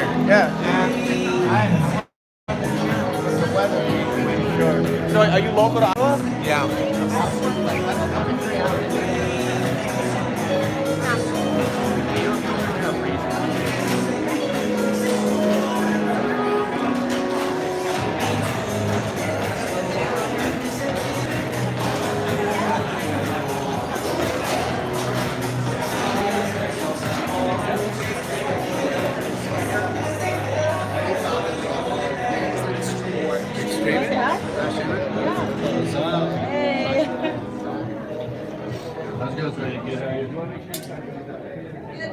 Yeah. So are you local to Iowa?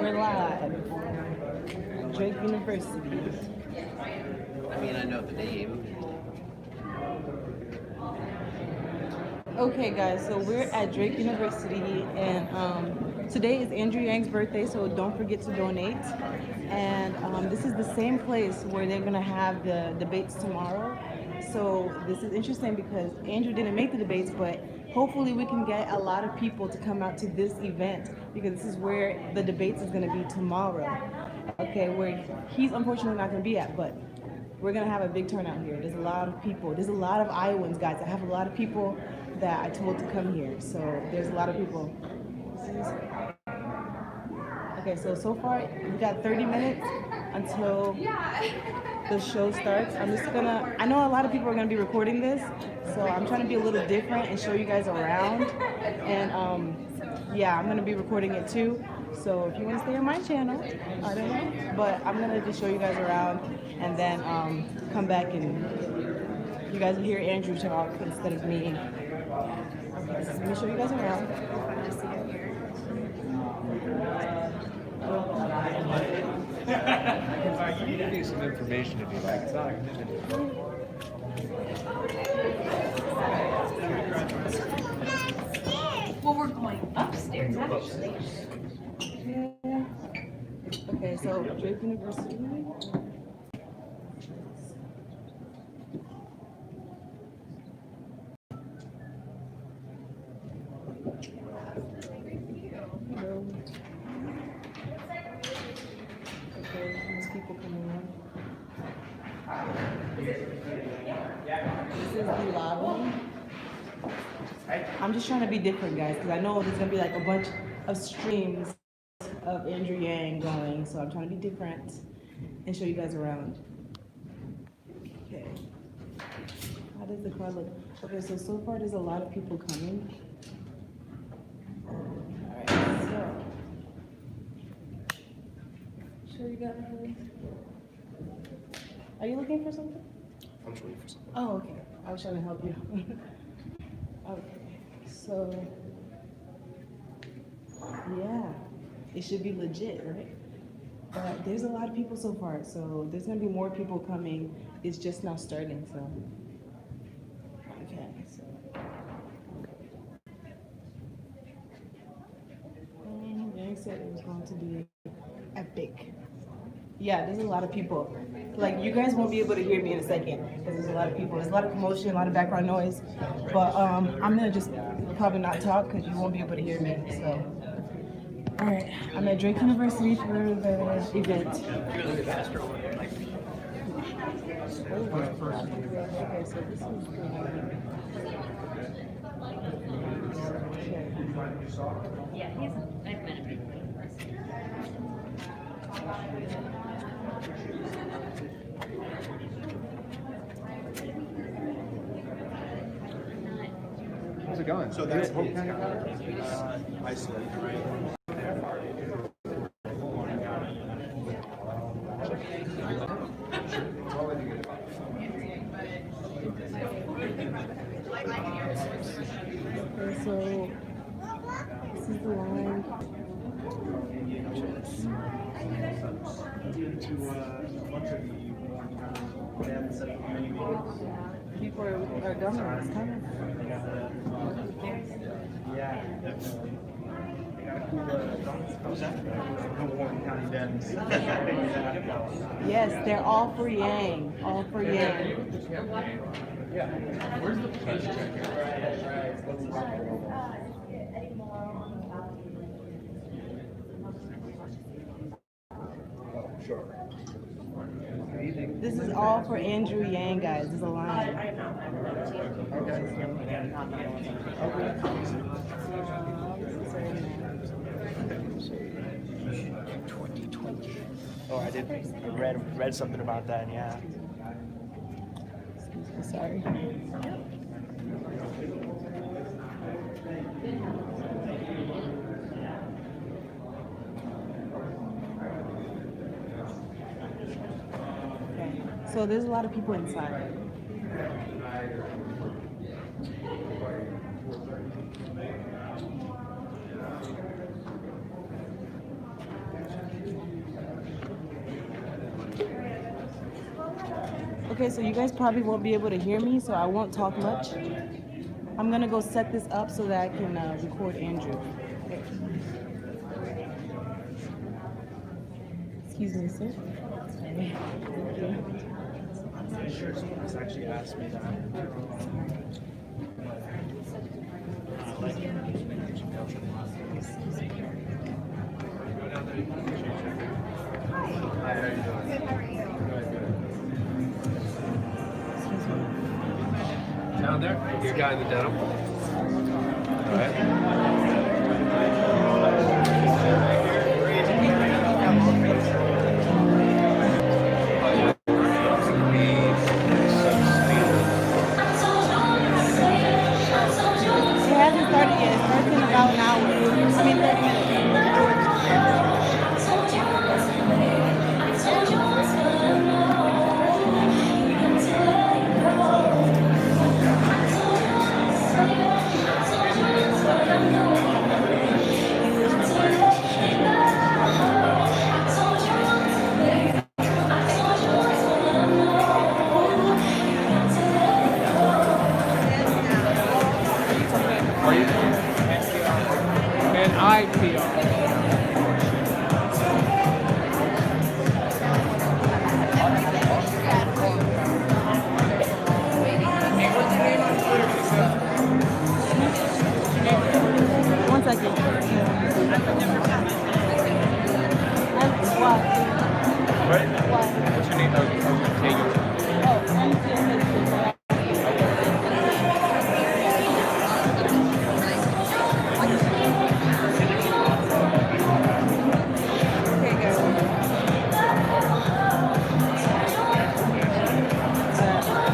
We're live. Drake University. I mean, I know the name. Okay, guys, so we're at Drake University, and today is Andrew Yang's birthday, so don't forget to donate. And this is the same place where they're gonna have the debates tomorrow. So this is interesting because Andrew didn't make the debates, but hopefully we can get a lot of people to come out to this event because this is where the debates is gonna be tomorrow. Okay, where he's unfortunately not gonna be at, but we're gonna have a big turnout here. There's a lot of people. There's a lot of Iowans, guys. I have a lot of people that I told to come here. So there's a lot of people. Okay, so far we got 30 minutes until the show starts. I'm just gonna, I know a lot of people are gonna be recording this, so I'm trying to be a little different and show you guys around. And yeah, I'm gonna be recording it too. So if you wanna stay on my channel, I don't know, but I'm gonna just show you guys around and then come back and you guys will hear Andrew talk instead of me. Okay, so let me show you guys around. You can give you some information if you like. It's not Well, we're going upstairs, actually. Yeah. Okay, so Drake University. Hello. Okay, there's people coming in. This is the lobby. I'm just trying to be different, guys, because I know there's gonna be like a bunch of streams of Andrew Yang going, so I'm trying to be different and show you guys around. Okay. How does the crowd look? Okay, so far there's a lot of people coming. Alright, so show you guys. Are you looking for something? I'm just waiting for something. Oh, okay. I was trying to help you. Okay, so yeah, it should be legit, right? But there's a lot of people so far, so there's gonna be more people coming. It's just now starting, so. Okay, so. Yang said it was going to be epic. Yeah, there's a lot of people. Like, you guys won't be able to hear me in a second because there's a lot of people. There's a lot of commotion, a lot of background noise. But I'm gonna just probably not talk because you won't be able to hear me. So, all right, I'm at Drake University for the event. Okay, so this is Yeah, he's, I've met him. How's it going? So that's What it. kind of Iceland, right? Okay, so this is the line. People are government is coming. Yes, they're all for Yang. All for Yang. This is all for Andrew Yang, guys. There's a line. Oh, I did. I read something about that. Yeah. Excuse me, sorry. Okay. So there's a lot of people inside. Okay, so you guys probably won't be able to hear me, so I won't talk much. I'm gonna go set this up so that I can record Andrew. Okay. Excuse me, sir. Sorry. Thank you. Someone actually asked me that. Down there? Your guy in the denim? All right. It hasn't started yet. It starts in about an hour. I mean, 30 minutes. And IPR. One second. What? What's your name? Okay, guys.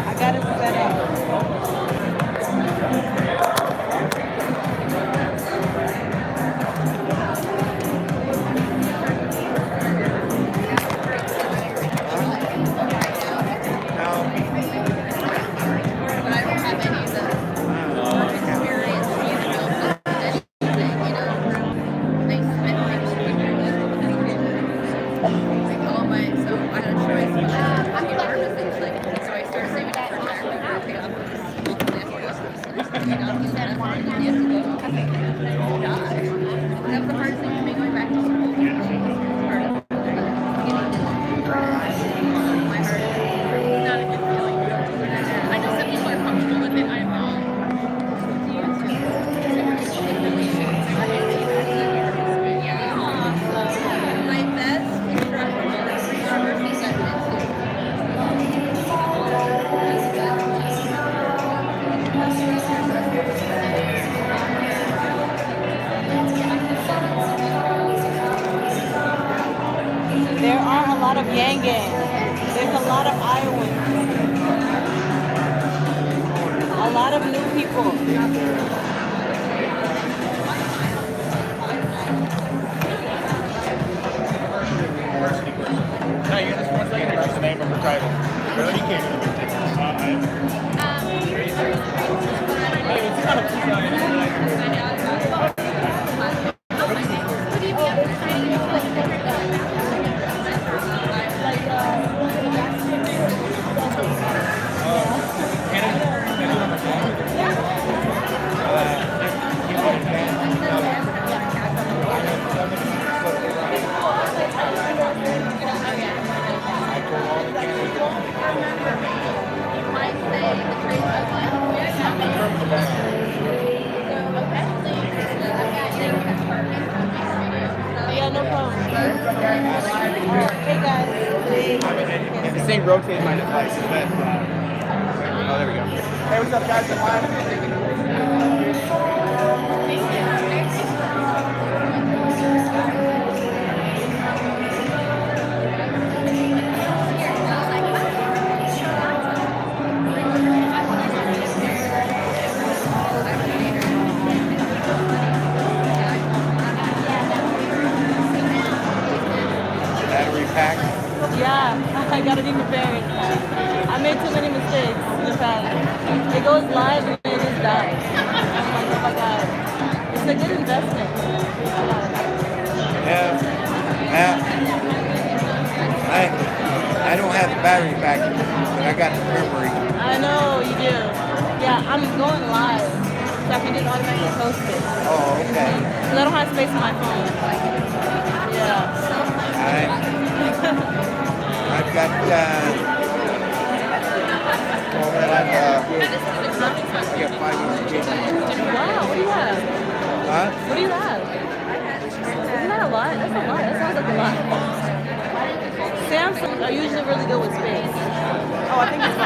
I got it set up. There are a lot of Yang Gang. There's a lot of Iowans. A lot of new people. No, you just one second. Just the name of her title. She can't even get tickets. This ain't rotating my device, is it? Oh, there we go. Hey, what's up, guys? I'm live. Battery pack. Yeah, I gotta be prepared. I made too many mistakes in the past. It goes live and it just dies. I'm like, oh my god. It's a good investment. Yeah. I don't have the battery pack, but I got the memory. I know you do. Yeah, I'm going live, so I can just automatically post it. Oh, okay. Because I don't have space on my phone. Yeah. I've got, well, I've got 500 gigs. Wow, what do you have? Huh? What do you have? Isn't that a lot? That's a lot. That sounds like a lot. Samsung are usually really good with space. Oh, I think it's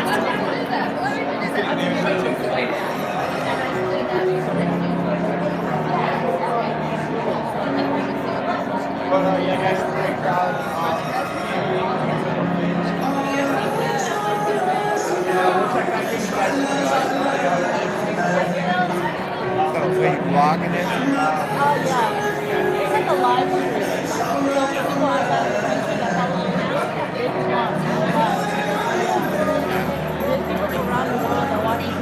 Well, yeah, guys, it's a great crowd. So, are you vlogging it? yeah. It's like a live stream. So for people outside of the country that follow me now, they can watch live. Yeah. There's people from around the world that watch it.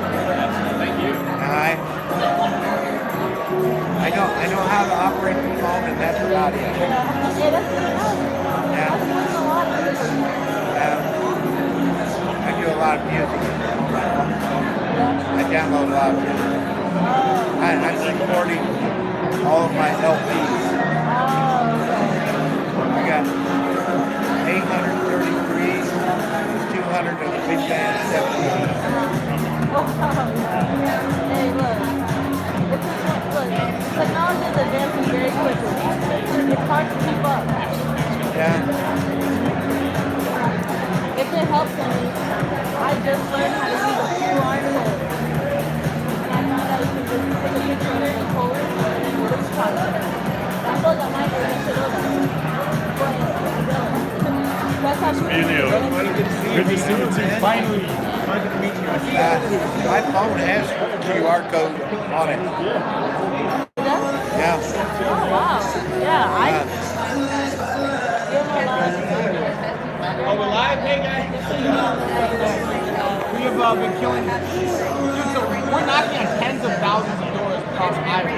I know how to operate the phone, and that's about it. Yeah, that's good enough. Yeah. I've been doing a lot of it. I do a lot of music. I download a lot of music. I'm recording all of my LPs. I got 833, 200 of the big band 78. Hey, look. Technology is advancing very quickly. It's hard to keep up. Yeah. If it helps any, I just learned how to use a QR code. I found out you can just take a picture of the code and then it looks positive. I thought that might be a should know that. That's how she Good to see you too. Finally. Pleasure to meet you. My phone has QR code on it. Yeah. Oh, wow. Yeah, I give my love. Oh, we're live? Hey, guys. We have been killing. Dude, so we're knocking on tens of thousands of doors across Iowa.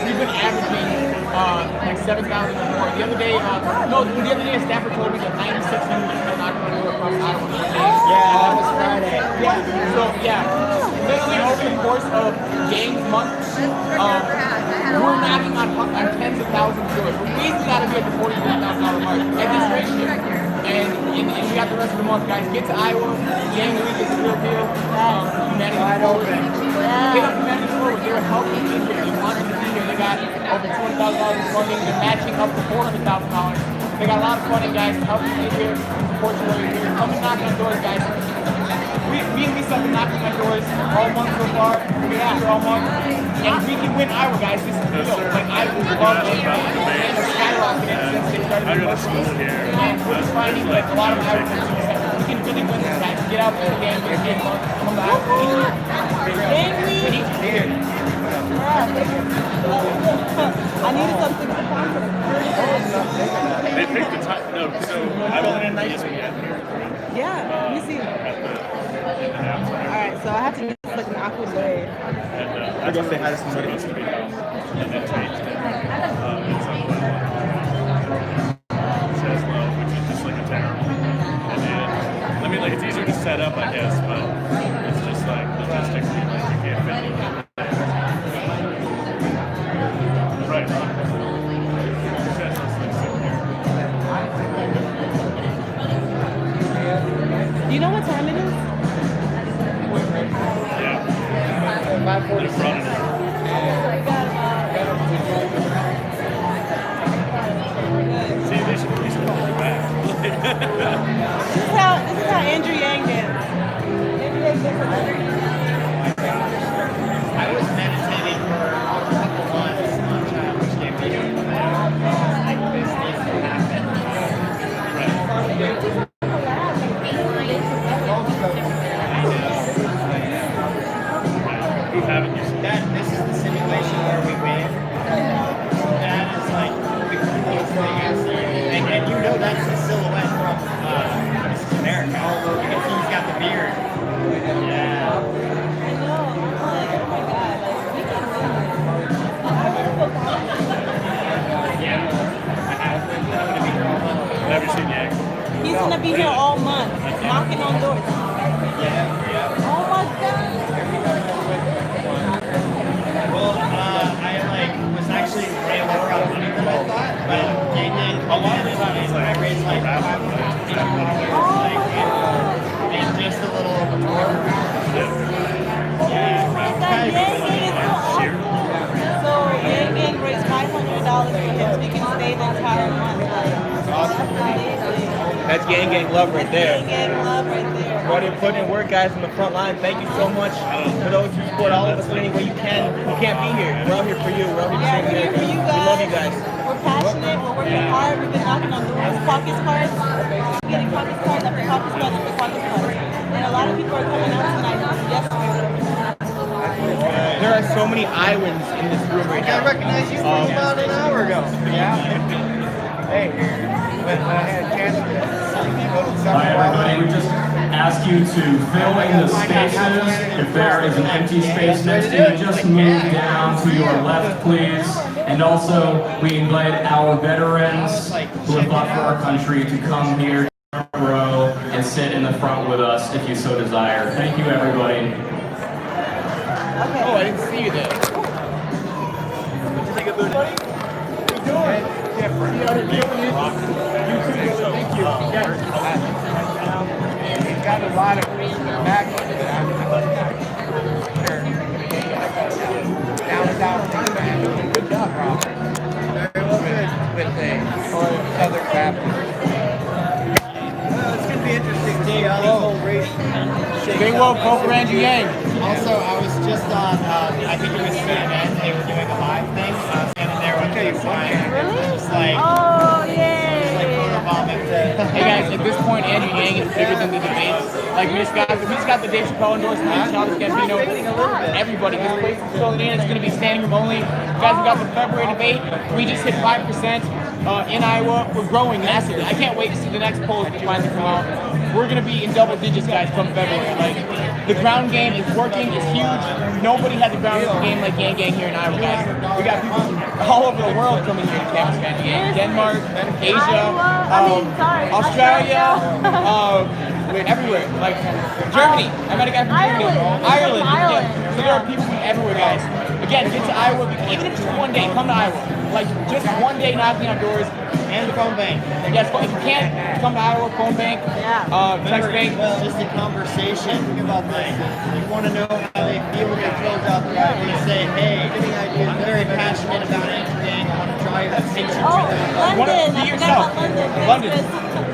We've been averaging like 7,000 or more. The other day, a staffer told me that 9,600 people knocking on the door across Iowa. Yeah, that was Friday. Yeah. So literally over the course of James month, we're knocking on tens of thousands of doors. We easily got to be at the $40,000 mark at this ratio. And we got the rest of the month, guys. Get to Iowa. Yang Week is a real deal. Humanity Forward. Hit up Humanity Forward. They're helping you here. They want you to be here. They got over $20,000 in funding. They're matching up to $400,000. They got a lot of funding, guys, to help you get here, support you while you're here. Come and knock on doors, guys. Me and Lisa have been knocking on doors all month so far. We've been after all month. And we can win Iowa, guys. This is real. Like, I love it. And they're skyrocketing since they started I go to school here. And we're just finding like a lot of Iowa teams that we can really win this, guys. Get out there again, get come back. I needed something to confident. They picked the time. No, so I'm only in ESPN here. Yeah, let me see. Alright, so I have to do this like an awkward way. And I go say hi to somebody. Supposed to be and then changed it. It says low, which is just like a terrible. And then, I mean, like it's easier to set up, I guess, but it's just like logistically, like you can't fit it. Right. It says those things in here. Do you know what time it is? Yeah. 5:46. See, they should call me back. This is how Andrew Yang dance. Andrew Yang dance. I was meditating for a couple months on Childish Gambino. Like this needs to happen. Who haven't you seen? This is the simulation where we win. That is like the coolest thing I've seen. And you know that's the silhouette from This is America. Because he's got the beard. Yeah. I know. I'm like, oh my god, like we can win this. I really feel confident. Yeah. I have. I'm gonna be here all month. Have you seen Yang? He's gonna be here all month, knocking on doors. Yeah. Oh my god. Well, I was actually way lower on money than I thought, but Gang Gang A lot of the time it's like I raised like $550 and just a little over more. Yeah. That Yang Gang is so awesome. So Yang Gang raised $500 for him so he can stay the entire month. Like, Awesome. that's amazing. That's gang gang love right there. Gang Gang love right there. Putting in work, guys, on the front line. Thank you so much for those who support all of us in any way you can. You can't be here. We're out here for you. We're out here Yeah, to we're here for you We guys. love you guys. We're passionate. We're working hard. We've been knocking on doors, caucus cards, getting caucus cards after caucus cards after caucus cards. And a lot of people are coming out tonight. Yes. There are so many Iowans in this room right now. I recognize you from about an hour ago. Yeah. Hey, when I had a chance to go to Hi everybody, we just ask you to fill in the spaces. If there is an empty space next to you, just move down to your left, please. And also, we invite our veterans who have fought for our country to come here to the front row and sit in the front with us if you so desire. Thank you, everybody. Oh, I didn't see you there. He's got a lot of back down. Good job, Rob. Very well good with the Southern Baptist. It's gonna be interesting to see how this whole race shakes Big out. Wolf, vote for Andrew Yang. Also, I was just on, I think it was CNN, they were doing a live thing, standing there with the sign. Really? Just like, Oh, like yay. photobombing. Hey guys, at this point, Andrew Yang is bigger than the debates. Like we just got the Dave Chappelle endorsement, Childish Gambino, everybody. This place is filling in. It's going to be standing room only. You guys have got the February debate. We just hit 5% in Iowa. We're growing massively. I can't wait to see the next polls that finally come out. We're going to be in double digits, guys, come February. Like the ground game is working. It's huge. Nobody has a ground game like Gang Gang here in Iowa, guys. We got people all over the world coming here to campus, man. Denmark, Asia, Australia, everywhere. Like Germany. I met a guy from Germany. Ireland. Yeah. So there are people from everywhere, guys. Again, get to Iowa. Even if it's one day, come to Iowa. Like just one day knocking on doors. And the phone bank. Yes, if you can't come to Iowa, phone bank, text bank. Just a conversation. Think about this. You want to know how they feel when they're filled out the right. They say, hey, I'm very passionate about anything. I want to drive that station to the One London. be I yourself. forgot about London.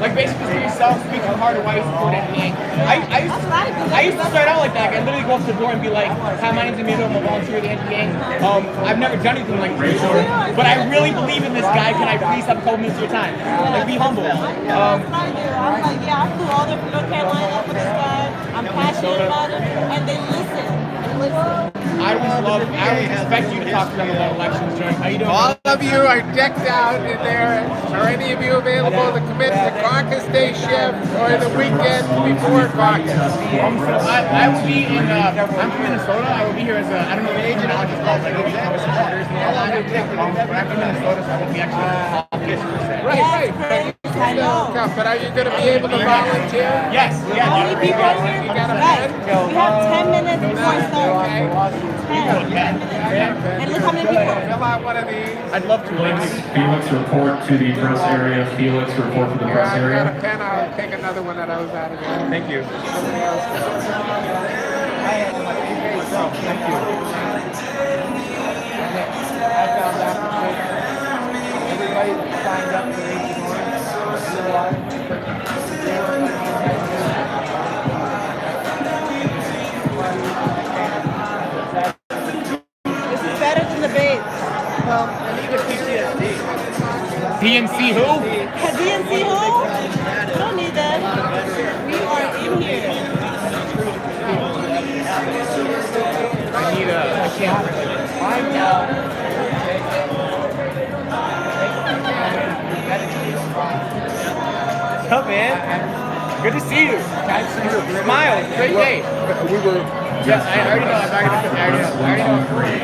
Like basically be yourself, speak from heart to why you support anything. I used to start out like that. I literally go up to the door and be like, hi, my name's Emilio, I'm a volunteer at the NGA. I've never done anything like this before, but I really believe in this guy. Can I please have a couple minutes of your time? Like be humble. That's what I do. I'm like, yeah, I flew all the way from North Carolina for this guy. I'm passionate about it, and they listen. I always expect you to talk to them about elections during. How you doing? All of you are decked out in there. Are any of you available to commit the caucus day shift or the weekend before caucus? I will be in. I'm from Minnesota. I will be here as a. I don't know the age, and I'll just call like a supporters. But I'm from Minnesota, so I won't be actually in the caucus per se. Right. I know. But are you going to be able to volunteer? Yes. How many people are here? You got a Right. pen? We have 10 minutes before it starts. Okay. 10 minutes. And look how many people. Fill out one of these. I'd love to. Felix, report to the press area. Felix, report to the press I've got a area. pen. I'll take another one of those out of there. Thank you. I found out everybody that signed up for the 81, they were can't find out. What's up, man? Good to see you. Smile. Great day. We were. Yes, I already know. I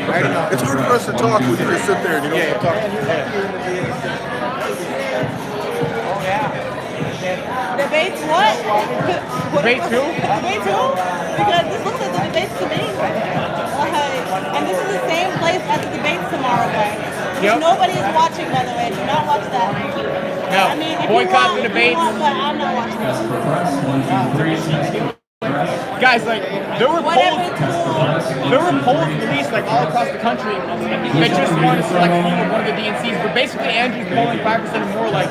already know. It's hard for us to talk when you just sit there and you don't talk. Oh, yeah. Debates what? Debate who? Debate who? Because this looks like the debates to me. And this is the same place as the debates tomorrow, guys. Yep. Nobody is watching, by the way. Do not watch that. No. I mean, if Boycott you want, the debates. If you want, but I'm not watching Test that. for press. 1, 2, 3. Guys, like, there were Whatever polls. it's cool. There were polls released like all across the country that just wanted to select one of the DNCs, but basically Andrew's polling 5% or more, like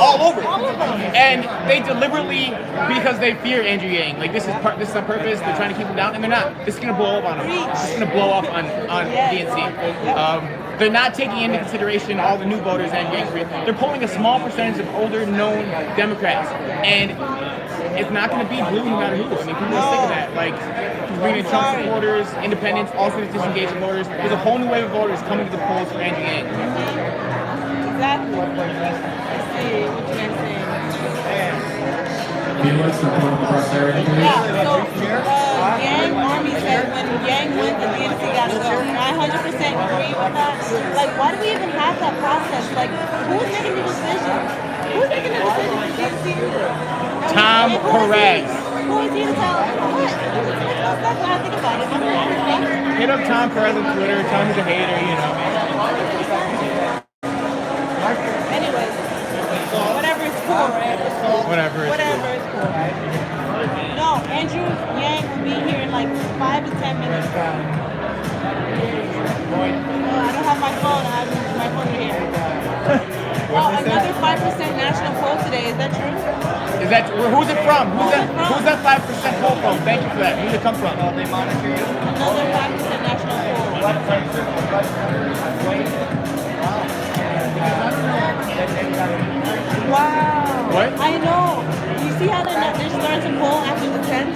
all over. All of them. And they deliberately, because they fear Andrew Yang, like this is on purpose. They're trying to keep him down, and they're not. This is gonna blow up on him. This is gonna blow up on DNC. They're not taking into consideration all the new voters and Yang. They're polling a small percentage of older known Democrats, and it's not going to be blue no matter who. I mean, people are sick of that. Like, bringing in Trump supporters, independents, also disengaged voters. There's a whole new wave of voters coming to the polls for Andrew Yang. Exactly. I see what you're saying. Felix, report to the press area, please. Yeah, so Yang Army said when Yang wins, the DNC gotta go. And I 100% agree with that. Like, why do we even have that process? Like, who's making the decision? Who's making the decision for DNC? Tom Perez. Who is he to tell? What? That's what I think about it. Hit up Tom Perez on Twitter. Tell him he's a hater, you know. Anyways, whatever is cool, right? Whatever. Whatever is cool. No, Andrew Yang will be here in like 5 to 10 minutes. I don't have my phone. I have my phone here. Oh, another 5% national poll today. Is that true? Is that who's it from? Who's that 5% poll from? Thank you for that. Who's it come from? Another 5% national poll. Wow. What? I know. You see how they're starting to poll after the 10th?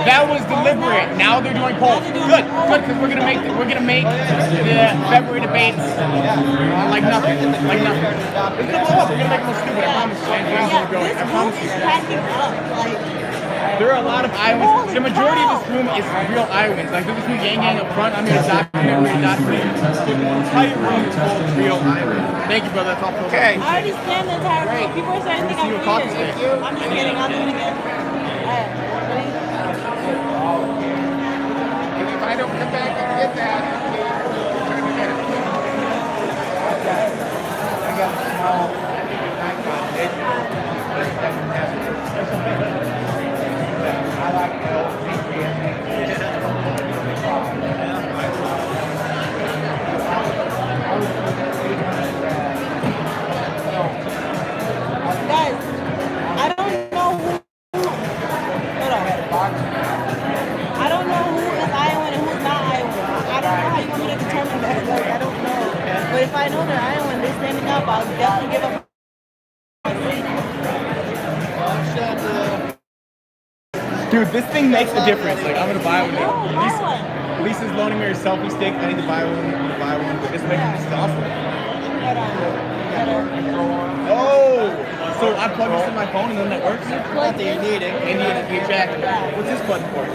That was deliberate. Now they're doing polls. Good, because we're gonna make the February debates like nothing. It's gonna blow up. We're gonna make them look stupid. I promise you. Yeah, I this promise group you. is cracking up. Like, There are a lot of Iowans. The majority of this room is real Iowans. Like there's this new Yang up front. I'm here to document. We're gonna document. The entire room is full of real Iowans. Thank you, brother. That's all. Okay. I already scanned the entire room. People are starting to think I'm See you at weird. Caucus Day. I'm just kidding. I'll do it again. Alright, ready? If I don't come back and get that, turn it in. I got a small Nikon. I like the old Guys, I don't know who. Hold on. I don't know who is Iowan and who's not Iowan. I don't know how you want me to determine that. Like, I don't know. But if I know they're Iowan, they're standing up, I'll definitely give up. Dude, this thing makes a difference. Like I'm gonna buy one. No, buy one. Lisa's loaning me her selfie stick. I need to buy one. I'm gonna buy one. But this is awesome. Hold on. Oh, so I plug this in my phone and then that works. Not that you need it. And you check. What's this button for?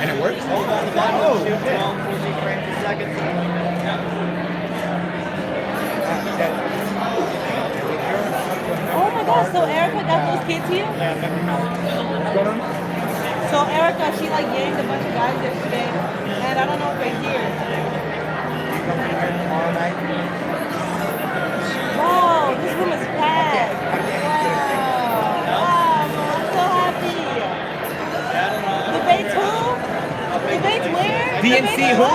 And it works. Oh, Oh my gosh, so Erica got those kids here? what's going on? So Erica, she like yanked a bunch of guys yesterday, and I don't know if they're here. Wow, this room is packed. Wow, I'm so happy. Debates who? Debates where? DNC Debates who?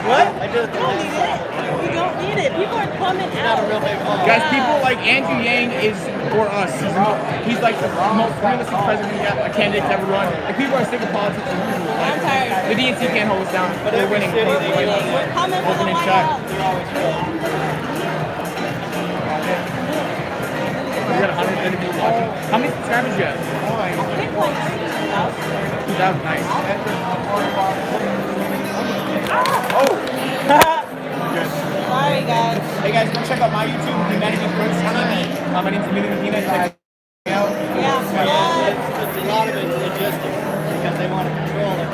What? You don't need it. You don't need it. People are coming out. Guys, people like Andrew Yang is for us. He's like the most realistic president a candidate to ever run. Like people are sick of politics. I'm tired. The DNC can't hold us down. We're winning. Comment for the Opening White shot. House. We got 130 people watching. How many subscribers you have? I think like 2,000. that was nice. Sorry, guys. Hey guys, go check out my YouTube, Humanity First TV. My name's Amelia Medina. Check it out. Yeah. It's a lot of it's logistics because they want to control it.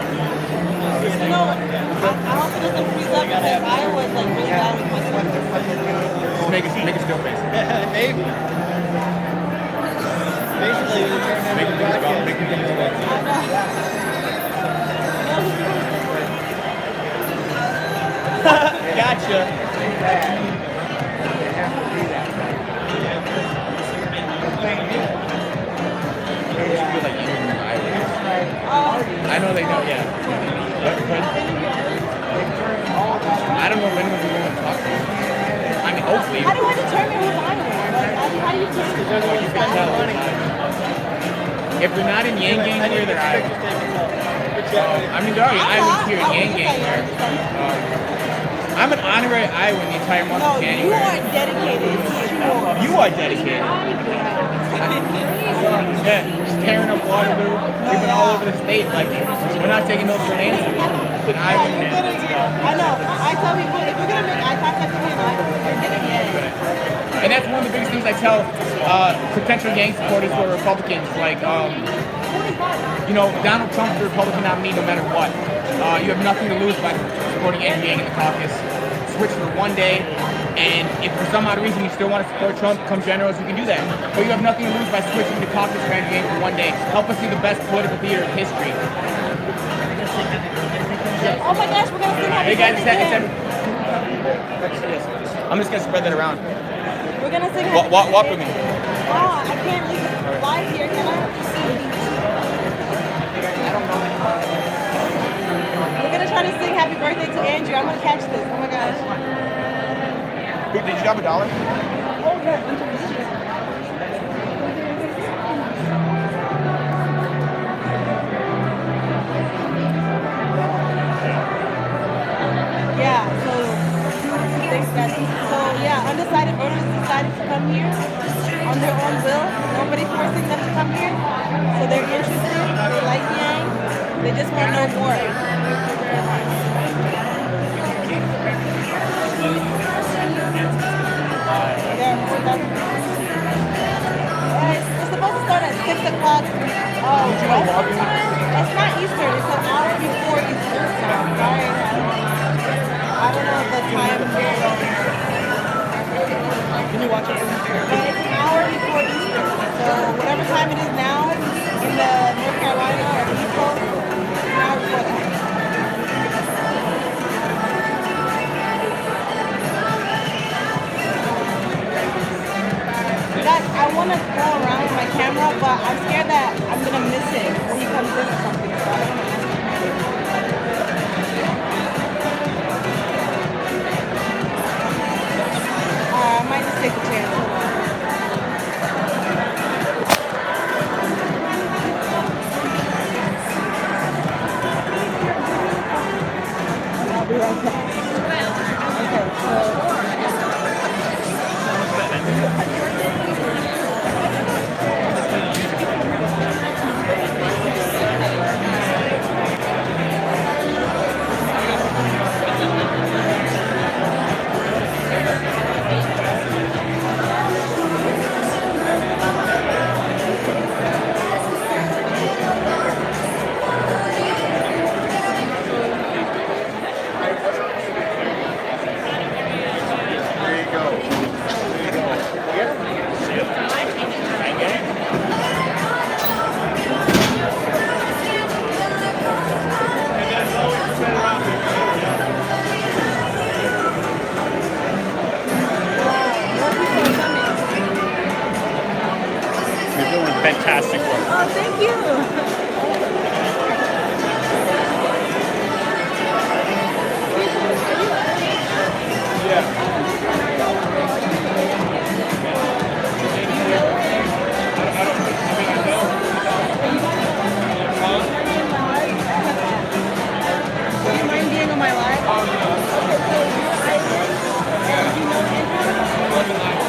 No, I hope it doesn't freeze up because I was like really bad with my Just make a still face. Maybe. Basically, you're turning Make into it a think about, broadcast. make it think about. Gotcha. I know they know, yeah. But I don't know when we're going to talk to them. I mean, hopefully. How do I determine who's on there? Like, how do you just You can tell. If they're not in Yang Gang here, they're Iowa. I mean, there are Iowans here in Yang Gang here. I'm an honorary Iowan the entire month No, of you January. are dedicated. You are dedicated. Yeah, just tearing up Waterloo, even all over the state. Like, we're not taking those for an answer. It's an Iowa answer. I know. I tell people if we're gonna make eye contact with me, like, you're dedicated. And that's one of the biggest things I tell potential Yang supporters who are Republicans. Like, you know, Donald Trump's the Republican nominee no matter what. You have nothing to lose by supporting Andrew Yang in the caucus. Switch for one day, and if for some odd reason you still want to support Trump, come generals, you can do that. But you have nothing to lose by switching the caucus for Andrew Yang for one day. Help us see the best political theater of history. Oh my gosh, we're gonna sing happy Hey guys, birthday. I'm just gonna spread that around. We're gonna sing happy Walk birthday. with me. Oh, I can't leave it live here, can I? We're gonna try to sing happy birthday to Andrew. I'm gonna catch this. Oh my gosh. Did you have $1? Yeah, so thanks guys. So yeah, undecided voters decided to come here on their own will. Nobody forcing them to come here. So they're interested, they like Yang, they just want to know more. It's supposed to start at 6 o'clock. Western time. It's not Eastern, it's an hour before Eastern time. Sorry. I don't know the time. Can you watch it? But it's an hour before Eastern. So whatever time it is now in the North Carolina or East Coast, it's an hour before that. Guys, I want to go around with my camera, but I'm scared that I'm going to miss it when he comes in or something. So I don't want to I might just take a chance. Hold on. I'll be right back. Okay, so... Fantastic work. Oh, thank you. Do you mind being on my live? Okay, so you're Irish, and you know Andrew?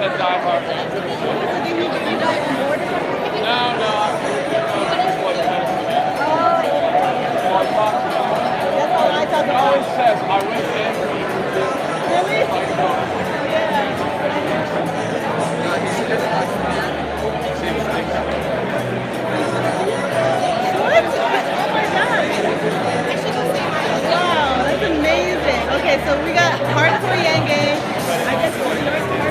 a diehard fan. No. That's all I talk He about. always says, I wish Andrew Really? Yeah. What? Oh my God. Wow, that's amazing. Okay, so we got hardcore Yang Gang. I guess we're hardcore.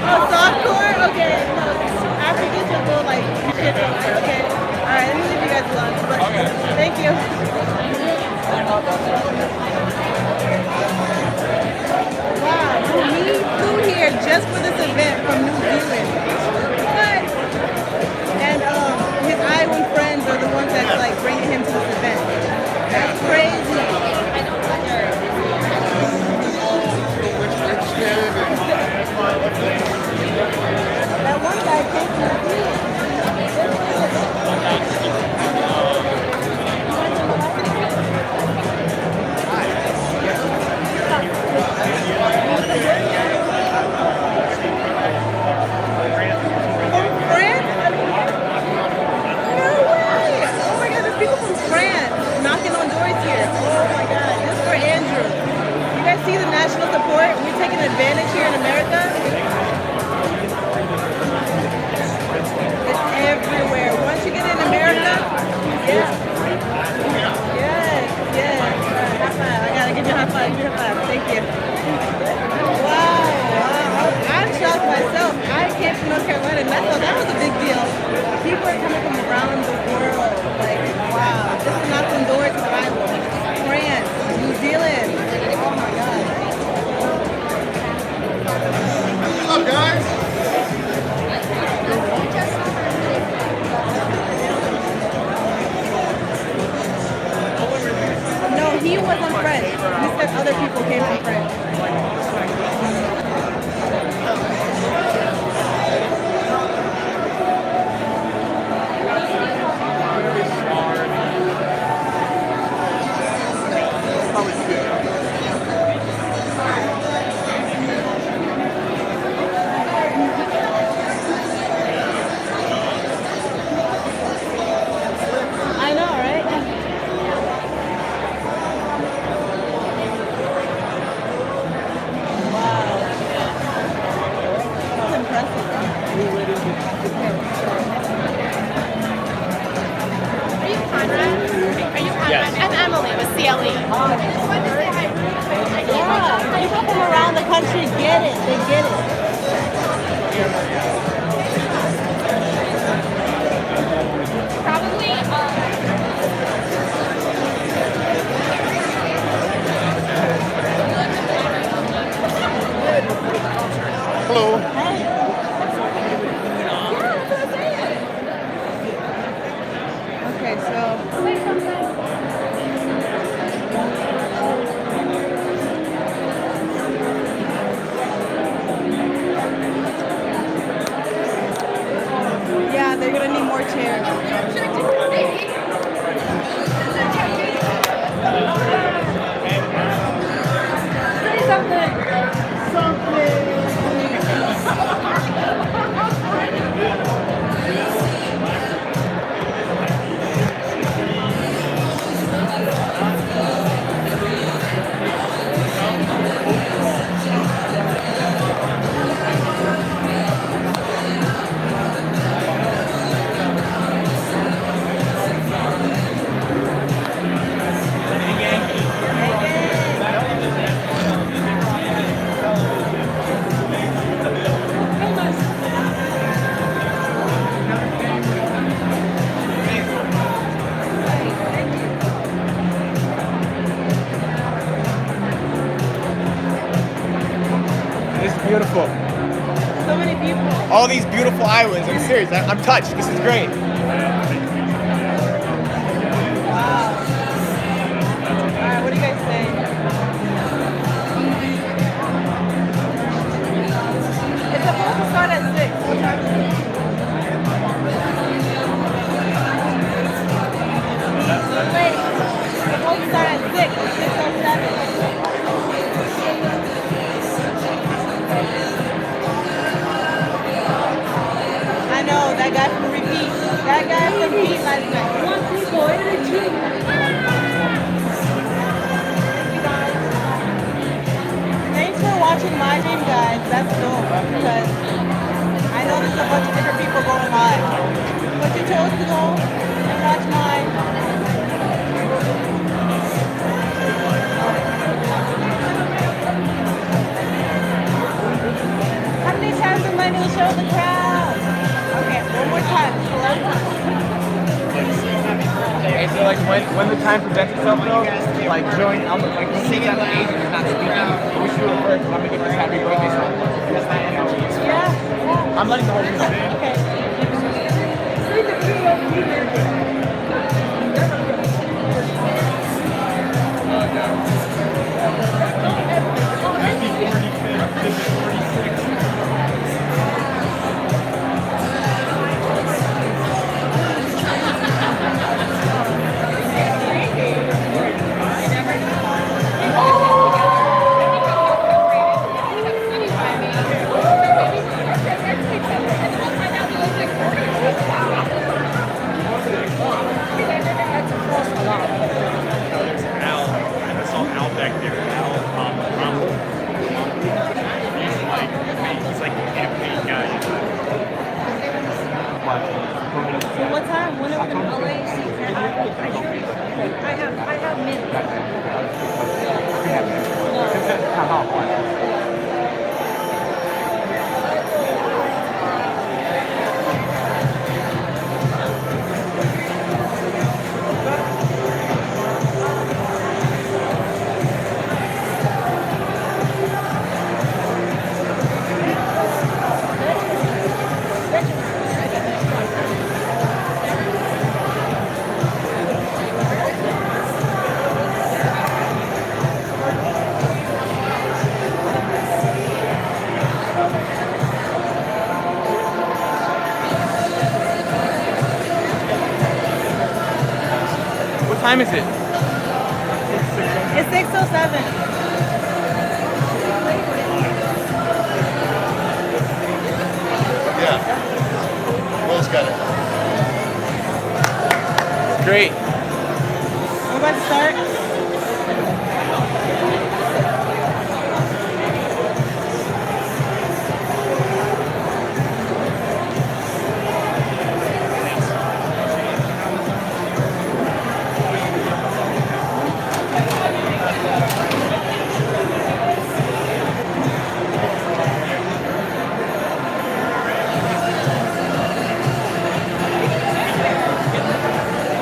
Oh, softcore? Okay. No, Africans will go like shit. Okay. Alright, let me leave you guys alone. But thank you. Wow, he flew here just for this event from New Zealand. What? And his island friends are the ones that's like bringing him to this event. That's crazy. That one guy came from New Zealand. See the national support? We're taking advantage here in America. It's everywhere. Once you get in America, yes. High five. I gotta give you a high five. Give you a high five. Thank you. Wow. I'm shocked myself. I came from North Carolina and I thought that was a big deal. People are coming from around the world. Like, wow. This is not some doors to the Bible. France, New Zealand. Oh my God. What's up, guys? No, he wasn't French. He said other people came from France. I know, right? Wow. That's impressive. Are you Conrad? Are you Conrad? Yes. I'm Emily with CLE. Yeah, people from around the country get it. They get it. Probably. Hello. Okay, so yeah, they're gonna need more chairs. Say something. This is beautiful. So many people. All these beautiful islands. I'm serious. I'm touched. This is great. Wow. Alright, what do you guys say? It's supposed to start at 6. What time is it? Wait. It's supposed to start at 6. It's 6:07. is my dream, guys. That's dope because I know there's a bunch of different people going live, but you chose to go and watch mine. How many times am I going to show the crowd? Okay, one more time. Okay, so like when the time presents itself though, like join, like when singing the agent is not speaking, we should do it first. I'm gonna get this happy birthday song. That's my energy. Yeah. I'm letting the whole thing go. Okay. What time? When are we going to I have What time is it? It's 6:07. Yeah. Will's got it. Great. We're about to start.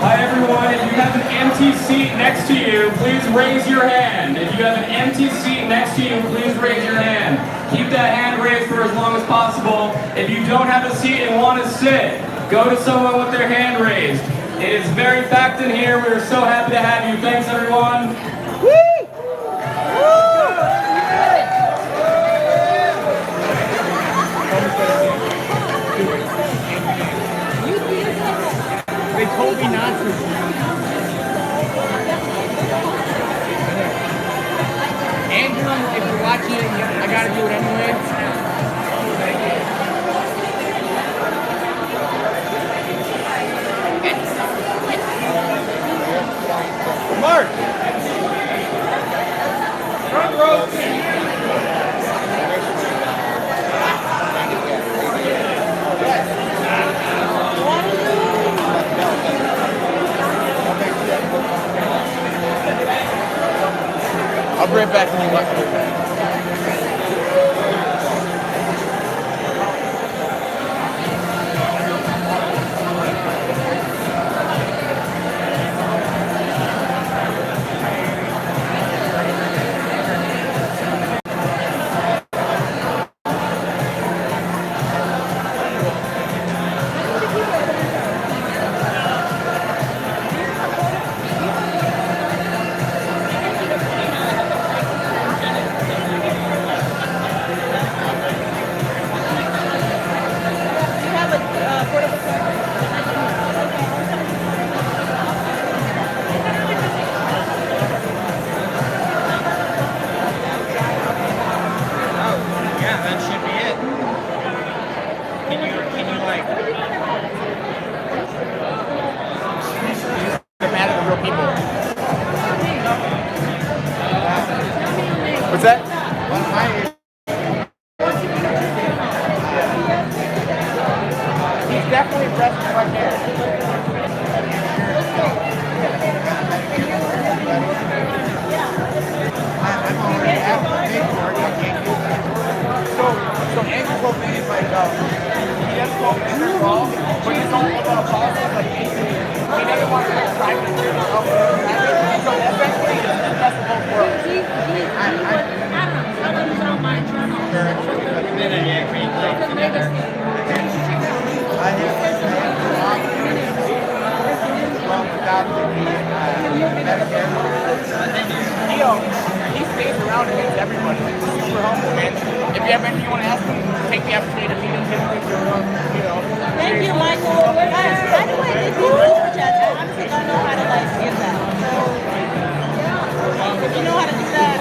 Hi everyone, if you have an empty seat next to you, please raise your hand. If you have an empty seat next to you, please raise your hand. Keep that hand raised for as long as possible. If you don't have a seat and want to sit, go to someone with their hand raised. It is very packed in here. We are so happy to have you. Thanks everyone. They told me not to. Andrew, if you're watching, I gotta do it anyway. Mark! Front row! I'll bring it back when you want. What's that? real. He stays around and meets everybody. He's super humble, man. If you have anything you want to ask him, take the opportunity to meet him. Thank you, Michael. By the way, they do super chat. I honestly don't know how to like give that. So if you know how to do that,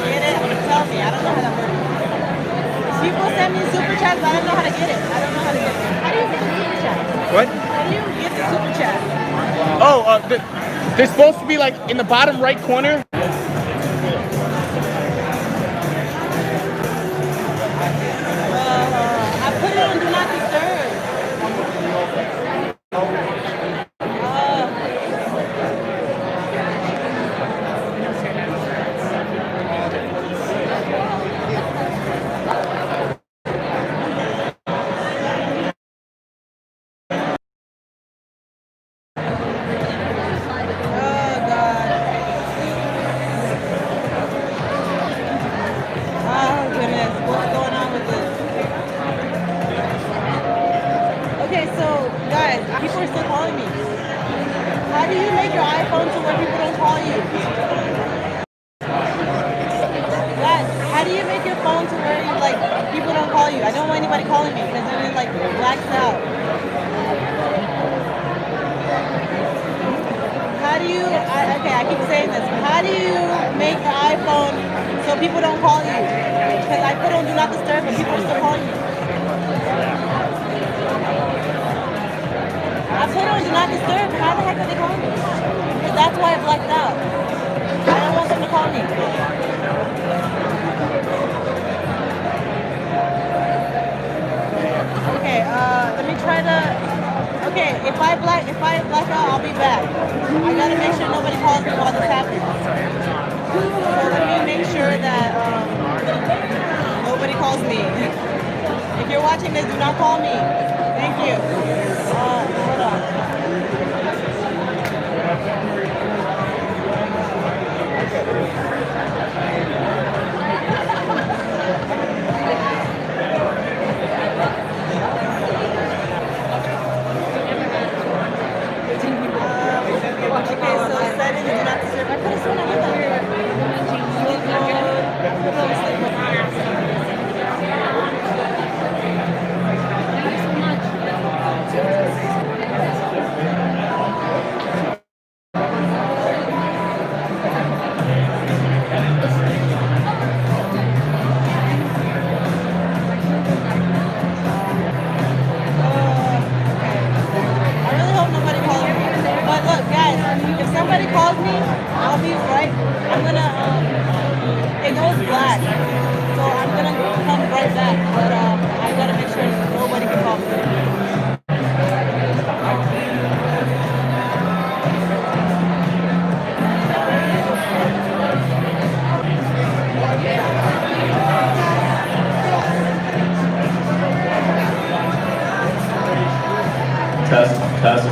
get it. Tell me. I don't know how that works. People send me super chats, but I don't know how to get it. I don't know how to get it. How do you get a super chat? What? How do you get the super chat? Oh, they're supposed to be like in the bottom right corner. I put it on Do Not Disturb. People are still calling me. How do you make your iPhone to where people don't call you? Guys, how do you make your phone to where you, like people don't call you? I don't want anybody calling me because then it like blacks out. How do you? Okay, I keep saying this. How do you make the iPhone so people don't call you? Because I put on Do Not Disturb, but people are still calling me. I put on Do Not Disturb. How the heck are they calling me? Because that's why I blacked out. I don't want them to call me. Okay, let me try to. Okay, if I black out, I'll be back. I gotta make sure nobody calls me while this happens. So let me make sure that nobody calls me. If you're watching this, do not call me. Thank you. Hold on. Okay, so settings do not disturb. I could have sworn I went under sleep mode. If somebody calls me, I'll be right. I'm gonna, it goes black. So I'm gonna come right back. But I gotta make sure nobody can call me. Test.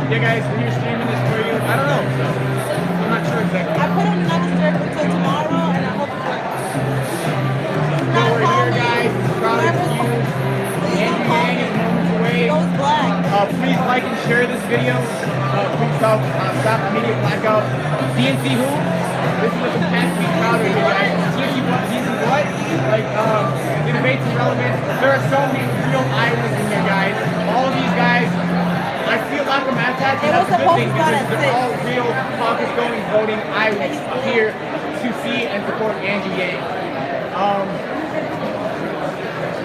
Yeah, guys, we're streaming this for you. I don't know. I'm not sure exactly. I put on Do Not Disturb until tomorrow, and I hope it works. So we're here, guys. Proud of you. Andrew Yang is moments away. Goes black. Please like and share this video. Please stop immediate blackout. DNC who? This is a fantastic proud of you guys. DNC what? Like, the debate's irrelevant. There are so many real Iowans in here, guys. All of these guys. I feel like a math test, and that's a good thing because they're all real caucus-going voting Iowans here to see and support Andrew Yang.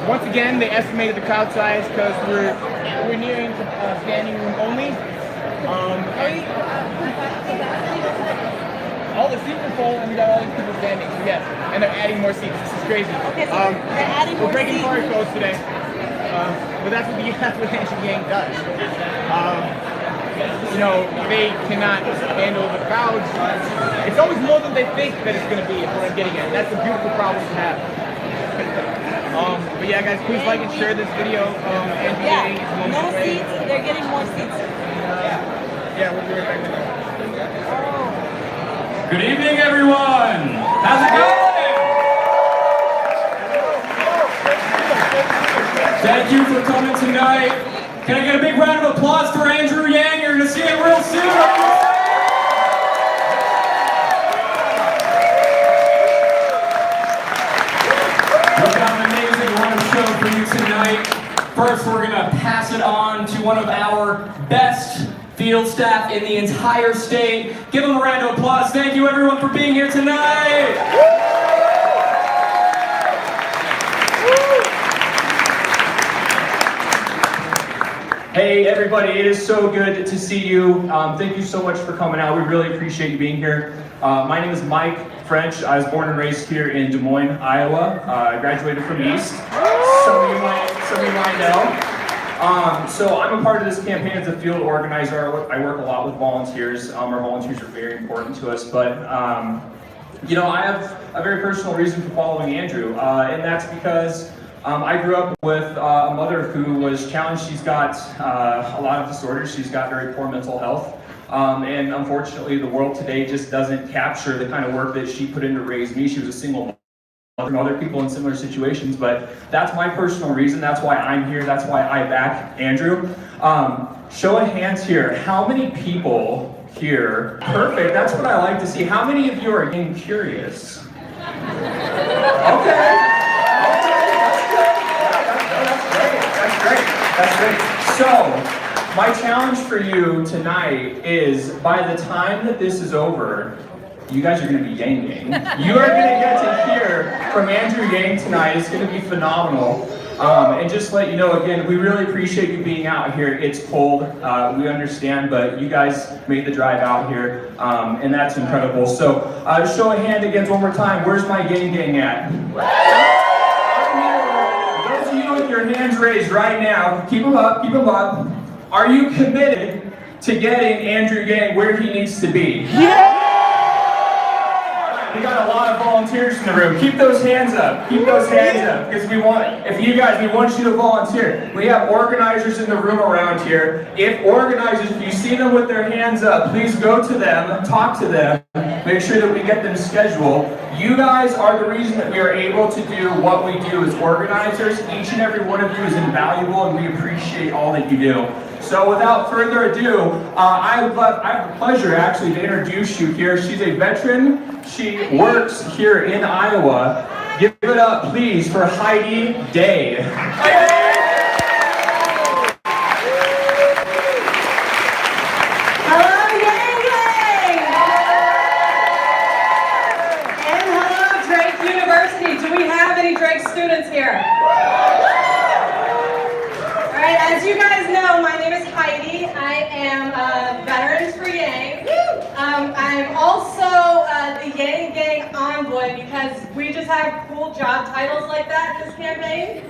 Once again, they estimated the crowd size because we're nearing standing room only. All the seats are full, and we got all these people standing. So yes, and they're adding more seats. This is crazy. Okay, so they're adding more seats. We're breaking QR codes today. But that's what Andrew Yang does. You know, they cannot handle the crowds. It's always more than they think that it's going to be, is what I'm getting at. That's a beautiful problem to have. But yeah, guys, please like and share this video. Andrew Yang is on no his way. seats. They're getting more seats. Yeah, we'll be right back. Good evening, everyone. How's it going? Thank you for coming tonight. Can I get a big round of applause for Andrew Yang? You're going to see him real soon. We've got an amazing lineup show for you tonight. First, we're going to pass it on to one of our best field staff in the entire state. Give them a round of applause. Thank you, everyone, for being here tonight. Hey everybody, it is so good to see you. Thank you so much for coming out. We really appreciate you being here. My name is Mike French. I was born and raised here in Des Moines, Iowa. I graduated from East. Some of you might know. So I'm a part of this campaign as a field organizer. I work a lot with volunteers. Our volunteers are very important to us. But you know, I have a very personal reason for following Andrew, and that's because I grew up with a mother who was challenged. She's got a lot of disorders. She's got very poor mental health. And unfortunately, the world today just doesn't capture the kind of work that she put in to raise me. She was a single mother from other people in similar situations, but that's my personal reason. That's why I'm here. That's why I back Andrew. Show of hands here. How many people here? Perfect. That's what I like to see. How many of you are getting curious? Okay. That's great. So, my challenge for you tonight is, by the time that this is over, you guys are going to be Yang Yang. You are going to get to hear from Andrew Yang tonight. It's going to be phenomenal. And just to let you know, again, we really appreciate you being out here. It's cold, we understand, but you guys made the drive out here, and that's incredible. So, show of hand again one more time. Where's my Yang Yang at? With your hands raised right now, keep them up, keep them up. Are you committed to getting Andrew Yang where he needs to be? Yeah! We got a lot of volunteers in the room. Keep those hands up. Keep those hands up, because we want you to volunteer. We have organizers in the room around here. If you see them with their hands up, please go to them, talk to them, make sure that we get them scheduled. You guys are the reason that we are able to do what we do as organizers. Each and every one of you is invaluable, and we appreciate all that you do. So without further ado, I have the pleasure actually to introduce you here. She's a veteran. She works here in Iowa. Give it up, please, for Heidi Day. Students here. All right, as you guys know, my name is Heidi. I am Veterans for Yang. I'm also the Yang Gang envoy, because we just have cool job titles like that in this campaign.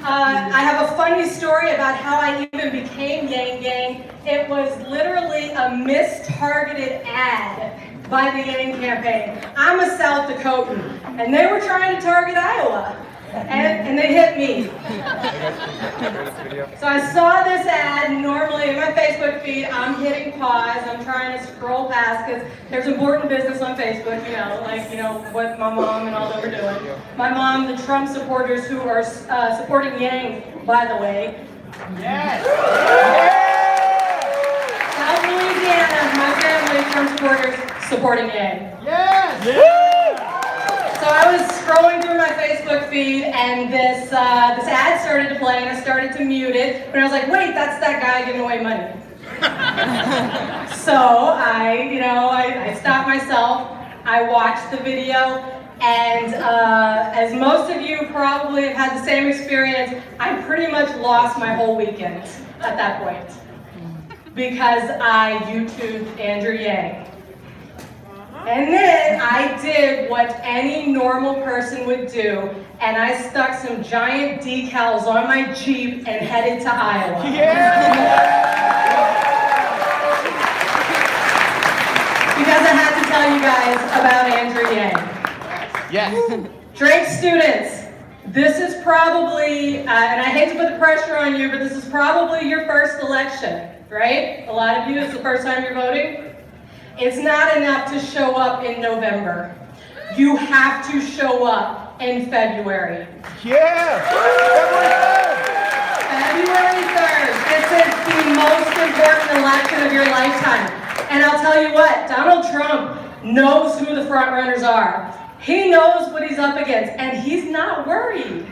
I have a funny story about how I even became Yang Gang. It was literally a mistargeted ad by the Yang campaign. I'm a South Dakotan, and they were trying to target Iowa, and they hit me. So I saw this ad, and normally in my Facebook feed, I'm hitting pause, I'm trying to scroll past, because there's important business on Facebook, what my mom and all that we're doing. My mom, the Trump supporters who are supporting Yang, by the way. Yes! South Louisiana, my family, Trump supporters, supporting Yang. Yes! Yeah. So I was scrolling through my Facebook feed, and this ad started to play, and I started to mute it, but I was like, wait, that's that guy giving away money. So I stopped myself, I watched the video, and as most of you probably have had the same experience, I pretty much lost my whole weekend at that point, because I YouTubed Andrew Yang. And then I did what any normal person would do, and I stuck some giant decals on my Jeep and headed to Iowa. Because I had to tell you guys about Andrew Yang. Yes. Drake students, this is probably, and I hate to put the pressure on you, but this is probably your first election, right? A lot of you, it's the first time you're voting. It's not enough to show up in November. You have to show up in February. Yeah! February 3rd. This is the most important election of your lifetime. And I'll tell you what, Donald Trump knows who the front runners are. He knows what he's up against, and he's not worried.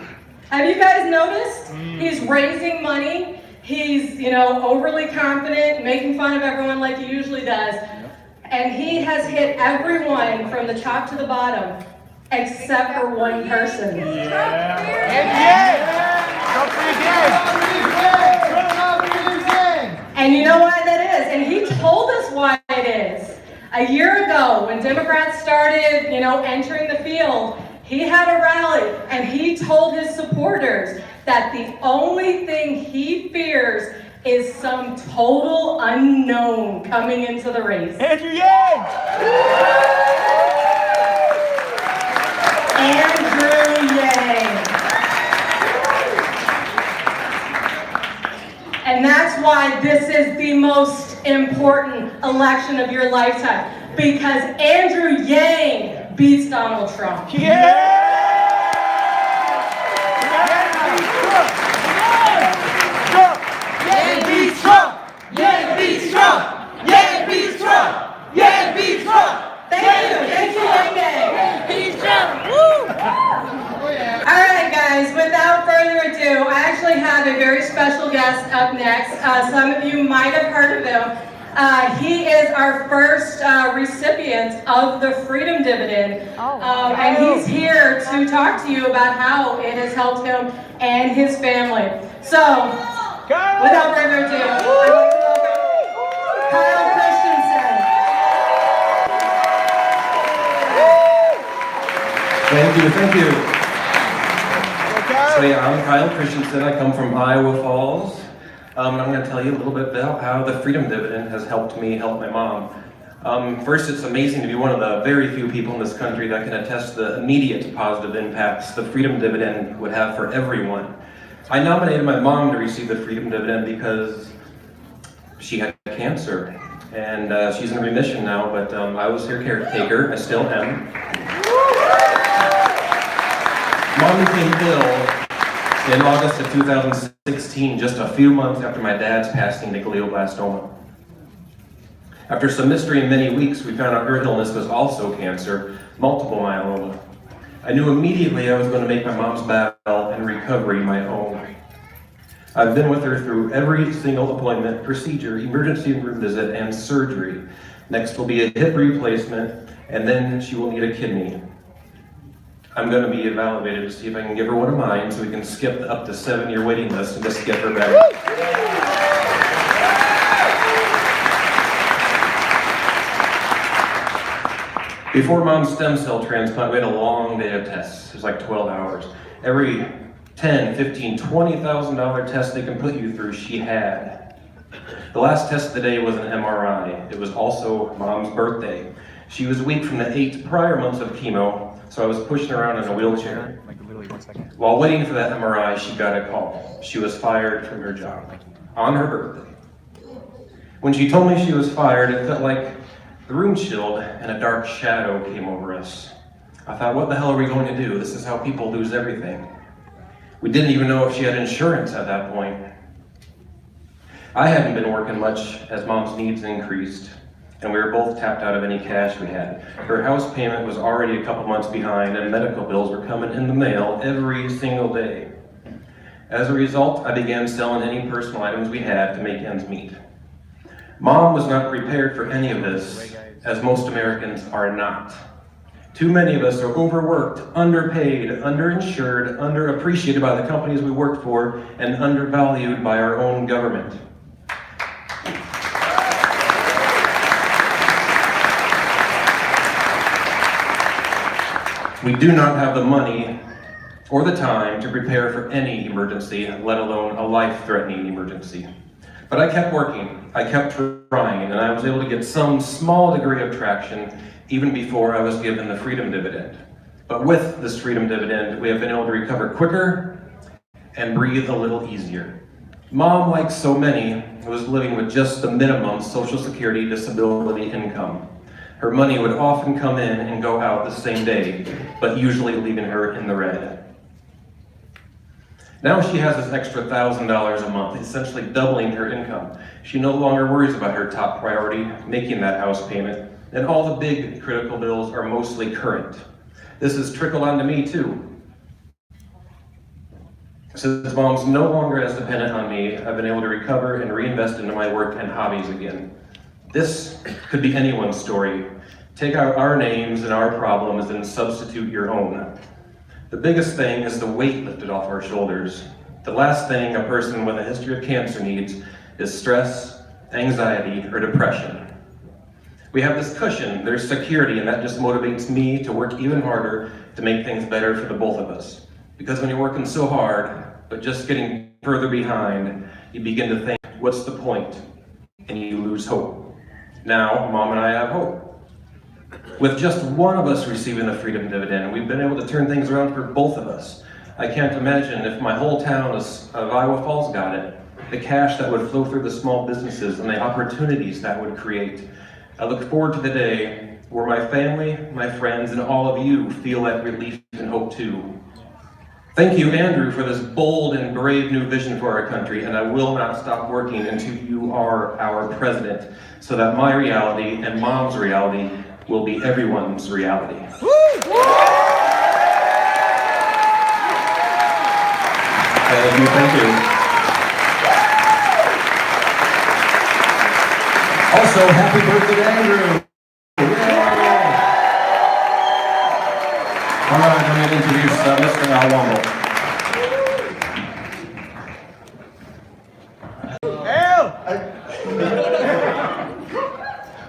Have you guys noticed? He's raising money. He's, overly confident, making fun of everyone like he usually does. And he has hit everyone from the top to the bottom, except for one person. And you know why that is? And he told us why it is. A year ago, when Democrats started, entering the field, he had a rally and he told his supporters that the only thing he fears is some total unknown coming into the race. Andrew Yang! Andrew Yang. And that's why this is the most important election of your lifetime. Because Andrew Yang beats Donald Trump. Yeah! Yang beats Trump! Yang beats Trump! Yang beats Trump! Yang beats Trump! Thank you, Yang Gang. Beats Trump! Woo! All right, guys, without further ado, I actually have a very special guest up next. Some of you might have heard of him. He is our first recipient of the Freedom Dividend, and he's here to talk to you about how it has helped him and his family. So, without further ado, I'd like to welcome Kyle Christensen. Thank you. So yeah, I'm Kyle Christensen. I come from Iowa Falls. And I'm going to tell you a little bit about how the Freedom Dividend has helped me help my mom. First, it's amazing to be one of the very few people in this country that can attest the immediate positive impacts the Freedom Dividend would have for everyone. I nominated my mom to receive the Freedom Dividend because she had cancer, and she's in remission now, but I was her caretaker. I still am. Mom became ill in August of 2016, just a few months after my dad's passing to glioblastoma. After some mystery and many weeks, we found out her illness was also cancer, multiple myeloma. I knew immediately I was going to make my mom's battle and recovery my own. I've been with her through every single appointment, procedure, emergency room visit, and surgery. Next will be a hip replacement, and then she will need a kidney. I'm going to be evaluated to see if I can give her one of mine so we can skip the up to 7-year waiting list and just get her better. Before Mom's stem cell transplant, we had a long day of tests. It was like 12 hours. Every $10, $15, $20,000 test they can put you through, she had. The last test of the day was an MRI. It was also Mom's birthday. She was weak from the 8 prior months of chemo, so I was pushing her around in a wheelchair. While waiting for that MRI, she got a call. She was fired from her job on her birthday. When she told me she was fired, it felt like the room chilled and a dark shadow came over us. I thought, what the hell are we going to do? This is how people lose everything. We didn't even know if she had insurance at that point. I hadn't been working much as Mom's needs increased, and we were both tapped out of any cash we had. Her house payment was already a couple months behind, and medical bills were coming in the mail every single day. As a result, I began selling any personal items we had to make ends meet. Mom was not prepared for any of this, as most Americans are not. Too many of us are overworked, underpaid, underinsured, underappreciated by the companies we work for, and undervalued by our own government. We do not have the money or the time to prepare for any emergency, let alone a life-threatening emergency. But I kept working, I kept trying, and I was able to get some small degree of traction even before I was given the freedom dividend. But with this freedom dividend, we have been able to recover quicker and breathe a little easier. Mom, like so many, was living with just the minimum Social Security disability income. Her money would often come in and go out the same day, but usually leaving her in the red. Now she has this extra $1,000 a month, essentially doubling her income. She no longer worries about her top priority, making that house payment, and all the big critical bills are mostly current. This has trickled onto me too. Since Mom's no longer as dependent on me, I've been able to recover and reinvest into my work and hobbies again. This could be anyone's story. Take out our names and our problems and substitute your own. The biggest thing is the weight lifted off our shoulders. The last thing a person with a history of cancer needs is stress, anxiety, or depression. We have this cushion, there's security, and that just motivates me to work even harder to make things better for the both of us. Because when you're working so hard, but just getting further behind, you begin to think, what's the point? And you lose hope. Now, Mom and I have hope. With just one of us receiving the freedom dividend, we've been able to turn things around for both of us. I can't imagine if my whole town of Iowa Falls got it, the cash that would flow through the small businesses and the opportunities that would create. I look forward to the day where my family, my friends, and all of you feel that relief and hope too. Thank you, Andrew, for this bold and brave new vision for our country, and I will not stop working until you are our president, so that my reality and Mom's reality will be everyone's reality. Thank you, thank you. Also, happy birthday to Andrew. All right, let me introduce Mr. Al Womble.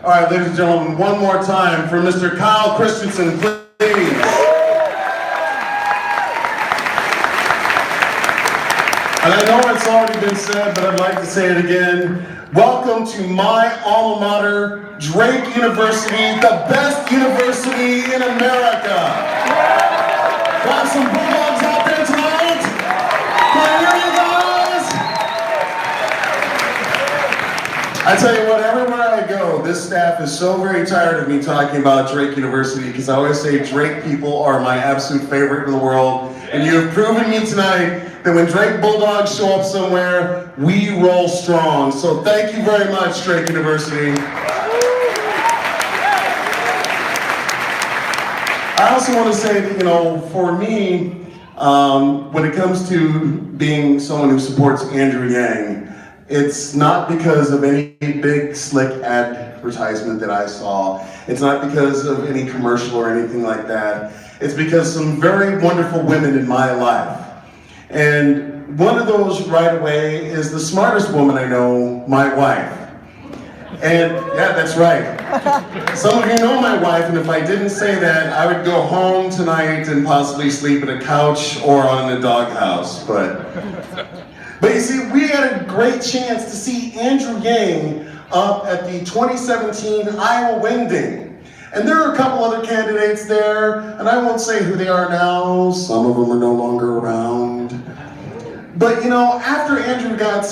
All right, ladies and gentlemen, one more time for Mr. Kyle Christensen, please. And I know it's already been said, but I'd like to say it again. Welcome to my alma mater, Drake University, the best university in America. Got some Bulldogs out there tonight? Can I hear you guys? I tell you what, everywhere I go, this staff is so very tired of me talking about Drake University because I always say Drake people are my absolute favorite in the world. And you have proven me tonight that when Drake Bulldogs show up somewhere, we roll strong. So thank you very much, Drake University. I also want to say that, you know, for me, when it comes to being someone who supports Andrew Yang, it's not because of any big slick advertisement that I saw. It's not because of any commercial or anything like that. It's because some very wonderful women in my life. And one of those right away is the smartest woman I know, my wife. And yeah, that's right. Some of you know my wife, and if I didn't say that, I would go home tonight and possibly sleep in a couch or on a doghouse. But you see, we had a great chance to see Andrew Yang up at the 2017 Iowa Wingding. And there are a couple other candidates there, and I won't say who they are now. Some of them are no longer around. But you know, after Andrew got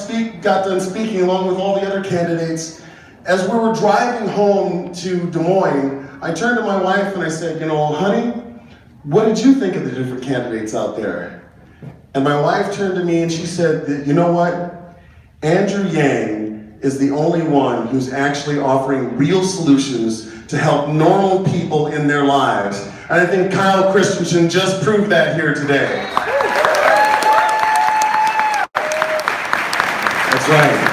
done speaking along with all the other candidates, as we were driving home to Des Moines, I turned to my wife and I said, you know, honey, what did you think of the different candidates out there? And my wife turned to me and she said that, you know what? Andrew Yang is the only one who's actually offering real solutions to help normal people in their lives. And I think Kyle Christensen just proved that here today. That's right.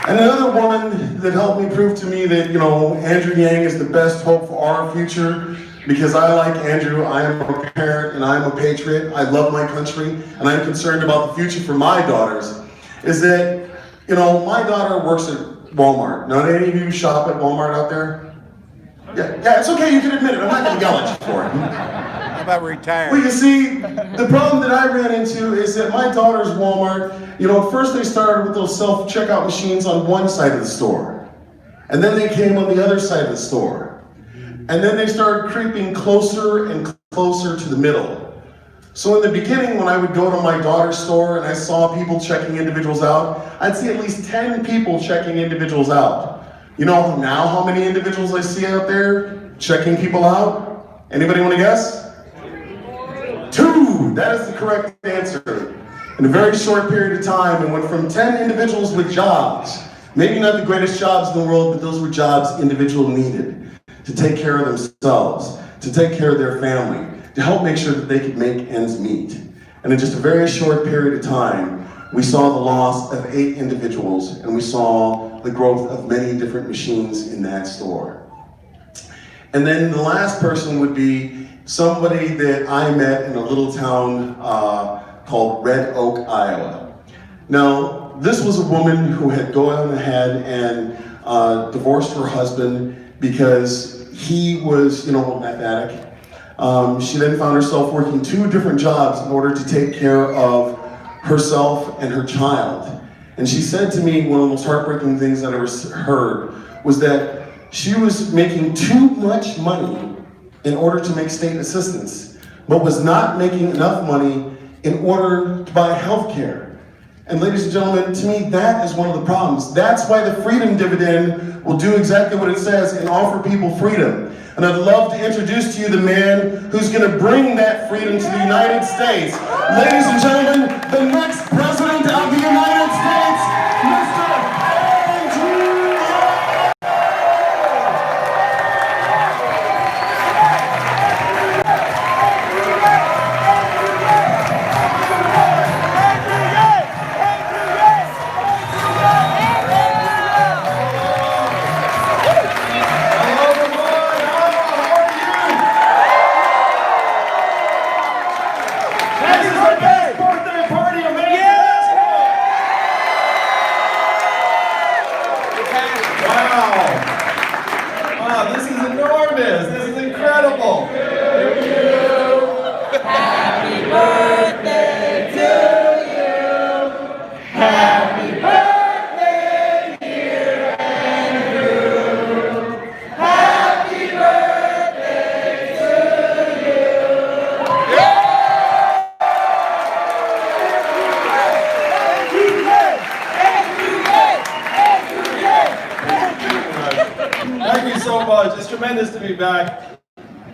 And another woman that helped me prove to me that, you know, Andrew Yang is the best hope for our future, because I, like Andrew, I am a parent and I'm a patriot. I love my country and I'm concerned about the future for my daughters, is that, you know, my daughter works at Walmart. Now, any of you shop at Walmart out there? Yeah, it's okay, you can admit it. I'm not gonna yell at you for it. about retired. Well, you see, the problem that I ran into is that my daughter's Walmart, you know, first they started with those self-checkout machines on one side of the store. And then they came on the other side of the store. And then they started creeping closer and closer to the middle. So in the beginning, when I would go to my daughter's store and I saw people checking individuals out, I'd see at least 10 people checking individuals out. You know now how many individuals I see out there checking people out? Anybody want to guess? 2! That is the correct answer. In a very short period of time, it went from 10 individuals with jobs, maybe not the greatest jobs in the world, but those were jobs individuals needed to take care of themselves, to take care of their family, to help make sure that they could make ends meet. And in just a very short period of time, we saw the loss of 8 individuals, and we saw the growth of many different machines in that store. And then the last person would be somebody that I met in a little town called Red Oak, Iowa. Now, this was a woman who had gone ahead and divorced her husband because he was, you know, a meth addict. She then found herself working 2 different jobs in order to take care of herself and her child. And she said to me, one of the most heartbreaking things that I ever heard was that she was making too much money in order to make state assistance, but was not making enough money in order to buy health care. And ladies and gentlemen, to me, that is one of the problems. That's why the Freedom Dividend will do exactly what it says and offer people freedom. And I'd love to introduce to you the man who's going to bring that freedom to the United States. Ladies and gentlemen, the next president of the United States, Mr. Andrew Yang. Tremendous to be back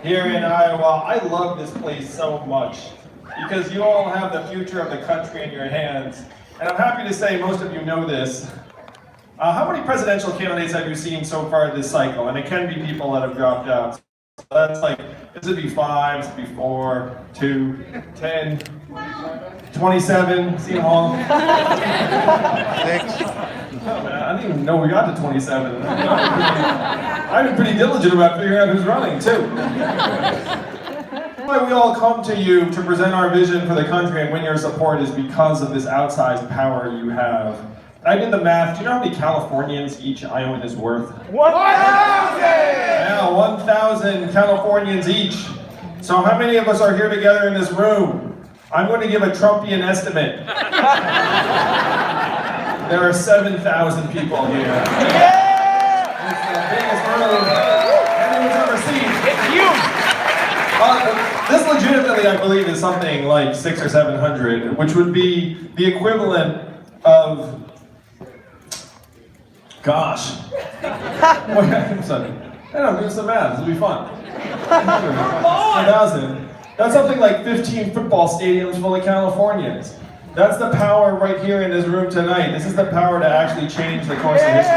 here in Iowa. I love this place so much because you all have the future of the country in your hands. And I'm happy to say most of you know this. How many presidential candidates have you seen so far this cycle? And it can be people that have dropped out. So that's like, this would be 5, this would be 4, 2, 10, 27, seen them all. 6. Oh, man, I didn't even know we got to 27. I've been pretty diligent about figuring out who's running, too. Why we all come to you to present our vision for the country and win your support is because of this outsized power you have. I did the math. Do you know how many Californians each Iowan is worth? 1,000! Yeah, 1,000 Californians each. So how many of us are here together in this room? I'm going to give a Trumpian estimate. There are 7,000 people here. Yeah! It's the biggest room anyone's ever seen. It's huge! This legitimately, I believe, is something like 600 or 700, which would be the equivalent of, gosh. I'm sorry. I'm doing some math. This will be fun. 1,000. That's something like 15 football stadiums full of Californians. That's the power right here in this room tonight. This is the power to actually change the course of history.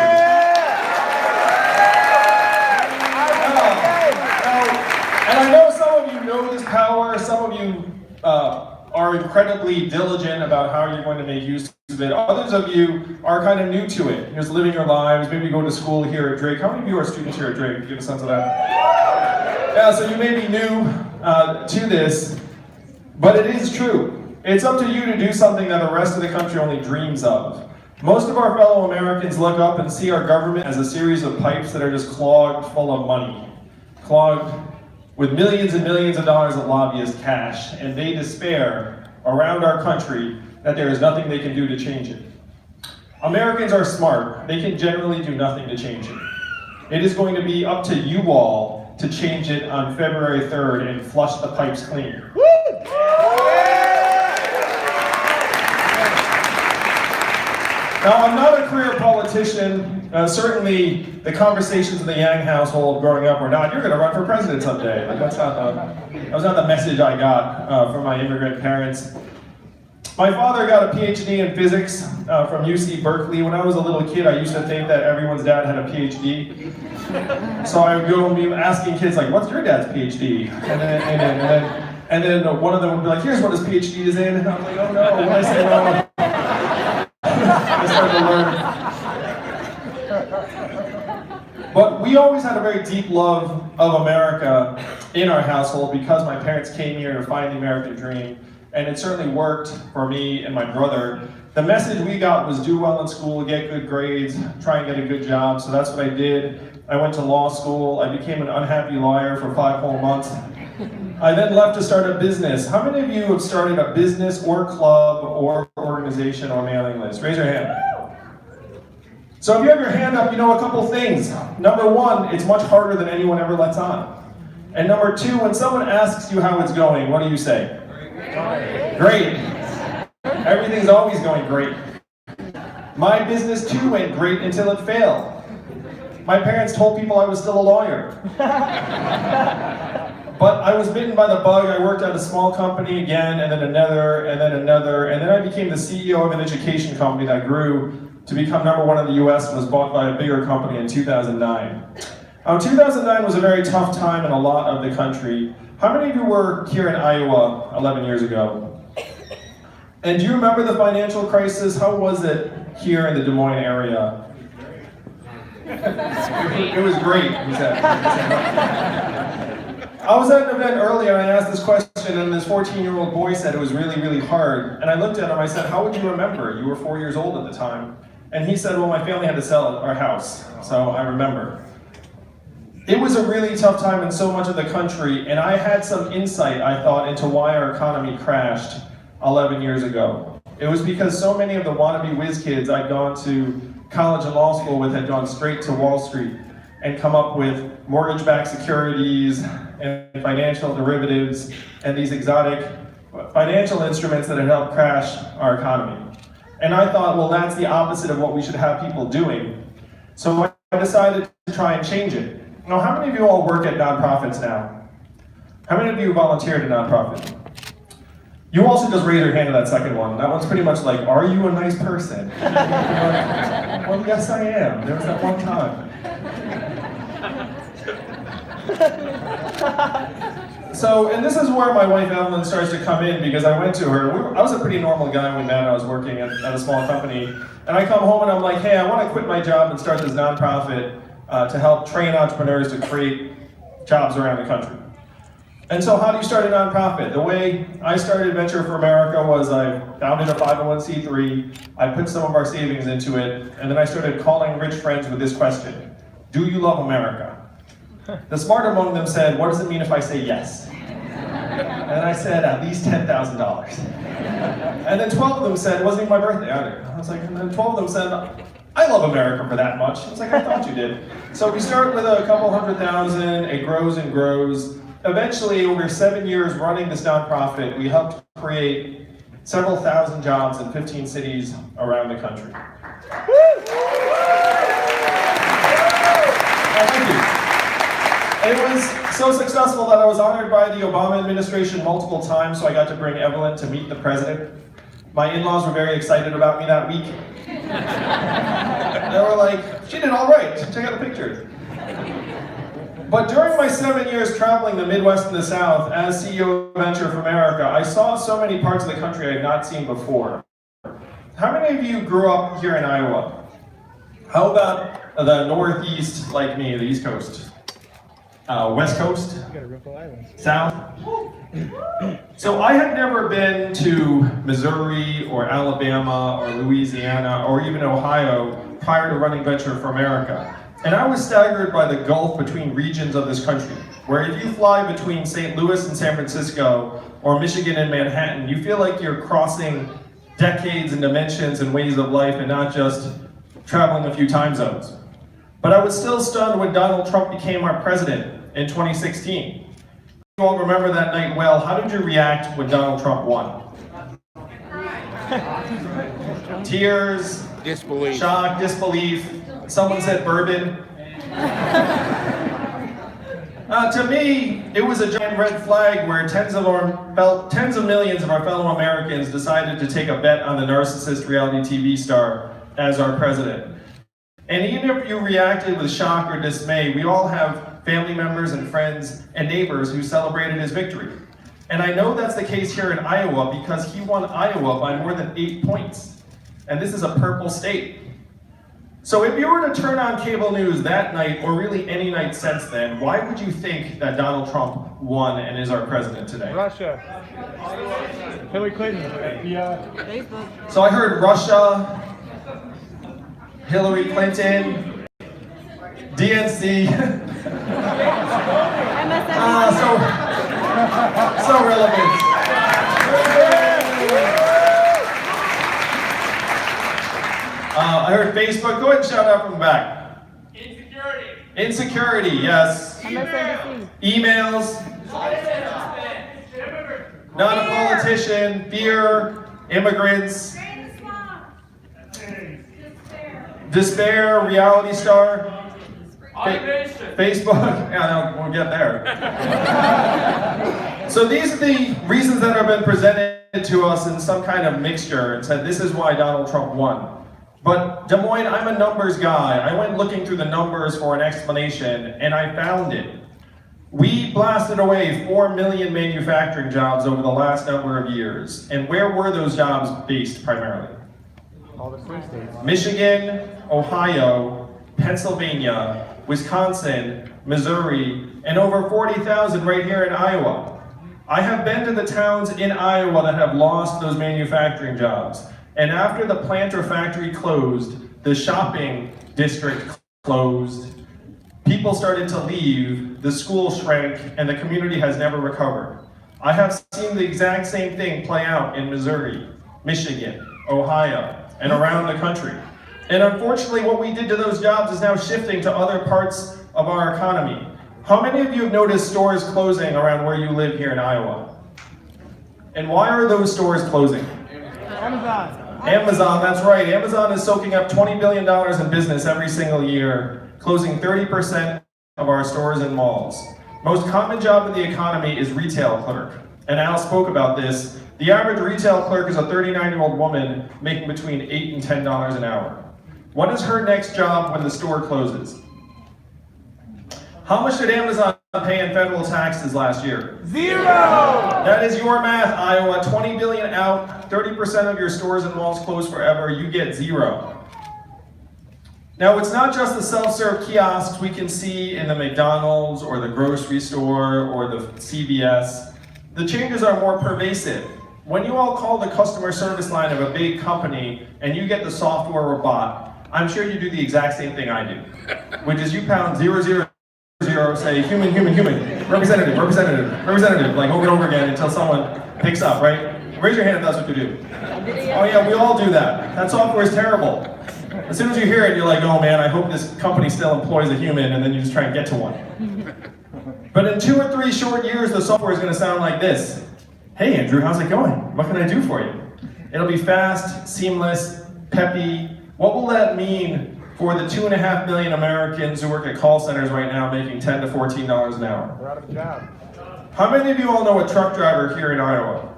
And I know some of you know this power. Some of you are incredibly diligent about how you're going to make use of it. Others of you are kind of new to it. You're just living your lives. Maybe you go to school here at Drake. How many of you are students here at Drake? You get a sense of that? Yeah, so you may be new to this, but it is true. It's up to you to do something that the rest of the country only dreams of. Most of our fellow Americans look up and see our government as a series of pipes that are just clogged full of money. Clogged with millions and millions of dollars of lobbyist cash, and they despair around our country that there is nothing they can do to change it. Americans are smart. They can generally do nothing to change it. It is going to be up to you all to change it on February 3rd and flush the pipes clean. Now, I'm not a career politician. Certainly, the conversations in the Yang household growing up were not, you're going to run for president someday. Like, that was not the message I got from my immigrant parents. My father got a PhD in physics from UC Berkeley. When I was a little kid, I used to think that everyone's dad had a PhD. So I would go and be asking kids, like, what's your dad's PhD? And then one of them would be like, here's what his PhD is in. And I was like, oh no, what did I say wrong? I started to learn. But we always had a very deep love of America in our household because my parents came here to find the American dream. And it certainly worked for me and my brother. The message we got was do well in school, get good grades, try and get a good job. So that's what I did. I went to law school. I became an unhappy lawyer for 5 whole months. I then left to start a business. How many of you have started a business or club or organization or mailing list? Raise your hand. So if you have your hand up, you know a couple things. Number one, it's much harder than anyone ever lets on. And number two, when someone asks you how it's going, what do you say? Great. Everything's always going great. My business too went great until it failed. My parents told people I was still a lawyer. But I was bitten by the bug. I worked at a small company again, and then another, and then another, and then I became the CEO of an education company that grew to become #1 in the US and was bought by a bigger company in 2009. 2009 was a very tough time in a lot of the country. How many of you were here in Iowa 11 years ago? And do you remember the financial crisis? How was it here in the Des Moines area? It was great, he said. I was at an event earlier and I asked this question and this 14-year-old boy said it was really, really hard. And I looked at him, I said, how would you remember? You were 4 years old at the time. And he said, well, my family had to sell our house, so I remember. It was a really tough time in so much of the country, and I had some insight, I thought, into why our economy crashed 11 years ago. It was because so many of the wannabe whiz kids I'd gone to college and law school with had gone straight to Wall Street and come up with mortgage-backed securities and financial derivatives and these exotic financial instruments that had helped crash our economy. And I thought, well, that's the opposite of what we should have people doing. So I decided to try and change it. Now, how many of you all work at nonprofits now? How many of you volunteer at a nonprofit? You all should just raise your hand to that second one. That one's pretty much like, are you a nice person? Well, yes, I am. There was that one time. So, and this is where my wife Evelyn starts to come in because I went to her. I was a pretty normal guy when we met. I was working at a small company. And I come home and I'm like, hey, I want to quit my job and start this nonprofit to help train entrepreneurs to create jobs around the country. And so how do you start a nonprofit? The way I started Venture for America was I founded a 501c3, I put some of our savings into it, and then I started calling rich friends with this question: do you love America? The smart among them said, what does it mean if I say yes? And I said, at least $10,000. And then 12 of them said, it wasn't even my birthday either. I was like, and then 12 of them said, I love America for that much. I was like, I thought you did. So we start with a couple $100,000, it grows and grows. Eventually, over 7 years running this nonprofit, we helped create several thousand jobs in 15 cities around the country. Thank you. It was so successful that I was honored by the Obama administration multiple times, so I got to bring Evelyn to meet the president. My in-laws were very excited about me that week. They were like, she did all right, check out the pictures. But during my 7 years traveling the Midwest and the South as CEO of Venture for America, I saw so many parts of the country I had not seen before. How many of you grew up here in Iowa? How about the Northeast, like me, the East Coast? West Coast? South? So I had never been to Missouri or Alabama or Louisiana or even Ohio prior to running Venture for America. And I was staggered by the gulf between regions of this country. where if you fly between St. Louis and San Francisco, or Michigan and Manhattan, you feel like you're crossing decades and dimensions and ways of life and not just traveling a few time zones. But I was still stunned when Donald Trump became our president in 2016. You all remember that night well. How did you react when Donald Trump won? Tears, disbelief, shock, disbelief. Someone said bourbon. To me, it was a giant red flag where tens of millions of our fellow Americans decided to take a bet on the narcissist reality TV star as our president. And even if you reacted with shock or dismay, we all have family members and friends and neighbors who celebrated his victory. And I know that's the case here in Iowa because he won Iowa by more than 8 points. And this is a purple state. So if you were to turn on cable news that night, or really any night since then, why would you think that Donald Trump won and is our president today? Russia, Hillary Clinton, Facebook. So I heard Russia, Hillary Clinton, DNC. So relevant. I heard Facebook. Go ahead and shout out from the back. Insecurity. Insecurity, yes. MSNBC. Emails. Not a politician. Fear. Immigrants. Despair. Reality star. Facebook. Yeah, no, we'll get there. So these are the reasons that have been presented to us in some kind of mixture and said this is why Donald Trump won. But Des Moines, I'm a numbers guy. I went looking through the numbers for an explanation, and I found it. We blasted away 4 million manufacturing jobs over the last number of years. And where were those jobs based primarily? all the swing states. Michigan, Ohio, Pennsylvania, Wisconsin, Missouri, and over 40,000 right here in Iowa. I have been to the towns in Iowa that have lost those manufacturing jobs. And after the plant or factory closed, the shopping district closed, people started to leave, the school shrank, and the community has never recovered. I have seen the exact same thing play out in Missouri, Michigan, Ohio, and around the country. And unfortunately, what we did to those jobs is now shifting to other parts of our economy. How many of you have noticed stores closing around where you live here in Iowa? And why are those stores closing? Amazon. Amazon, that's right. Amazon is soaking up $20 billion in business every single year, closing 30% of our stores and malls. Most common job in the economy is retail clerk. And Al spoke about this. The average retail clerk is a 39-year-old woman making between $8 and $10 an hour. What is her next job when the store closes? How much did Amazon pay in federal taxes last year? 0! That is your math, Iowa. 20 billion out, 30% of your stores and malls closed forever, you get 0. Now, it's not just the self-serve kiosks we can see in the McDonald's or the grocery store or the CVS. The changes are more pervasive. When you all call the customer service line of a big company and you get the software or bot, I'm sure you do the exact same thing I do, which is you pound 000, say human, representative, like over and over again until someone picks up, right? Raise your hand if that's what you do. Oh yeah, we all do that. That software is terrible. As soon as you hear it, you're like, oh man, I hope this company still employs a human, and then you just try and get to one. But in 2 or 3 short years, the software is gonna sound like this. Hey Andrew, how's it going? What can I do for you? It'll be fast, seamless, peppy. What will that mean for the 2.5 million Americans who work at call centers right now making $10 to $14 an hour? They're out of a job. How many of you all know a truck driver here in Iowa?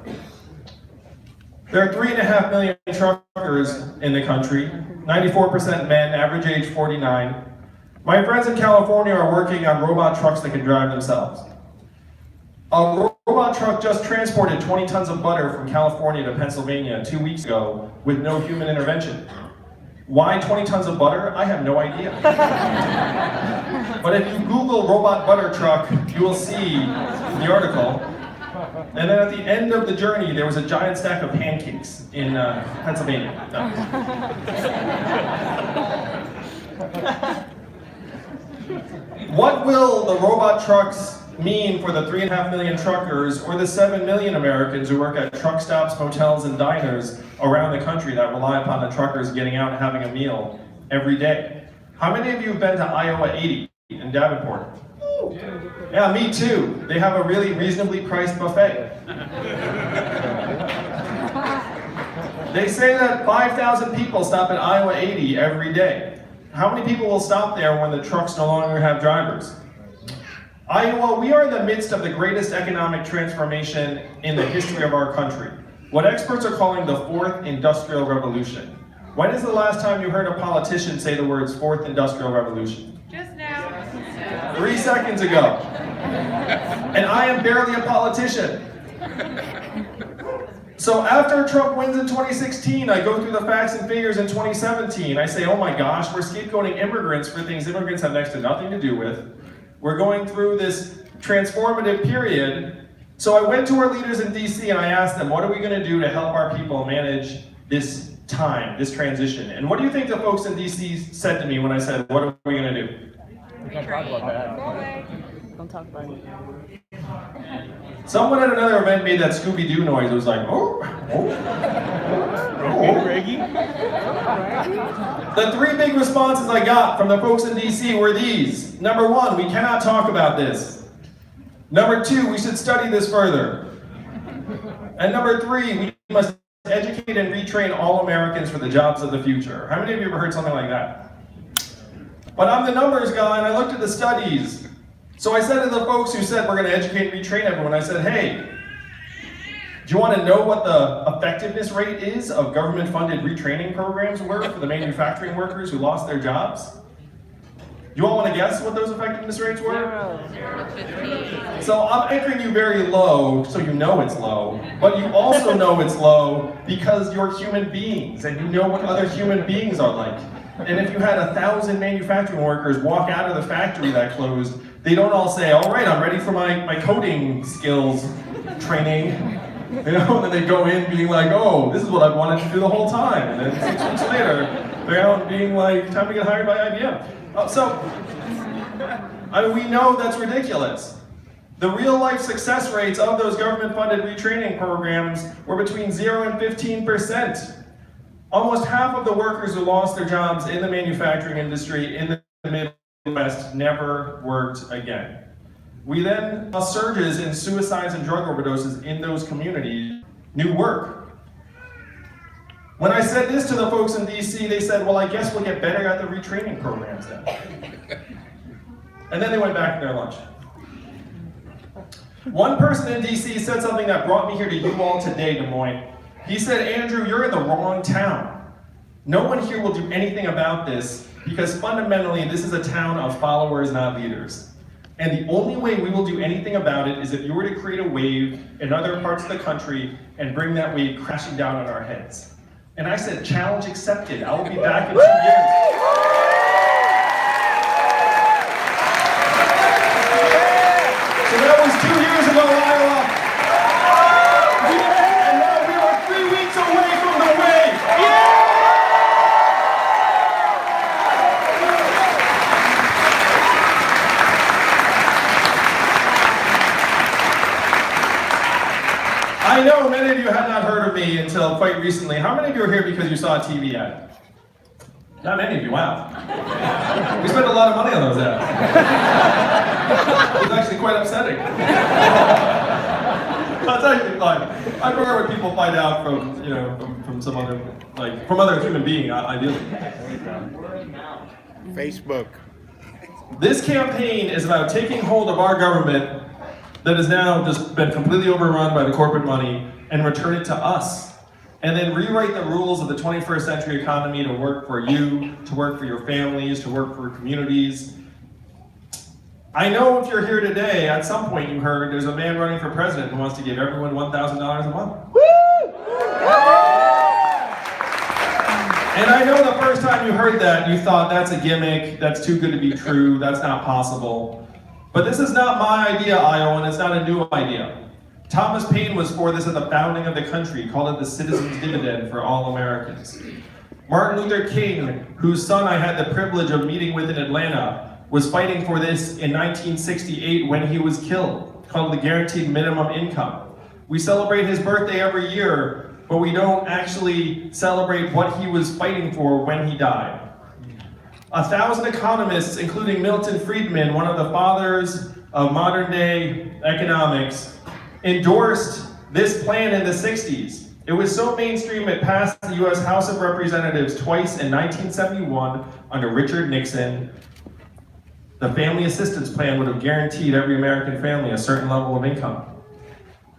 There are 3.5 million truckers in the country, 94% men, average age 49. My friends in California are working on robot trucks that can drive themselves. A robot truck just transported 20 tons of butter from California to Pennsylvania 2 weeks ago with no human intervention. Why 20 tons of butter? I have no idea. But if you Google robot butter truck, you will see the article. And then at the end of the journey, there was a giant stack of pancakes in Pennsylvania. No. What will the robot trucks mean for the 3.5 million truckers or the 7 million Americans who work at truck stops, motels, and diners around the country that rely upon the truckers getting out and having a meal every day? How many of you have been to Iowa 80 in Davenport? Yeah, me too. They have a really reasonably priced buffet. They say that 5,000 people stop at Iowa 80 every day. How many people will stop there when the trucks no longer have drivers? Iowa, we are in the midst of the greatest economic transformation in the history of our country. What experts are calling the fourth industrial revolution. When is the last time you heard a politician say the words fourth industrial revolution? Just now. 3 seconds ago. And I am barely a politician. So after Trump wins in 2016, I go through the facts and figures in 2017. I say, oh my gosh, we're scapegoating immigrants for things immigrants have next to nothing to do with. We're going through this transformative period. So I went to our leaders in DC and I asked them, what are we gonna do to help our people manage this time, this transition? And what do you think the folks in DC said to me when I said, what are we gonna do? We can't talk about that. Go away. Don't talk about it. Someone at another event made that Scooby-Doo noise. It was like, oh, oh, oh. The 3 big responses I got from the folks in DC were these. Number 1, we cannot talk about this. Number 2, we should study this further. And number 3, we must educate and retrain all Americans for the jobs of the future. How many of you ever heard something like that? But I'm the numbers guy and I looked at the studies. So I said to the folks who said we're going to educate and retrain everyone, I said, hey, do you want to know what the effectiveness rate is of government-funded retraining programs were for the manufacturing workers who lost their jobs? You all want to guess what those effectiveness rates were? 0. So I'm anchoring you very low, so you know it's low, but you also know it's low because you're human beings and you know what other human beings are like. And if you had 1,000 manufacturing workers walk out of the factory that closed, they don't all say, all right, I'm ready for my coding skills training. You know, and then they go in being like, oh, this is what I've wanted to do the whole time. And then 6 weeks later, they're out being like, time to get hired by IBM. We know that's ridiculous. The real life success rates of those government-funded retraining programs were between 0 and 15%. Almost half of the workers who lost their jobs in the manufacturing industry in the Midwest never worked again. We then saw surges in suicides and drug overdoses in those communities. New work. When I said this to the folks in DC, they said, well, I guess we'll get better at the retraining programs then. And then they went back to their lunch. One person in DC said something that brought me here to you all today, Des Moines. He said, Andrew, you're in the wrong town. No one here will do anything about this because fundamentally this is a town of followers, not leaders. And the only way we will do anything about it is if you were to create a wave in other parts of the country and bring that wave crashing down on our heads. And I said, challenge accepted. I will be back in 2 years. So that was 2 years ago, Iowa. And now we are 3 weeks away from the wave. I know many of you had not heard of me until quite recently. How many of you are here because you saw a TV ad? Not many of you, wow. We spent a lot of money on those ads. It's actually quite upsetting. It's actually fun. I prefer when people find out from, you know, from some other, like, from other human being, ideally. Facebook. This campaign is about taking hold of our government that has now just been completely overrun by the corporate money and return it to us. And then rewrite the rules of the 21st century economy to work for you, to work for your families, to work for communities. I know if you're here today, at some point you heard there's a man running for president who wants to give everyone $1,000 a month. And I know the first time you heard that, you thought that's a gimmick, that's too good to be true, that's not possible. But this is not my idea, Iowa, and it's not a new idea. Thomas Paine was for this at the founding of the country, called it the citizen's dividend for all Americans. Martin Luther King, whose son I had the privilege of meeting with in Atlanta, was fighting for this in 1968 when he was killed, called the Guaranteed Minimum Income. We celebrate his birthday every year, but we don't actually celebrate what he was fighting for when he died. 1,000 economists, including Milton Friedman, one of the fathers of modern day economics, endorsed this plan in the 60s. It was so mainstream it passed the US House of Representatives twice in 1971 under Richard Nixon. The Family Assistance Plan would have guaranteed every American family a certain level of income.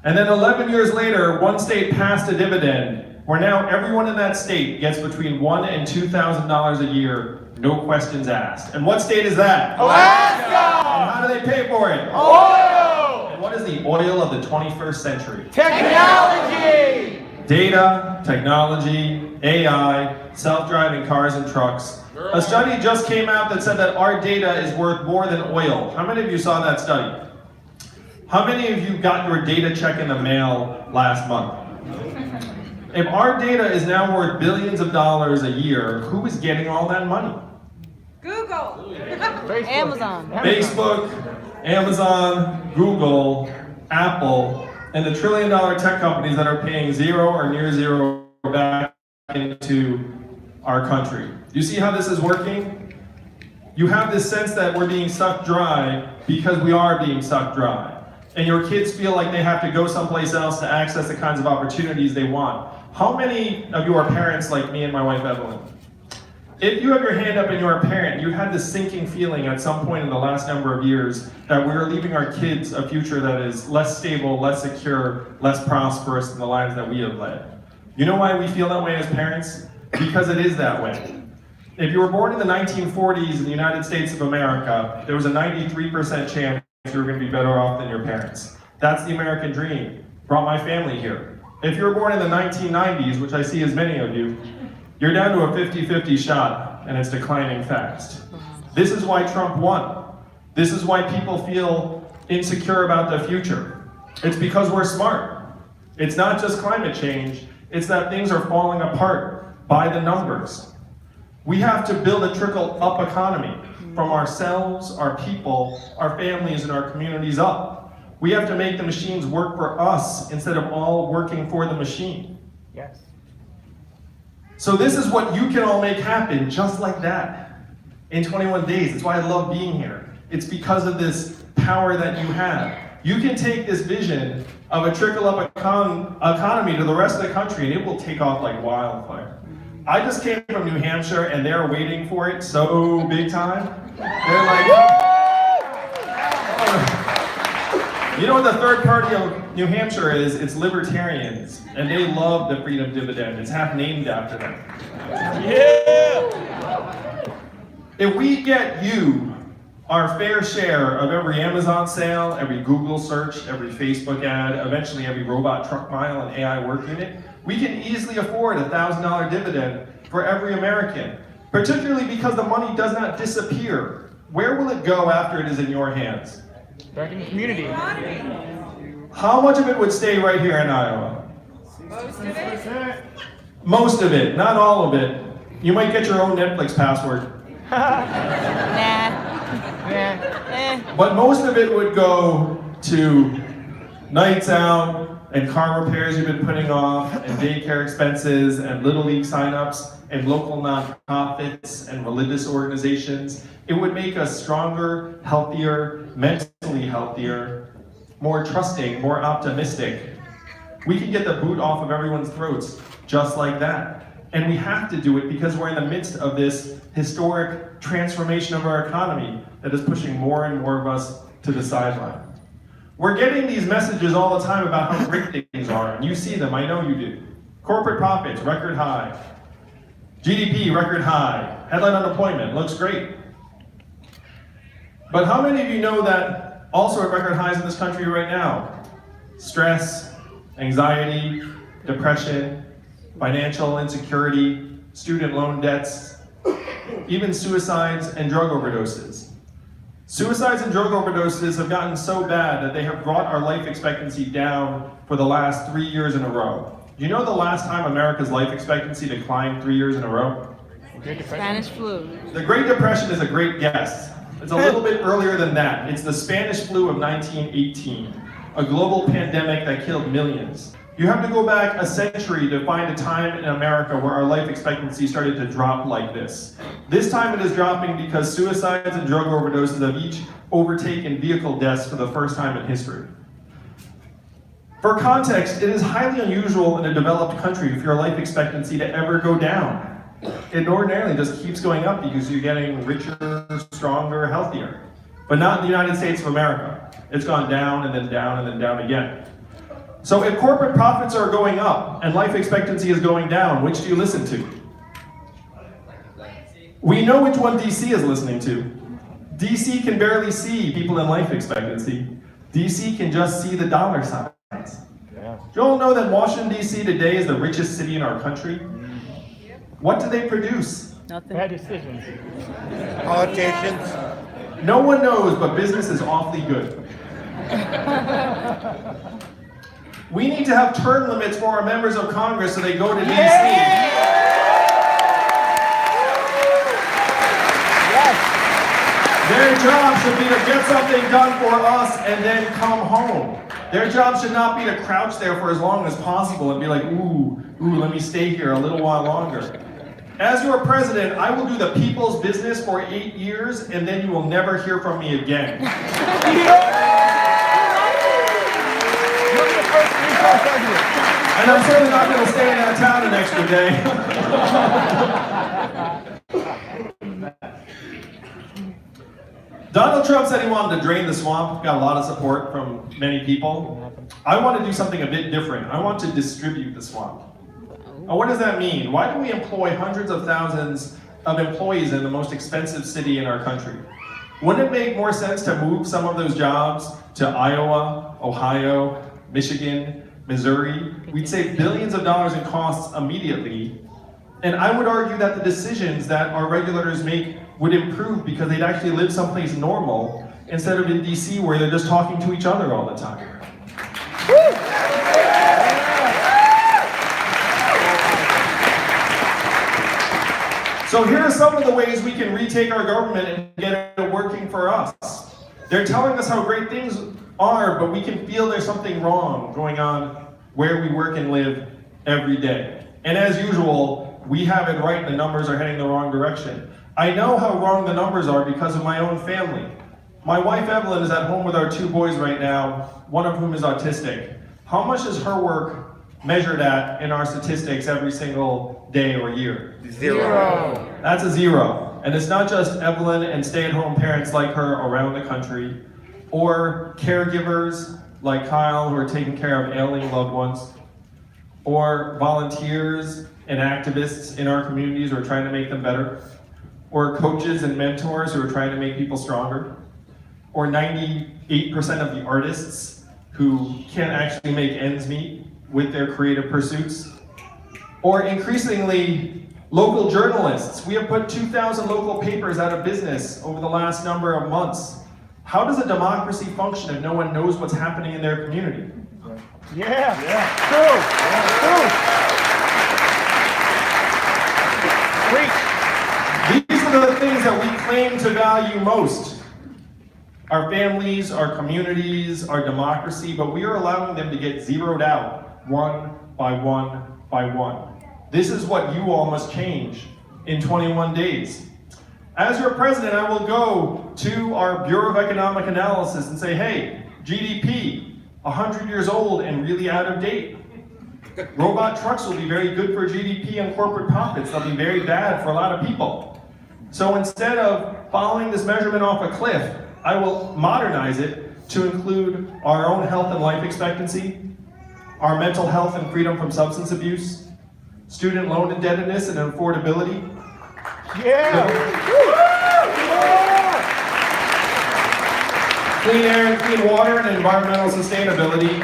And then 11 years later, one state passed a dividend where now everyone in that state gets between $1,000 and $2,000 a year, no questions asked. And what state is that? Alaska! And how do they pay for it? Oil! And what is the oil of the 21st century? Technology! Data, technology, AI, self-driving cars and trucks. A study just came out that said that our data is worth more than oil. How many of you saw that study? How many of you got your data check in the mail last month? If our data is now worth billions of dollars a year, who is getting all that money? Google. Amazon. Facebook, Amazon, Google, Apple, and the trillion-dollar tech companies that are paying zero or near zero back into our country. Do you see how this is working? You have this sense that we're being sucked dry because we are being sucked dry. And your kids feel like they have to go someplace else to access the kinds of opportunities they want. How many of you are parents like me and my wife Evelyn? If you have your hand up and you're a parent, you had this sinking feeling at some point in the last number of years that we're leaving our kids a future that is less stable, less secure, less prosperous than the lives that we have led. You know why we feel that way as parents? Because it is that way. If you were born in the 1940s in the United States of America, there was a 93% chance you were going to be better off than your parents. That's the American dream. Brought my family here. If you were born in the 1990s, which I see as many of you, you're down to a 50-50 shot, and it's declining fast. This is why Trump won. This is why people feel insecure about the future. It's because we're smart. It's not just climate change, it's that things are falling apart by the numbers. We have to build a trickle-up economy from ourselves, our people, our families, and our communities up. We have to make the machines work for us instead of all working for the machine. Yes. So this is what you can all make happen just like that in 21 days. That's why I love being here. It's because of this power that you have. You can take this vision of a trickle-up economy to the rest of the country and it will take off like wildfire. I just came from New Hampshire and they're waiting for it so big time. They're like, you know what the third party of New Hampshire is? It's libertarians. And they love the freedom dividend. It's half named after them. Yeah! If we get you our fair share of every Amazon sale, every Google search, every Facebook ad, eventually every robot truck mile and AI work unit, we can easily afford a $1,000 dividend for every American, particularly because the money does not disappear. Where will it go after it is in your hands? Back in the community. How much of it would stay right here in Iowa? Most of it. Most of it, not all of it. You might get your own Netflix password. But most of it would go to nights out and car repairs you've been putting off and daycare expenses and Little League signups and local nonprofits and religious organizations. It would make us stronger, healthier, mentally healthier, more trusting, more optimistic. We can get the boot off of everyone's throats just like that. And we have to do it because we're in the midst of this historic transformation of our economy that is pushing more and more of us to the sideline. We're getting these messages all the time about how great things are, and you see them, I know you do. Corporate profits, record high. GDP, record high. Headline unemployment, looks great. But how many of you know that also at record highs in this country right now? Stress, anxiety, depression, financial insecurity, student loan debts, even suicides and drug overdoses. Suicides and drug overdoses have gotten so bad that they have brought our life expectancy down for the last 3 years in a row. Do you know the last time America's life expectancy declined 3 years in a row? Spanish flu. The Great Depression is a great guess. It's a little bit earlier than that. It's the Spanish flu of 1918, a global pandemic that killed millions. You have to go back a century to find a time in America where our life expectancy started to drop like this. This time it is dropping because suicides and drug overdoses have each overtaken vehicle deaths for the first time in history. For context, it is highly unusual in a developed country for your life expectancy to ever go down. It ordinarily just keeps going up because you're getting richer, stronger, healthier. But not in the United States of America. It's gone down and then down and then down again. So if corporate profits are going up and life expectancy is going down, which do you listen to? We know which one DC is listening to. DC can barely see people in life expectancy. DC can just see the dollar signs. Do you all know that Washington, DC today is the richest city in our country? What do they produce? Nothing. Bad decisions. Politicians. No one knows, but business is awfully good. We need to have term limits for our members of Congress so they go to DC. Their job should be to get something done for us and then come home. Their job should not be to crouch there for as long as possible and be like, ooh, let me stay here a little while longer. As your president, I will do the people's business for 8 years and then you will never hear from me again. And I'm certainly not going to stay in that town an extra day. Donald Trump said he wanted to drain the swamp, got a lot of support from many people. I want to do something a bit different. I want to distribute the swamp. Now, what does that mean? Why do we employ hundreds of thousands of employees in the most expensive city in our country? Wouldn't it make more sense to move some of those jobs to Iowa, Ohio, Michigan, Missouri? We'd save billions of dollars in costs immediately. And I would argue that the decisions that our regulators make would improve because they'd actually live someplace normal instead of in DC where they're just talking to each other all the time. So here are some of the ways we can retake our government and get it working for us. They're telling us how great things are, but we can feel there's something wrong going on where we work and live every day. And as usual, we have it right, the numbers are heading the wrong direction. I know how wrong the numbers are because of my own family. My wife Evelyn is at home with our 2 boys right now, one of whom is autistic. How much is her work measured at in our statistics every single day or year? 0. That's a 0. And it's not just Evelyn and stay-at-home parents like her around the country, or caregivers like Kyle who are taking care of ailing loved ones, or volunteers and activists in our communities who are trying to make them better, or coaches and mentors who are trying to make people stronger, or 98% of the artists who can't actually make ends meet with their creative pursuits, or increasingly local journalists. We have put 2,000 local papers out of business over the last number of months. How does a democracy function if no one knows what's happening in their community? True. These are the things that we claim to value most. Our families, our communities, our democracy, but we are allowing them to get zeroed out one by one by one. This is what you all must change in 21 days. As your president, I will go to our Bureau of Economic Analysis and say, hey, GDP, 100 years old and really out of date. Robot trucks will be very good for GDP and corporate profits. They'll be very bad for a lot of people. So instead of following this measurement off a cliff, I will modernize it to include our own health and life expectancy, our mental health and freedom from substance abuse, student loan indebtedness and affordability. Clean air and clean water and environmental sustainability.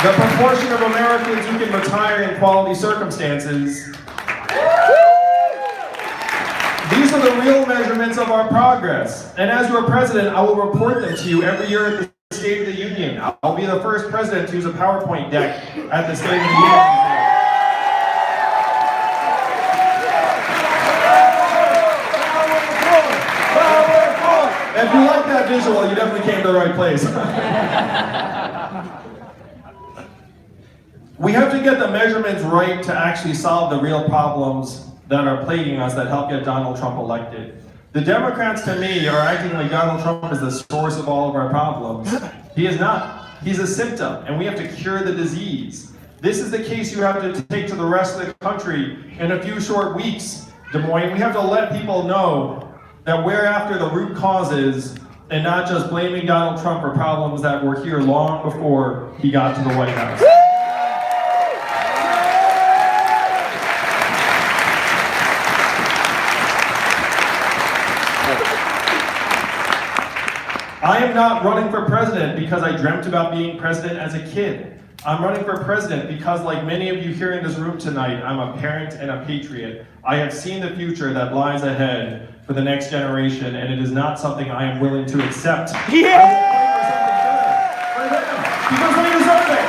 The proportion of Americans who can retire in quality circumstances. These are the real measurements of our progress. And as your president, I will report them to you every year at the State of the Union. I'll be the first president to use a PowerPoint deck at the State of the Union. visual, you definitely came to the right place. We have to get the measurements right to actually solve the real problems that are plaguing us that help get Donald Trump elected. The Democrats, to me, are acting like Donald Trump is the source of all of our problems. He is not. He's a symptom, and we have to cure the disease. This is the case you have to take to the rest of the country in a few short weeks, Des Moines. We have to let people know that we're after the root causes and not just blaming Donald Trump for problems that were here long before he got to the White House. I am not running for president because I dreamt about being president as a kid. I'm running for president because, like many of you here in this room tonight, I'm a parent and a patriot. I have seen the future that lies ahead for the next generation, and it is not something I am willing to accept. Yeah! For them, because they deserve it!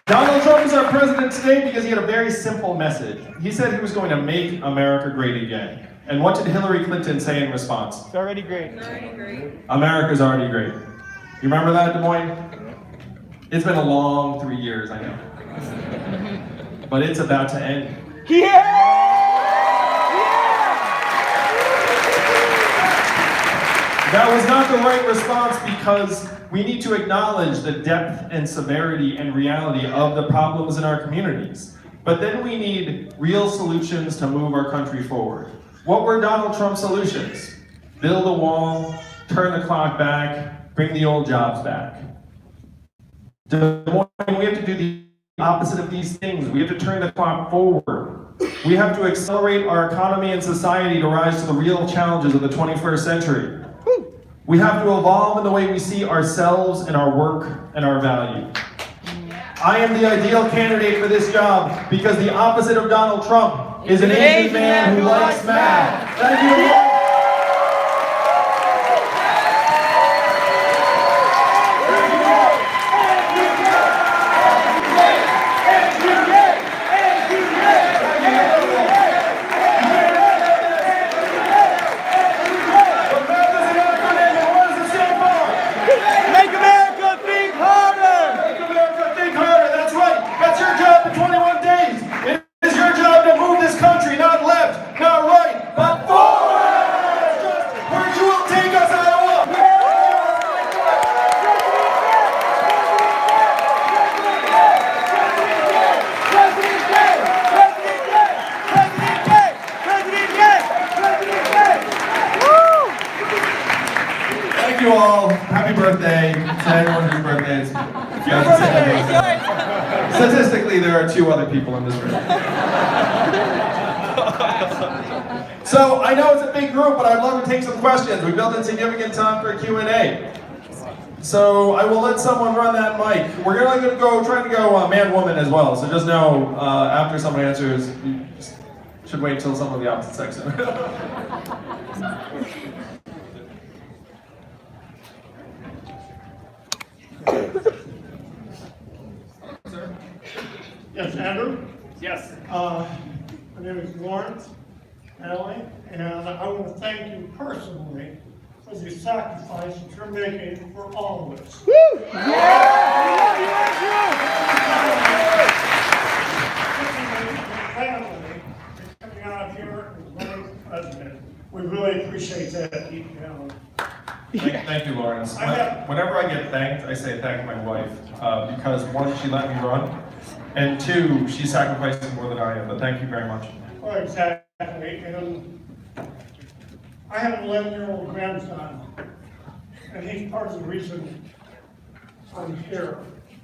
Donald Trump is our president today because he had a very simple message. He said he was going to make America great again. And what did Hillary Clinton say in response? It's already great. It's already great. America's already great. You remember that, Des Moines? It's been a long 3 years, I know. But it's about to end. Yeah! That was not the right response because we need to acknowledge the depth and severity and reality of the problems in our communities. But then we need real solutions to move our country forward. What were Donald Trump's solutions? Build a wall, turn the clock back, bring the old jobs back. We have to do the opposite of these things. We have to turn the clock forward. We have to accelerate our economy and society to rise to the real challenges of the 21st century. We have to evolve in the way we see ourselves and our work and our value. I am the ideal candidate for this job because the opposite of Donald Trump is an Asian man who likes math. Thank you. Thank you all. Happy birthday to everyone whose birthday is. Statistically, there are 2 other people in this room. So I know it's a big group, but I'd love to take some questions. We built in significant time for a Q&A. So I will let someone run that mic. We're trying to go man-woman as well. So just know after someone answers, you should wait until someone of the opposite sex. Yes, Andrew? Yes. My name is Lawrence Alley, and I want to thank you personally for the sacrifice that you're making for all of us. Woo! Yeah! Family coming out here and running for president. We really appreciate that deep down. Thank you, Lawrence. Whenever I get thanked, I say thank my wife because 1, she let me run, and 2, she sacrificed more than I am. But thank you very much. Well, exactly. And I have an 11-year-old grandson, and he's part of the reason I'm here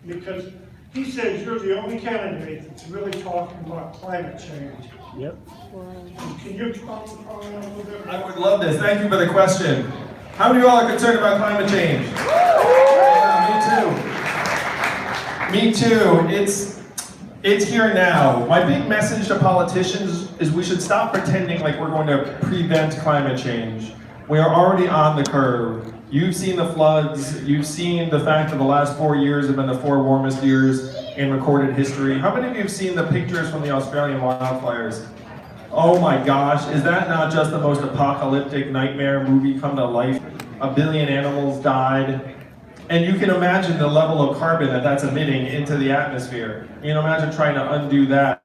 because he says you're the only candidate that's really talking about climate change. Yep. Can you expound upon that a little bit? I would love this. Thank you for the question. How many of you all are concerned about climate change? Yeah, me too. It's here now. My big message to politicians is we should stop pretending like we're going to prevent climate change. We are already on the curve. You've seen the floods. You've seen the fact that the last 4 years have been the 4 warmest years in recorded history. How many of you have seen the pictures from the Australian wildfires? Oh my gosh, is that not just the most apocalyptic nightmare movie come to life? 1 billion animals died. And you can imagine the level of carbon that that's emitting into the atmosphere. You know, imagine trying to undo that.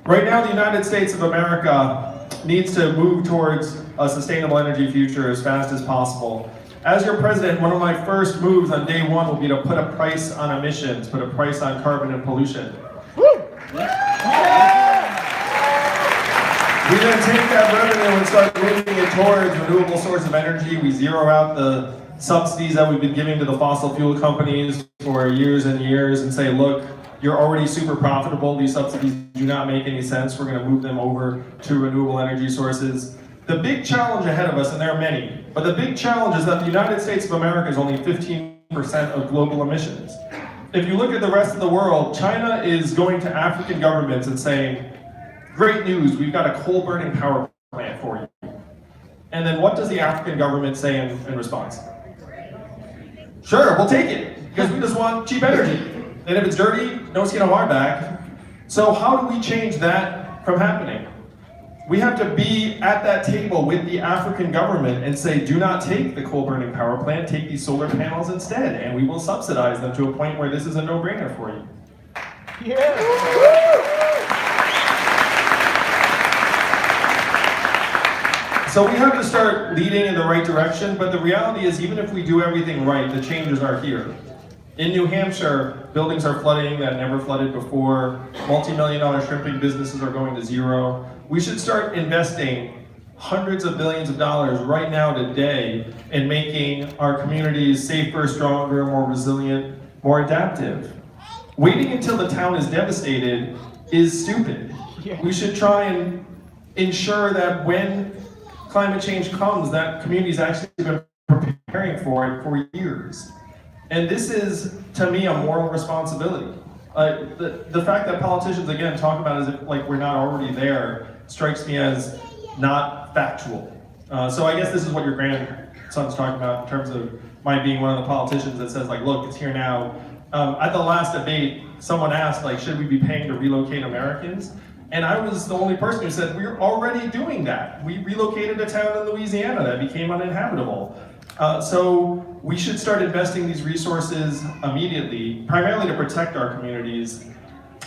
Right now, the United States of America needs to move towards a sustainable energy future as fast as possible. As your president, one of my first moves on day one will be to put a price on emissions, put a price on carbon and pollution. We then take that revenue and start moving it towards renewable sources of energy. We zero out the subsidies that we've been giving to the fossil fuel companies for years and years and say, look, you're already super profitable. These subsidies do not make any sense. We're going to move them over to renewable energy sources. The big challenge ahead of us, and there are many, but the big challenge is that the United States of America is only 15% of global emissions. If you look at the rest of the world, China is going to African governments and saying, great news, we've got a coal-burning power plant for you. And then what does the African government say in response? Sure, we'll take it, because we just want cheap energy. And if it's dirty, no skin off our back. So how do we change that from happening? We have to be at that table with the African government and say, do not take the coal-burning power plant, take these solar panels instead, and we will subsidize them to a point where this is a no-brainer for you. So we have to start leading in the right direction, but the reality is even if we do everything right, the changes are here. In New Hampshire, buildings are flooding that never flooded before. Multi-million-dollar shrimping businesses are going to zero. We should start investing hundreds of billions of dollars right now today in making our communities safer, stronger, more resilient, more adaptive. Waiting until the town is devastated is stupid. We should try and ensure that when climate change comes, that community's actually been preparing for it for years. And this is, to me, a moral responsibility. The fact that politicians, again, talk about it as if like we're not already there strikes me as not factual. So I guess this is what your grandson's talking about in terms of my being one of the politicians that says like, look, it's here now. At the last debate, someone asked like, should we be paying to relocate Americans? And I was the only person who said, we're already doing that. We relocated a town in Louisiana that became uninhabitable. So we should start investing these resources immediately, primarily to protect our communities.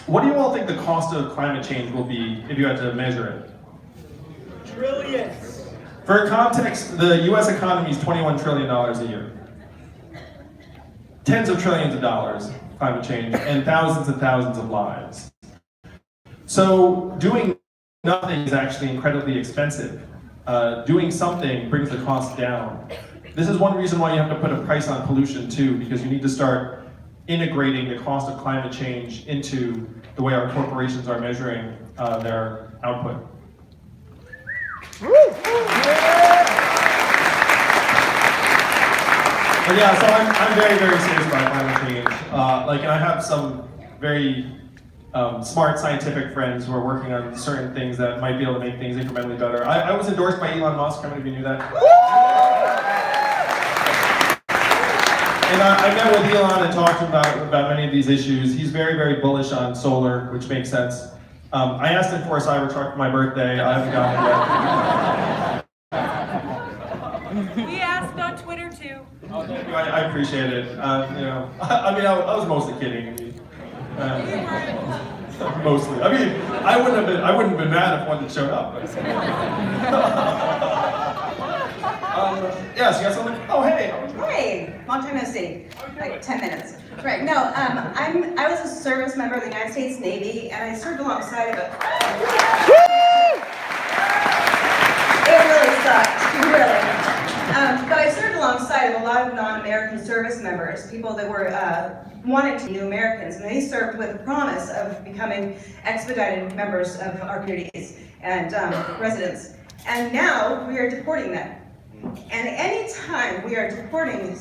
What do you all think the cost of climate change will be if you had to measure it? Trillions. For context, the US economy is $21 trillion a year. Tens of trillions of dollars, climate change, and thousands of lives. So doing nothing is actually incredibly expensive. Doing something brings the cost down. This is one reason why you have to put a price on pollution too, because you need to start integrating the cost of climate change into the way our corporations are measuring their output. But yeah, so I'm very, very serious about climate change. And I have some very smart scientific friends who are working on certain things that might be able to make things incrementally better. I was endorsed by Elon Musk. How many of you knew that? And I met with Elon and talked about many of these issues. He's very, very bullish on solar, which makes sense. I asked him for a Cybertruck for my birthday. I haven't gotten it yet. We asked on Twitter too. Oh, thank you. I appreciate it. I was mostly kidding. Mostly. I wouldn't have been mad if one had showed up. Yes, you got something? Oh, hey. Hey, long time no see. Like 10 minutes. Right. No, I was a service member of the United States Navy, and I served alongside of it. It really sucked, really. But I served alongside of a lot of non-American service members, people that were wanting to be new Americans, and they served with the promise of becoming expedited members of our communities and residents. And now we are deporting them. And anytime we are deporting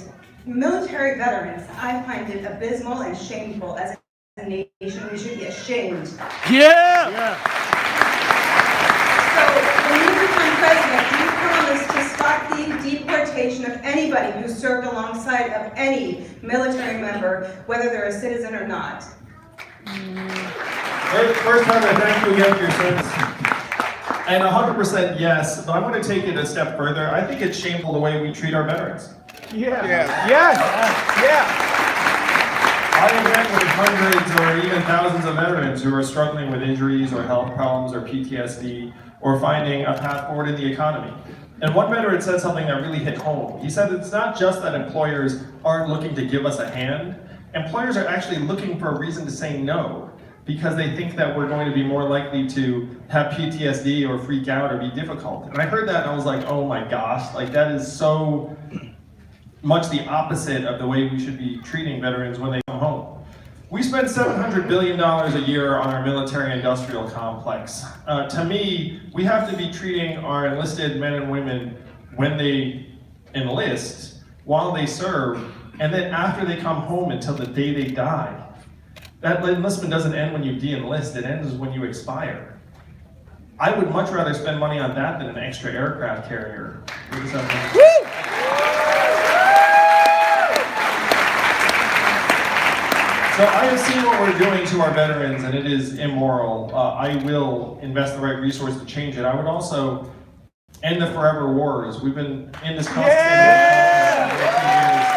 military veterans, I find it abysmal and shameful. As a nation, we should be ashamed. Yeah! So when you become president, you promise to stop the deportation of anybody who served alongside of any military member, whether they're a citizen or not. First, Heather, thank you again for your service. And 100% yes, but I'm going to take it a step further. I think it's shameful the way we treat our veterans. Yeah. Yes. I have met with hundreds or even thousands of veterans who are struggling with injuries or health problems or PTSD or finding a path forward in the economy. And one veteran said something that really hit home. He said it's not just that employers aren't looking to give us a hand, employers are actually looking for a reason to say no, because they think that we're going to be more likely to have PTSD or freak out or be difficult. And I heard that and I was like, oh my gosh, like that is so much the opposite of the way we should be treating veterans when they come home. We spend $700 billion a year on our military-industrial complex. To me, we have to be treating our enlisted men and women when they enlist, while they serve, and then after they come home until the day they die. That enlistment doesn't end when you de-enlist, it ends when you expire. I would much rather spend money on that than an extra aircraft carrier. So I have seen what we're doing to our veterans, and it is immoral. I will invest the right resource to change it. I would also end the forever wars. We've been in this constant for 15 years.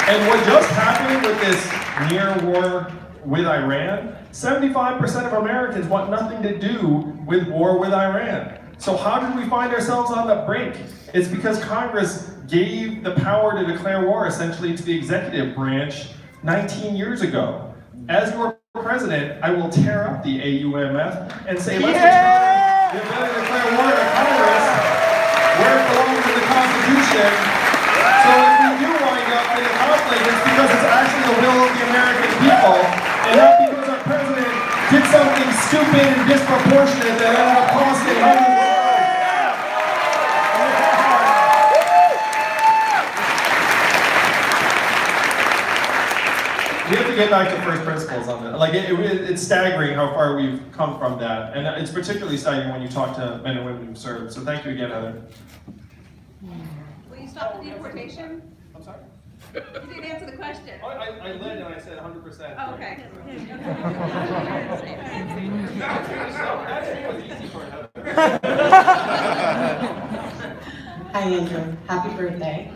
And what just happened with this near war with Iran, 75% of Americans want nothing to do with war with Iran. So how did we find ourselves on the brink? It's because Congress gave the power to declare war essentially to the executive branch 19 years ago. As your president, I will tear up the AUMF and say, let's the ability to declare war to Congress where it belongs in the Constitution. So if we do wind up in a conflict, it's because it's actually the will of the American people, and not because our president did something stupid and disproportionate that ended up costing hundreds of lives. We have to get back to first principles on that. Like it's staggering how far we've come from that, and it's particularly staggering when you talk to men and women who serve. So thank you again, Heather. Will you stop the deportation? I'm sorry? You didn't answer the question. Oh, I led and I said 100%. Oh, okay. Hi, Andrew. Happy birthday.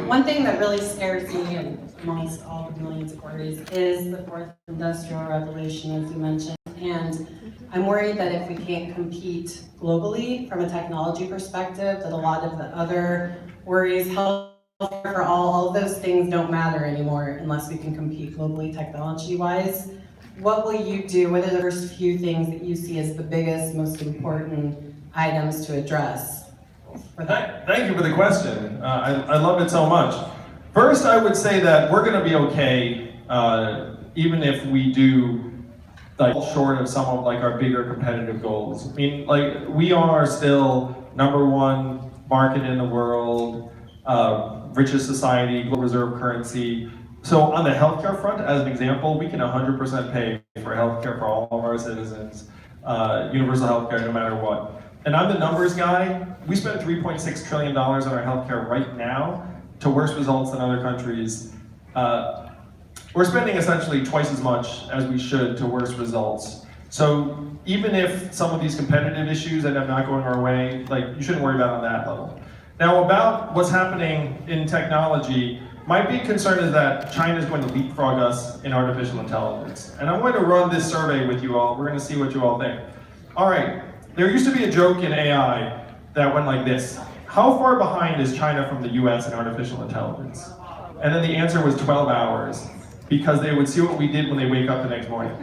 One thing that really scares me, and amongst all the millions of worries, is the fourth industrial revolution, as you mentioned. And I'm worried that if we can't compete globally from a technology perspective, that a lot of the other worries, health for all of those things don't matter anymore unless we can compete globally technology-wise. What will you do? What are the first few things that you see as the biggest, most important items to address? Thank you for the question. I love it so much. First, I would say that we're going to be okay, even if we do fall short of some of like our bigger competitive goals. I mean, like we are still #1 market in the world, richest society, global reserve currency. So on the healthcare front, as an example, we can 100% pay for healthcare for all of our citizens, universal healthcare no matter what. And I'm the numbers guy. We spend $3.6 trillion on our healthcare right now to worse results than other countries. We're spending essentially twice as much as we should to worse results. So even if some of these competitive issues end up not going our way, like you shouldn't worry about on that level. Now about what's happening in technology, my big concern is that China is going to leapfrog us in artificial intelligence. And I'm going to run this survey with you all. We're going to see what you all think. All right. There used to be a joke in AI that went like this. How far behind is China from the US in artificial intelligence? And then the answer was 12 hours, because they would see what we did when they wake up the next morning.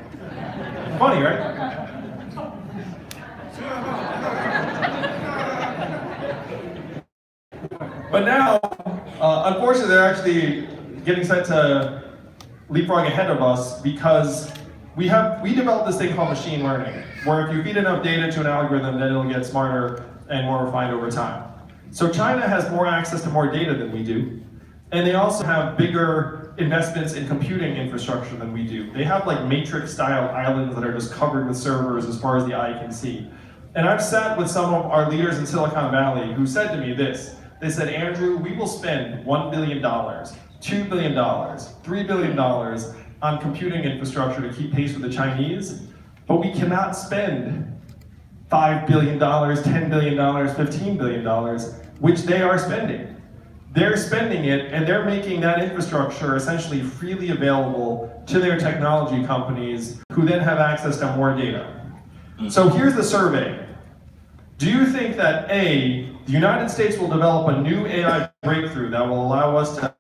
Funny, right? But now, unfortunately, they're actually getting set to leapfrog ahead of us because we developed this thing called machine learning, where if you feed enough data to an algorithm, then it'll get smarter and more refined over time. So China has more access to more data than we do, and they also have bigger investments in computing infrastructure than we do. They have like matrix-style islands that are just covered with servers as far as the eye can see. And I've sat with some of our leaders in Silicon Valley who said to me this. They said, Andrew, we will spend $1 billion, $2 billion, $3 billion on computing infrastructure to keep pace with the Chinese, but we cannot spend $5 billion, $10 billion, $15 billion, which they are spending. They're spending it and they're making that infrastructure essentially freely available to their technology companies who then have access to more data. So here's the survey. Do you think that A, the United States will develop a new AI breakthrough that will allow us to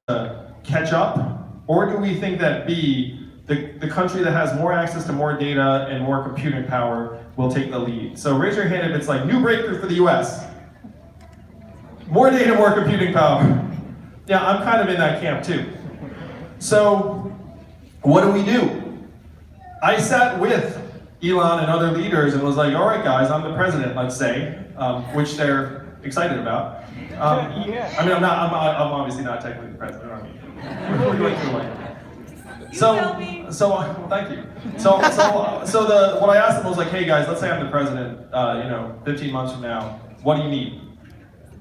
catch up? Or do we think that B, the country that has more access to more data and more computing power will take the lead? So raise your hand if it's like new breakthrough for the US. More data, more computing power. Yeah, I'm kind of in that camp too. So what do? I sat with Elon and other leaders and was like, all right guys, I'm the president, let's say, which they're excited about. I mean, I'm obviously not technically the president, I mean. We're going through like well, thank you. What I asked them was like, hey guys, let's say I'm the president, 15 months from now, what do you need?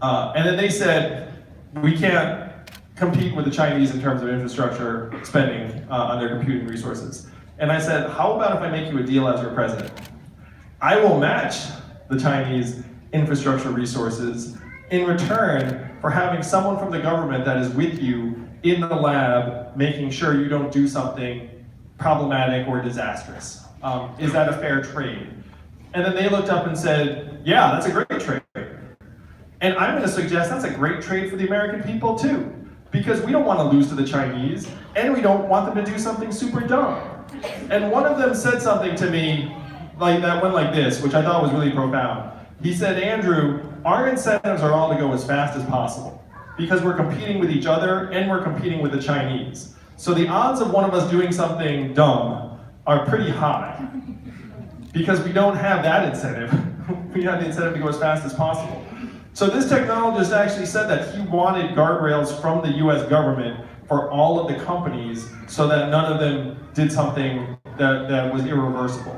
And then they said, we can't compete with the Chinese in terms of infrastructure spending on their computing resources. And I said, how about if I make you a deal as your president? I will match the Chinese infrastructure resources in return for having someone from the government that is with you in the lab, making sure you don't do something problematic or disastrous. Is that a fair trade? And then they looked up and said, yeah, that's a great trade. And I'm going to suggest that's a great trade for the American people too, because we don't want to lose to the Chinese, and we don't want them to do something super dumb. And one of them said something to me like that went like this, which I thought was really profound. He said, Andrew, our incentives are all to go as fast as possible, because we're competing with each other and we're competing with the Chinese. So the odds of one of us doing something dumb are pretty high, because we don't have that incentive. We have the incentive to go as fast as possible. So this technologist actually said that he wanted guardrails from the US government for all of the companies so that none of them did something that was irreversible.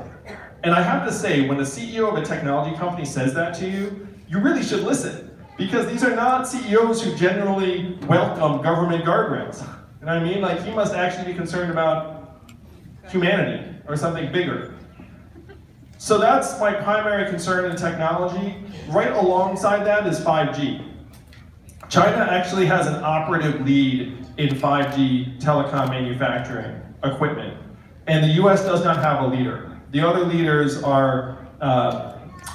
And I have to say, when the CEO of a technology company says that to you, you really should listen, because these are not CEOs who generally welcome government guardrails. You know what I mean? Like, he must actually be concerned about humanity or something bigger. So that's my primary concern in technology. Right alongside that is 5G. China actually has an operative lead in 5G telecom manufacturing equipment, and the US does not have a leader. The other leaders are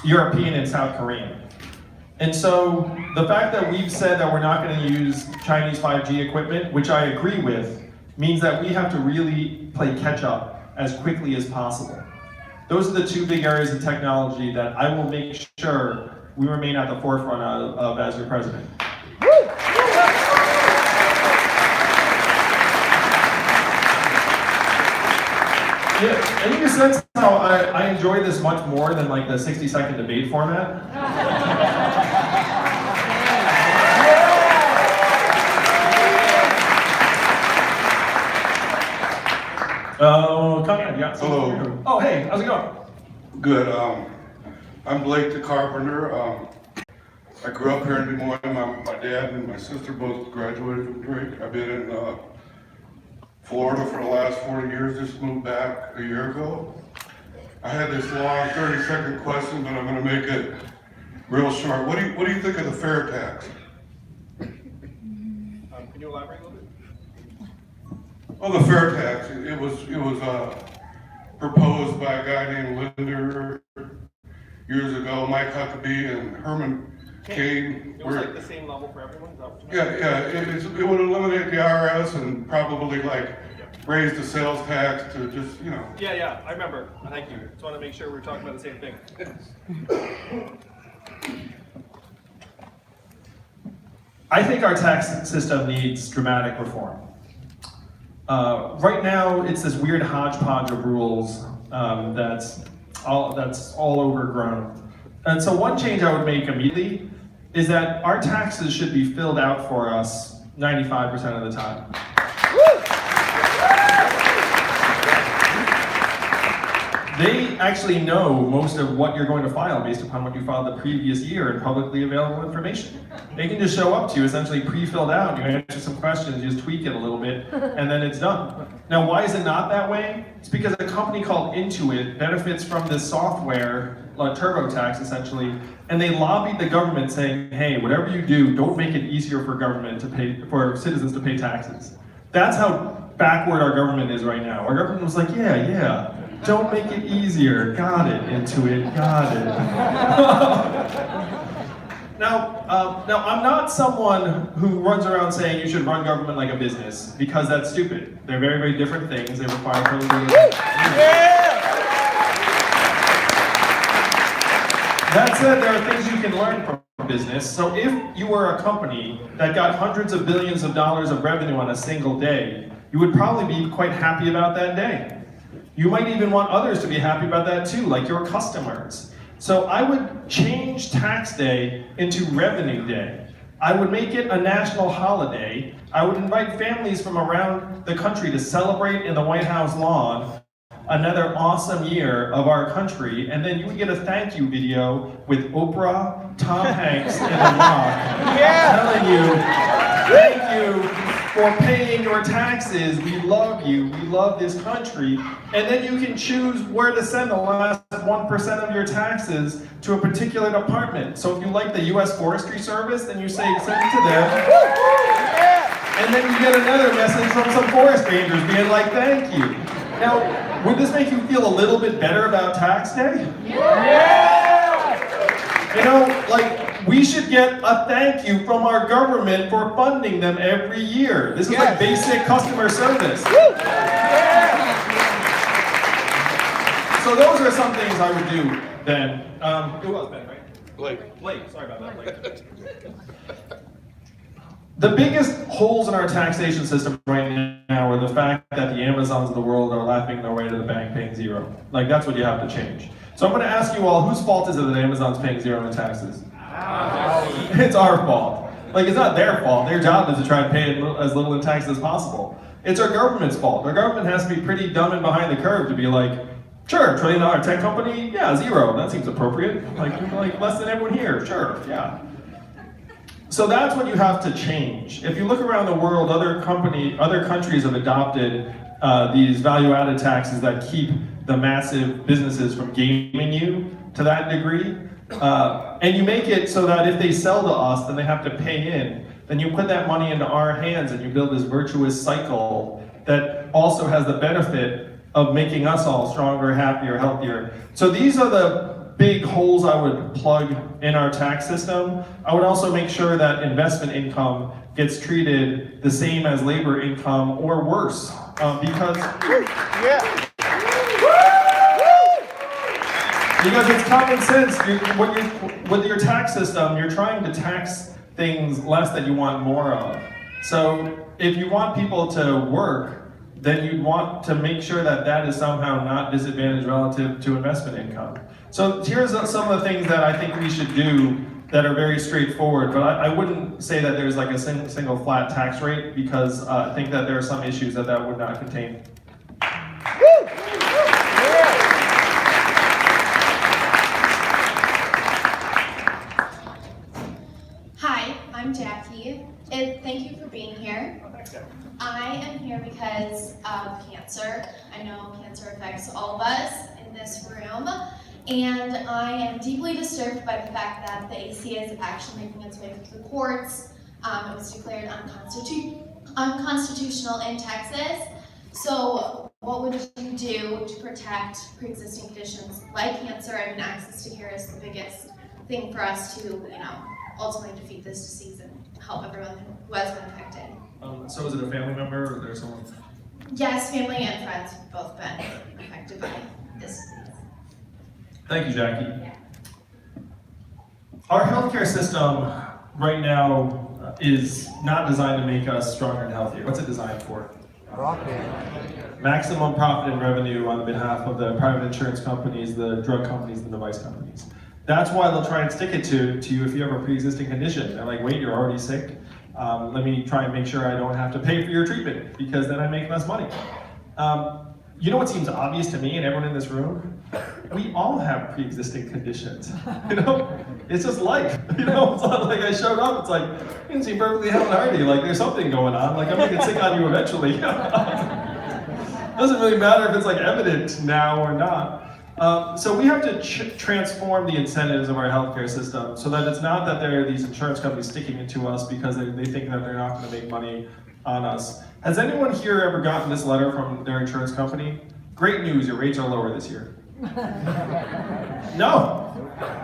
European and South Korean. And so the fact that we've said that we're not going to use Chinese 5G equipment, which I agree with, means that we have to really play catch up as quickly as possible. Those are the two big areas of technology that I will make sure we remain at the forefront of as your president. Yeah, and you can sense how I enjoy this much more than like the 60-second debate format. Conrad, yeah. Hello. Oh, hey, how's it going? Good. I'm Blake the Carpenter. I grew up here in Des Moines. My dad and my sister both graduated from Drake. I've been in Florida for the last 40 years. Just moved back a year ago. I had this long 30-second question, but I'm going to make it real short. What do you think of the fair tax? Can you elaborate a little bit? Well, the fair tax. It was proposed by a guy named Linder years ago. Mike Huckabee and Herman Cain. It was like the same level for everyone? Is that what you meant? Yeah. It would eliminate the IRS and probably like raise the sales tax to just, you know. Yeah, I remember. Thank you. Just want to make sure we're talking about the same thing. I think our tax system needs dramatic reform. Right now, it's this weird hodgepodge of rules that's all overgrown. And so one change I would make immediately is that our taxes should be filled out for us 95% of the time. They actually know most of what you're going to file based upon what you filed the previous year in publicly available information. They can just show up to you essentially pre-filled out, you answer some questions, you just tweak it a little bit, and then it's done. Now, why is it not that way? It's because a company called Intuit benefits from this software, TurboTax essentially, and they lobbied the government saying, hey, whatever you do, don't make it easier for government to pay, for citizens to pay taxes. That's how backward our government is right now. Our government was like, yeah, don't make it easier. Got it, Intuit, got it. Now, I'm not someone who runs around saying you should run government like a business, because that's stupid. They're very, very different things. They require totally different That said, there are things you can learn from business. So if you were a company that got hundreds of billions of dollars of revenue on a single day, you would probably be quite happy about that day. You might even want others to be happy about that too, like your customers. So I would change tax day into revenue day. I would make it a national holiday. I would invite families from around the country to celebrate in the White House lawn another awesome year of our country, and then you would get a thank you video with Oprah, Tom Hanks, and The Rock telling you, thank you for paying your taxes, we love you, we love this country, and then you can choose where to send the last 1% of your taxes to a particular department. So if you like the U.S. Forestry Service, then you say send it to them, and then you get another message from some forest rangers being like, thank you. Now, would this make you feel a little bit better about tax day? Yeah! You know, like, we should get a thank you from our government for funding them every year. This is like basic customer service. So those are some things I would do then. Who else, Ben, right? Blake, sorry about that, Blake. The biggest holes in our taxation system right now are the fact that the Amazons of the world are laughing their way to the bank paying zero. Like, that's what you have to change. So I'm going to ask you all, whose fault is it that Amazon's paying zero in taxes? It's our fault. Like, it's not their fault. Their job is to try and pay as little in taxes as possible. It's our government's fault. Our government has to be pretty dumb and behind the curve to be like, sure, $1 trillion tech company, yeah, zero. That seems appropriate. Like less than everyone here, sure, yeah. So that's what you have to change. If you look around the world, other countries have adopted these value-added taxes that keep the massive businesses from gaming you to that degree. And you make it so that if they sell to us, then they have to pay in. Then you put that money into our hands and you build this virtuous cycle that also has the benefit of making us all stronger, happier, healthier. So these are the big holes I would plug in our tax system. I would also make sure that investment income gets treated the same as labor income or worse, because it's common sense. With your tax system, you're trying to tax things less that you want more of. So if you want people to work, then you'd want to make sure that that is somehow not disadvantaged relative to investment income. So here's some of the things that I think we should do that are very straightforward, but I wouldn't say that there's like a single flat tax rate, because I think that there are some issues that would not contain. Hi, I'm Jackie. Thank you for being here. I am here because of cancer. I know cancer affects all of us in this room, and I am deeply disturbed by the fact that the ACA is actually making its way through the courts. It was declared unconstitutional in Texas. So what would you do to protect pre-existing conditions like cancer? I mean, access to care is the biggest thing for us to, ultimately defeat this disease and help everyone who has been affected. So is it a family member or there's someone? Yes, family and friends have both been affected by this disease. Thank you, Jackie. Our healthcare system right now is not designed to make us stronger and healthier. What's it designed for? Profit. Maximum profit and revenue on behalf of the private insurance companies, the drug companies, the device companies. That's why they'll try and stick it to you if you have a pre-existing condition. They're like, wait, you're already sick? Let me try and make sure I don't have to pay for your treatment, because then I make less money. You know what seems obvious to me and everyone in this room? We all have pre-existing conditions. You know, it's just life. You know, it's not like I showed up. It's like you seem perfectly healthy and hearty. Like there's something going on. Like I'm gonna get sick on you eventually. Doesn't really matter if it's like evident now or not. So we have to transform the incentives of our healthcare system so that it's not that there are these insurance companies sticking it to us because they think that they're not going to make money on us. Has anyone here ever gotten this letter from their insurance company? Great news, your rates are lower this year. No,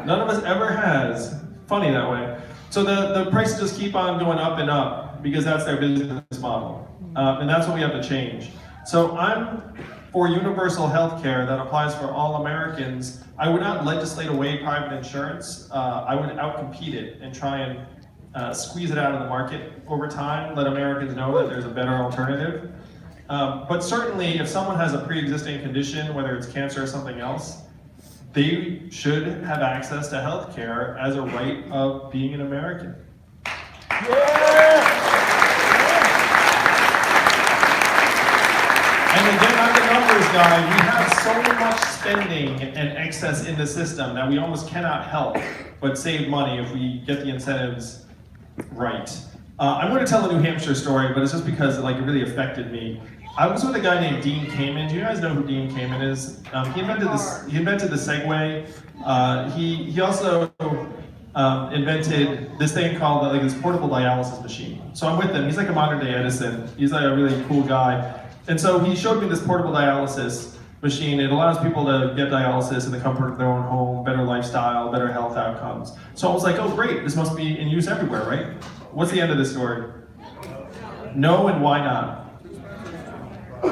none of us ever has. Funny that way. So the prices just keep on going up and up because that's their business model. And that's what we have to change. So I'm for universal health care that applies for all Americans. I would not legislate away private insurance. I would outcompete it and try and squeeze it out of the market over time, let Americans know that there's a better alternative. But certainly if someone has a pre-existing condition, whether it's cancer or something else, they should have access to health care as a right of being an American. And again, I'm the numbers guy. We have so much spending and excess in the system that we almost cannot help but save money if we get the incentives right. I'm going to tell a New Hampshire story, but it's just because it really affected me. I was with a guy named Dean Kamen. Do you guys know who Dean Kamen is? He invented the Segway. He also invented this thing called this portable dialysis machine. So I'm with him. He's like a modern day Edison. He's like a really cool guy. And so he showed me this portable dialysis machine. It allows people to get dialysis in the comfort of their own home, better lifestyle, better health outcomes. So I was like, oh great, this must be in use everywhere, right? What's the end of this story? No, and why not?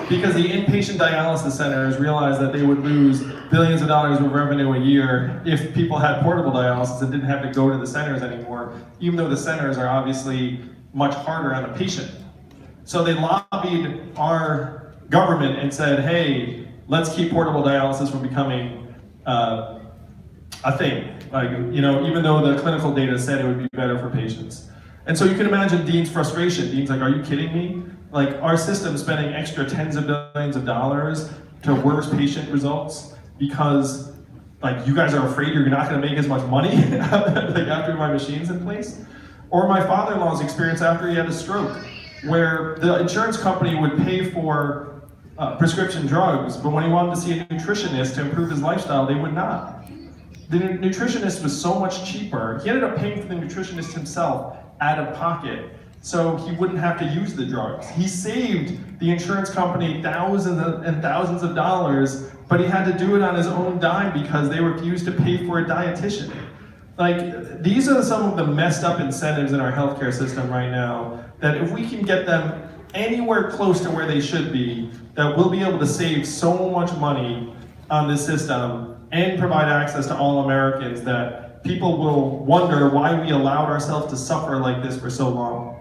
Because the inpatient dialysis centers realized that they would lose billions of dollars of revenue a year if people had portable dialysis and didn't have to go to the centers anymore, even though the centers are obviously much harder on the patient. So they lobbied our government and said, hey, let's keep portable dialysis from becoming a thing. Even though the clinical data said it would be better for patients. And so you can imagine Dean's frustration. Dean's like, are you kidding me? Our system spending extra tens of billions of dollars to worse patient results because you guys are afraid you're not gonna make as much money after my machine's in place? Or my father-in-law's experience after he had a stroke, where the insurance company would pay for prescription drugs, but when he wanted to see a nutritionist to improve his lifestyle, they would not. The nutritionist was so much cheaper. He ended up paying for the nutritionist himself out of pocket, so he wouldn't have to use the drugs. He saved the insurance company thousands and thousands of dollars, but he had to do it on his own dime because they refused to pay for a dietitian. These are some of the messed up incentives in our healthcare system right now, that if we can get them anywhere close to where they should be, that we'll be able to save so much money on this system and provide access to all Americans that people will wonder why we allowed ourselves to suffer like this for so long.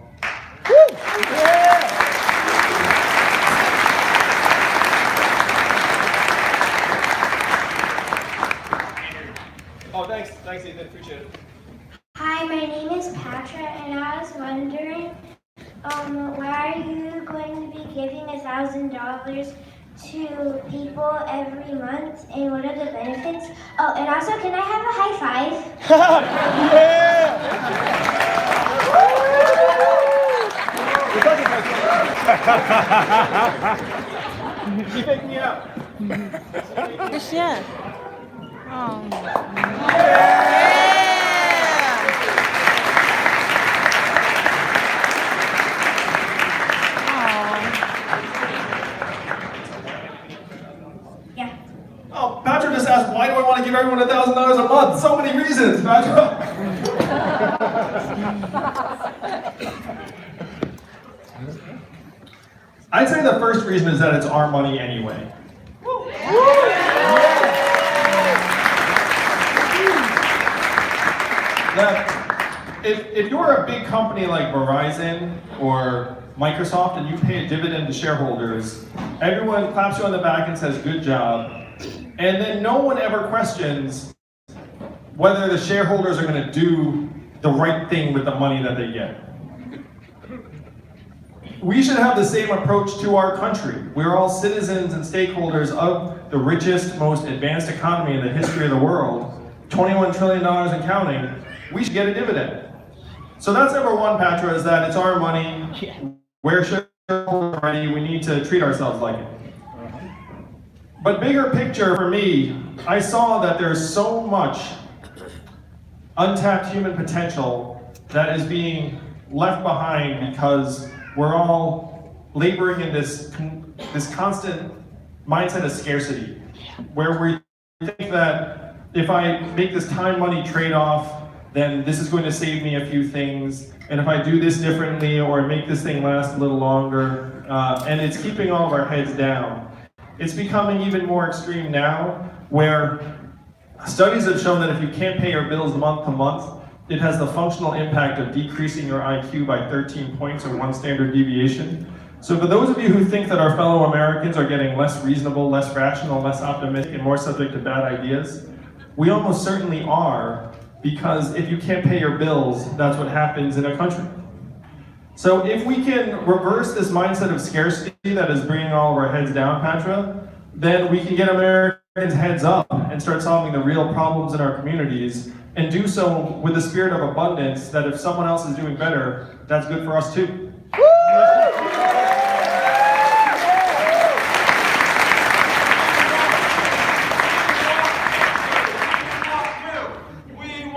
Oh, thanks, Ethan, appreciate it. Hi, my name is Patra, and I was wondering, why are you going to be giving $1,000 to people every month, and what are the benefits? Oh, and also, can I have a high five? You picked me up. Good shit. Oh, Patrick just asked, why do I want to give everyone $1,000 a month? So many reasons, Patrick. I'd say the first reason is that it's our money anyway. That if you're a big company like Verizon or Microsoft and you pay a dividend to shareholders, everyone claps you on the back and says, good job. And then no one ever questions whether the shareholders are going to do the right thing with the money that they get. we should have the same approach to our country. We're all citizens and stakeholders of the richest, most advanced economy in the history of the world, $21 trillion and counting. We should get a dividend. So that's number one, Patra, is that it's our money. We're shareholders already. We need to treat ourselves like it. But bigger picture for me, I saw that there's so much untapped human potential that is being left behind because we're all laboring in this constant mindset of scarcity, where we think that if I make this time-money trade-off, then this is going to save me a few things, and if I do this differently or make this thing last a little longer, and it's keeping all of our heads down. It's becoming even more extreme now, where studies have shown that if you can't pay your bills month to month, it has the functional impact of decreasing your IQ by 13 points or 1 standard deviation. So for those of you who think that our fellow Americans are getting less reasonable, less rational, less optimistic, and more subject to bad ideas, we almost certainly are, because if you can't pay your bills, that's what happens in a country. So if we can reverse this mindset of scarcity that is bringing all of our heads down, Patra, then we can get Americans' heads up and start solving the real problems in our communities, and do so with the spirit of abundance, that if someone else is doing better, that's good for us too. We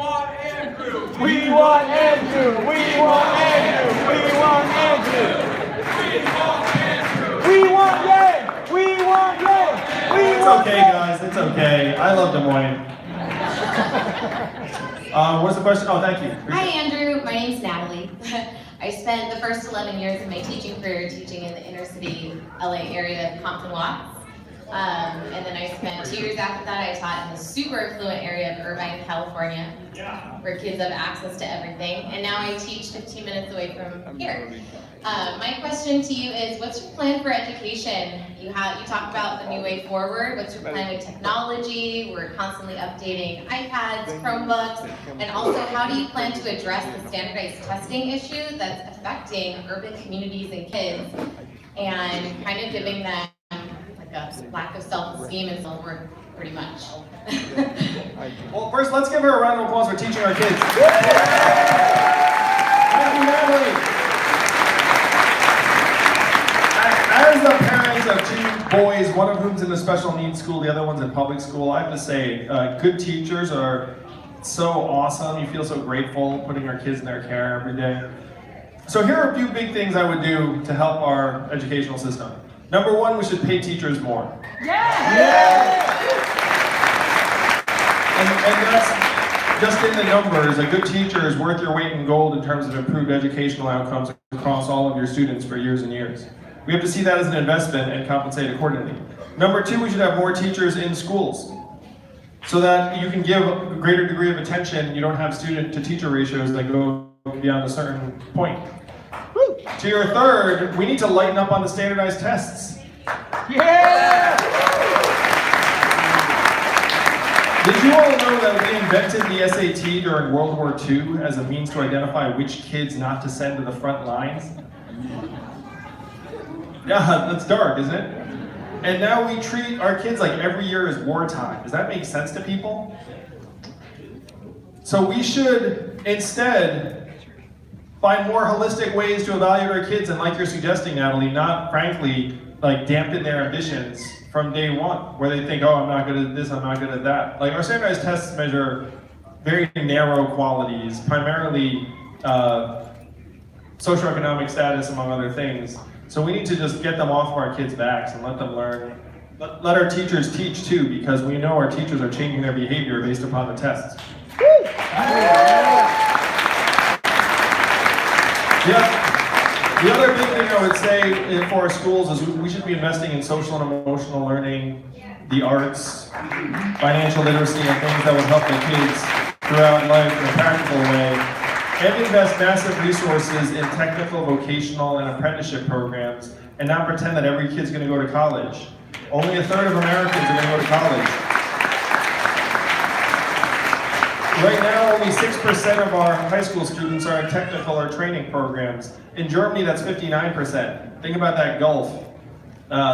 want Andrew! We want Andrew! We want Andrew! We want Yang! We want Yang! It's okay, guys. It's okay. I love Des Moines. What's the question? Oh, thank you. Hi, Andrew. My name's Natalie. I spent the first 11 years of my teaching career teaching in the inner city LA area of Compton Watts. And then I spent 2 years after that, I taught in the super affluent area of Irvine, California, where kids have access to everything. And now I teach 15 minutes away from here. My question to you is, what's your plan for education? You talked about the new way forward. What's your plan with technology? We're constantly updating iPads, Chromebooks, and also how do you plan to address the standardized testing issue that's affecting urban communities and kids, and kind of giving them like a lack of self-esteem and self-worth, pretty much. Well, first, let's give her a round of applause for teaching our kids. Thank you, Natalie. As the parent of 2 boys, one of whom's in a special needs school, the other one's in public school, I have to say, good teachers are so awesome. You feel so grateful putting our kids in their care every day. So here are a few big things I would do to help our educational system. Number one, we should pay teachers more. And that's just in the numbers. A good teacher is worth your weight in gold in terms of improved educational outcomes across all of your students for years and years. We have to see that as an investment and compensate accordingly. Number two, we should have more teachers in schools so that you can give a greater degree of attention. You don't have student-to-teacher ratios that go beyond a certain point. To your third, we need to lighten up on the standardized tests. Yeah! Did you all know that we invented the SAT during World War II as a means to identify which kids not to send to the front lines? Yeah, that's dark, isn't it? And now we treat our kids like every year is wartime. Does that make sense to people? So we should instead find more holistic ways to evaluate our kids, and like you're suggesting, Natalie, not frankly like dampen their ambitions from day one, where they think, oh, I'm not good at this, I'm not good at that. Like our standardized tests measure very narrow qualities, primarily socioeconomic status, among other things. So we need to just get them off of our kids' backs and let them learn. Let our teachers teach too, because we know our teachers are changing their behavior based upon the tests. The other big thing I would say for our schools is we should be investing in social and emotional learning, the arts, financial literacy, and things that will help the kids throughout life in a practical way. And invest massive resources in technical, vocational, and apprenticeship programs, and not pretend that every kid's going to go to college. Only 1/3 of Americans are going to go to college. Right now, only 6% of our high school students are in technical or training programs. In Germany, that's 59%. Think about that gulf.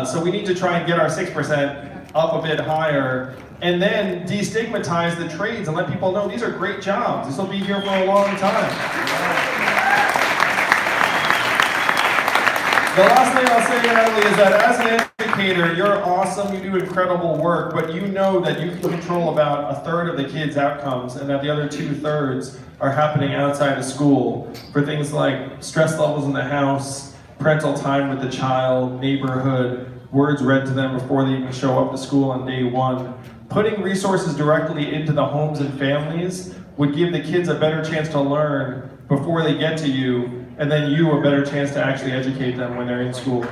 So we need to try and get our 6% up a bit higher, and then destigmatize the trades and let people know these are great jobs. This will be here for a long time. The last thing I'll say, Natalie, is that as an educator, you're awesome, you do incredible work, but you know that you control about 1/3 of the kids' outcomes, and that the other 2/3 are happening outside of school for things like stress levels in the house, parental time with the child, neighborhood, words read to them before they even show up to school on day one. Putting resources directly into the homes and families would give the kids a better chance to learn before they get to you, and then you a better chance to actually educate them when they're in school.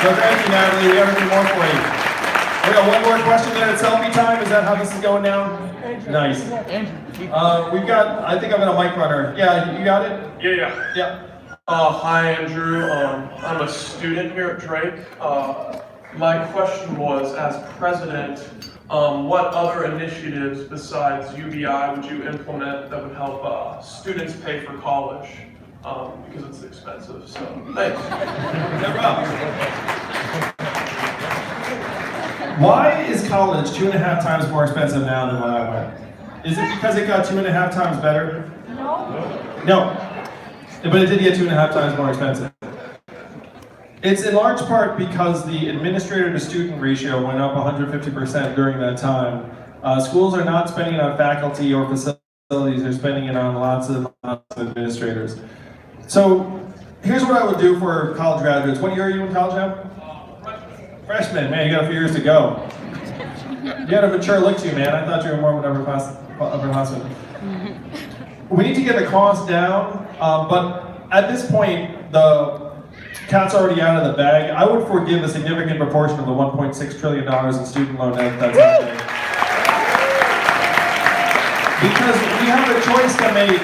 So thank you, Natalie. We have a few more for you. We got one more question there at selfie time. Is that how this is going down? Nice. We've got, I think I'm in a mic runner. Yeah, you got it? Yeah. Hi, Andrew. I'm a student here at Drake. My question was, as president, what other initiatives besides UBI would you implement that would help students pay for college? Because it's expensive, so thanks. No problem. Why is college 2.5 times more expensive now than when I went? Is it because it got 2.5 times better? No. But it did get 2.5 times more expensive. It's in large part because the administrator to student ratio went up 150% during that time. Schools are not spending it on faculty or facilities, they're spending it on lots of administrators. So here's what I would do for college graduates. What year are you in college now? Freshman. Man, you got a few years to go. You got a mature look to you, man. I thought you were more of an upperclassman. We need to get the cost down, but at this point, the cat's already out of the bag. I would forgive a significant proportion of the $1.6 trillion in student loan debt that's out there. Because we have a choice to make,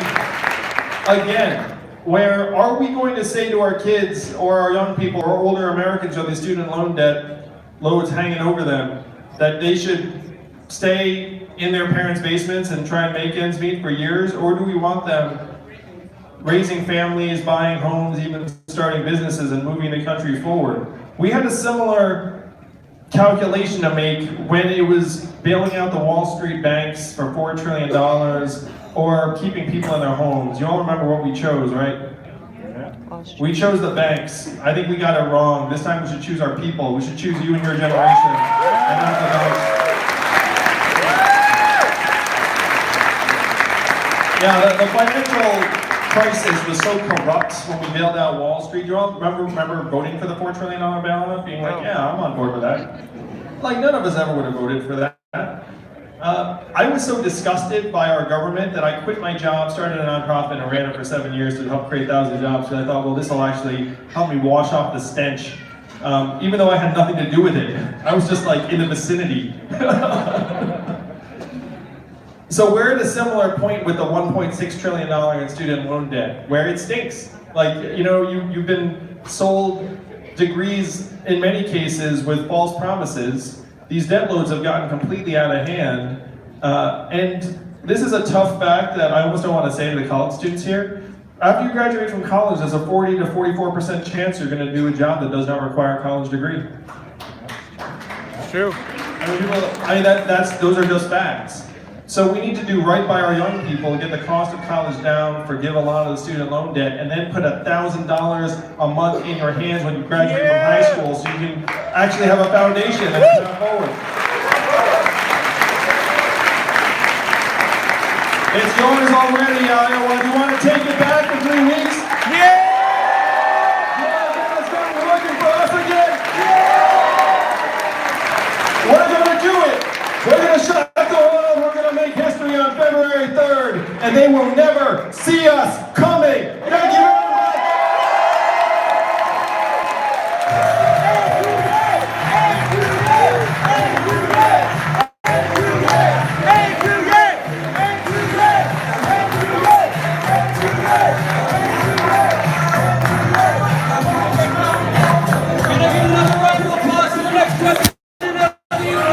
again, where are we going to say to our kids or our young people or older Americans who have the student loan debt loads hanging over them that they should stay in their parents' basements and try and make ends meet for years, or do we want them raising families, buying homes, even starting businesses and moving the country forward? We had a similar calculation to make when it was bailing out the Wall Street banks for $4 trillion or keeping people in their homes. You all remember what we chose, right? We chose the banks. I think we got it wrong. This time we should choose our people. We should choose you and your generation, and not the banks. Yeah, the financial crisis was so corrupt when we bailed out Wall Street. You all remember voting for the $4 trillion bailout? Being like, yeah, I'm on board with that. Like, none of us ever would have voted for that. I was so disgusted by our government that I quit my job, started a nonprofit, and ran it for 7 years to help create thousands of jobs. Because I thought, well, this will actually help me wash off the stench. Even though I had nothing to do with it. I was just like in the vicinity. So we're at a similar point with the $1.6 trillion in student loan debt, where it stinks. Like, you know, you've been sold degrees in many cases with false promises. These debt loads have gotten completely out of hand. And this is a tough fact that I almost don't want to say to the college students here. After you graduate from college, there's a 40 to 44% chance you're going to do a job that does not require a college degree. It's true. Those are just facts. So we need to do right by our young people, get the cost of college down, forgive a lot of the student loan debt, and then put $1,000 a month in your hands when you graduate from high school so you can actually have a foundation and move forward. It's yours already, Iowa. Do you want to take it back for 3 weeks? Yeah! Let's go. We're looking for us again. Yeah! We're going to do it. We're going to shut the world. We're going to make history on February 3rd, and they will never see us coming. Thank you very much. Can I get another round of applause for the next president of the United States?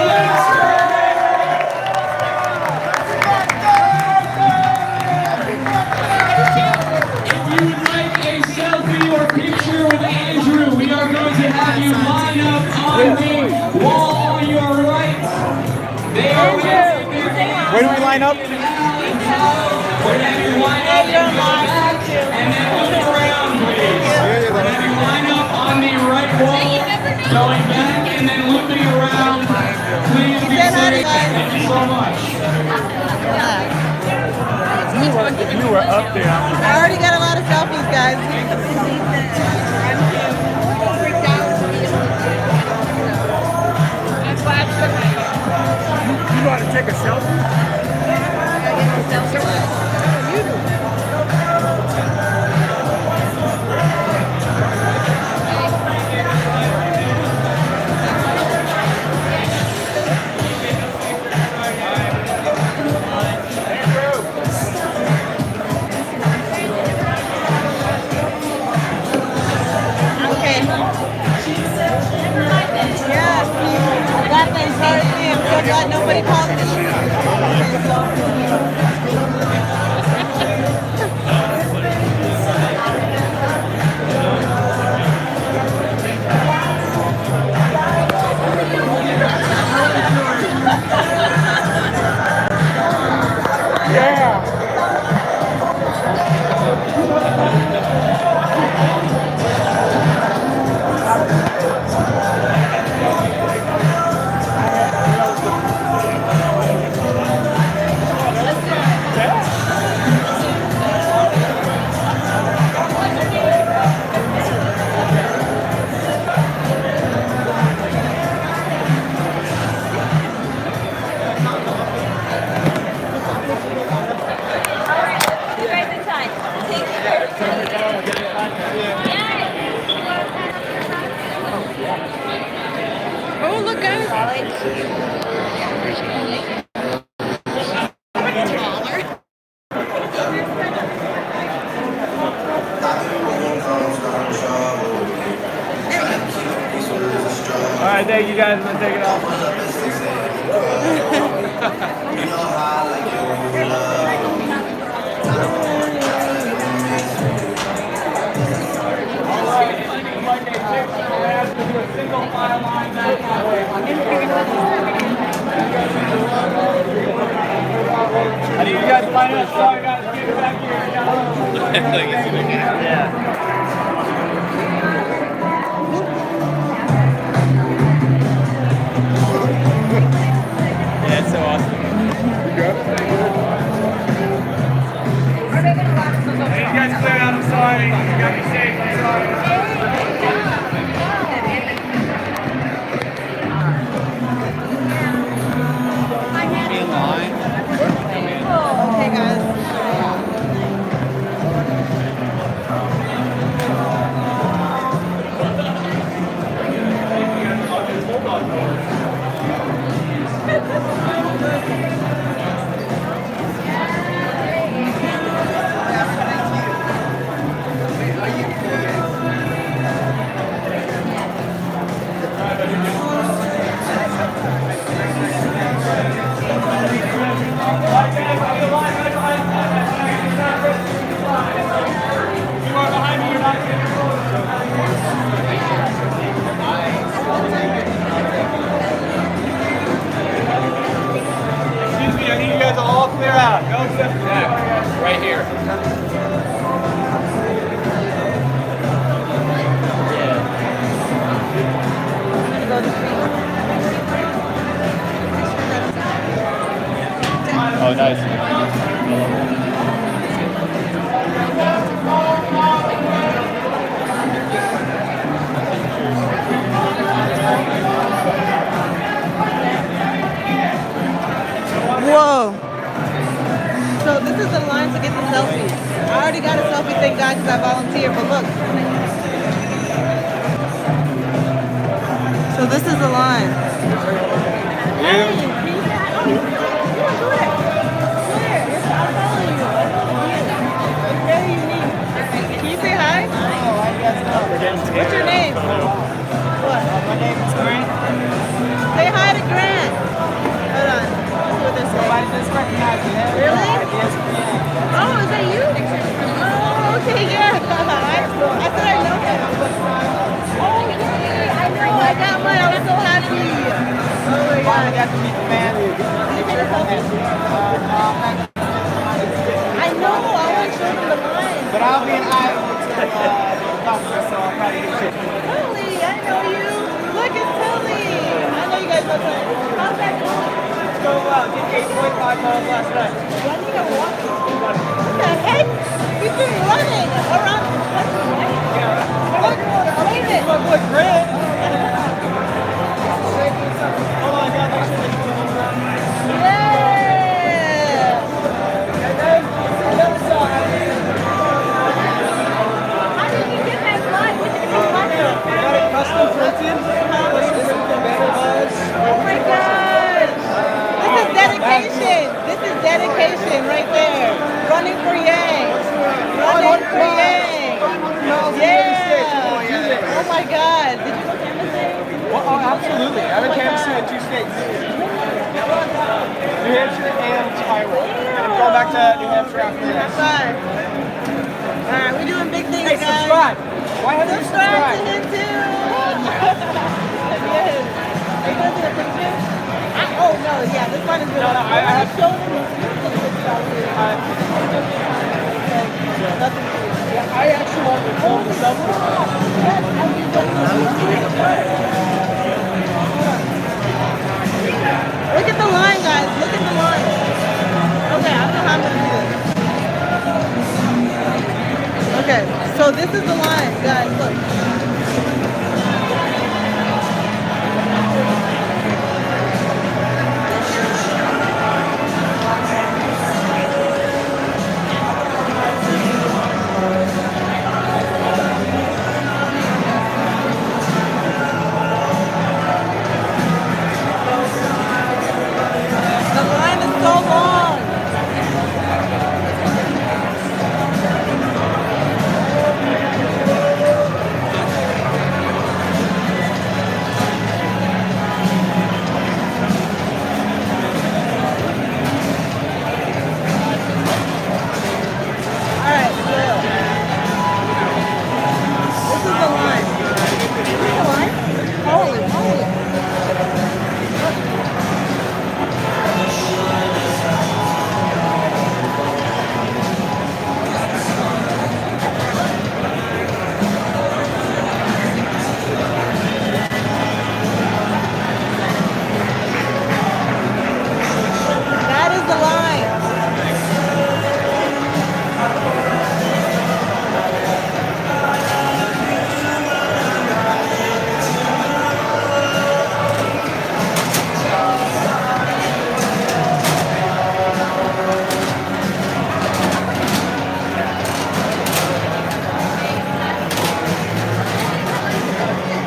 line up? Whenever you line up, you go back and then loop around, please. Whenever you line up on the right wall, going back and then looping around, please be safe. Thank you so much. You were up there. I already got a lot of selfies, guys. You know how to take a selfie? God, nobody called me. Oh, look, guys. All right, thank you guys. I'm gonna take it off. I need you guys to line up. Sorry, guys. Get back here. Yeah. That's so awesome. You good? Hey, you guys clear out. I'm sorry. You got me safe. I'm sorry. Okay, guys. Excuse me, I need you guys to all clear out. Go sit back. Right here. Oh, nice. Whoa. So this is the line to get the selfie. I already got a selfie, thank God, because I volunteered, but look. So this is the line. Can you say hi? What's your name? What? My name is Grant. Say hi to Grant. Hold on. Nobody just recognized me. Really? Oh, is that you? Oh, okay, yeah. I thought I know him. Oh, yeah, I know. I got mine. I was so happy. Oh my God. I got to meet the man. Did you take a selfie? so well. Did 8.5 miles last night. Running or walking? What the heck? You've been running around. My boy Grant. Oh my God, that's really cool. And then the other side. How did you get that blood? What did you Got it custom printed. Oh my God! This is dedication. This is dedication right there. Running for Yang. Running for Yang. Yeah. Oh my God. Did you go canvassing? Well, oh, absolutely. I've been canvassing in 2 states. New Hampshire and Iowa. And I'm going back to New Hampshire after this. Alright, we're doing big things, Hey, guys. subscribe. Why haven't you Subscribe subscribed? to him too. Yes. Are you gonna do a picture? Oh no, yeah, this one is good. No, I have show them the nothing. Yeah, I actually want to film myself. Look at the line, guys. Look at the line. Okay, I don't know how I'm gonna do this. Okay, so this is the line, guys. Look. The line is so long. Alright, so this is the line. This is the line? Holy. That is the line.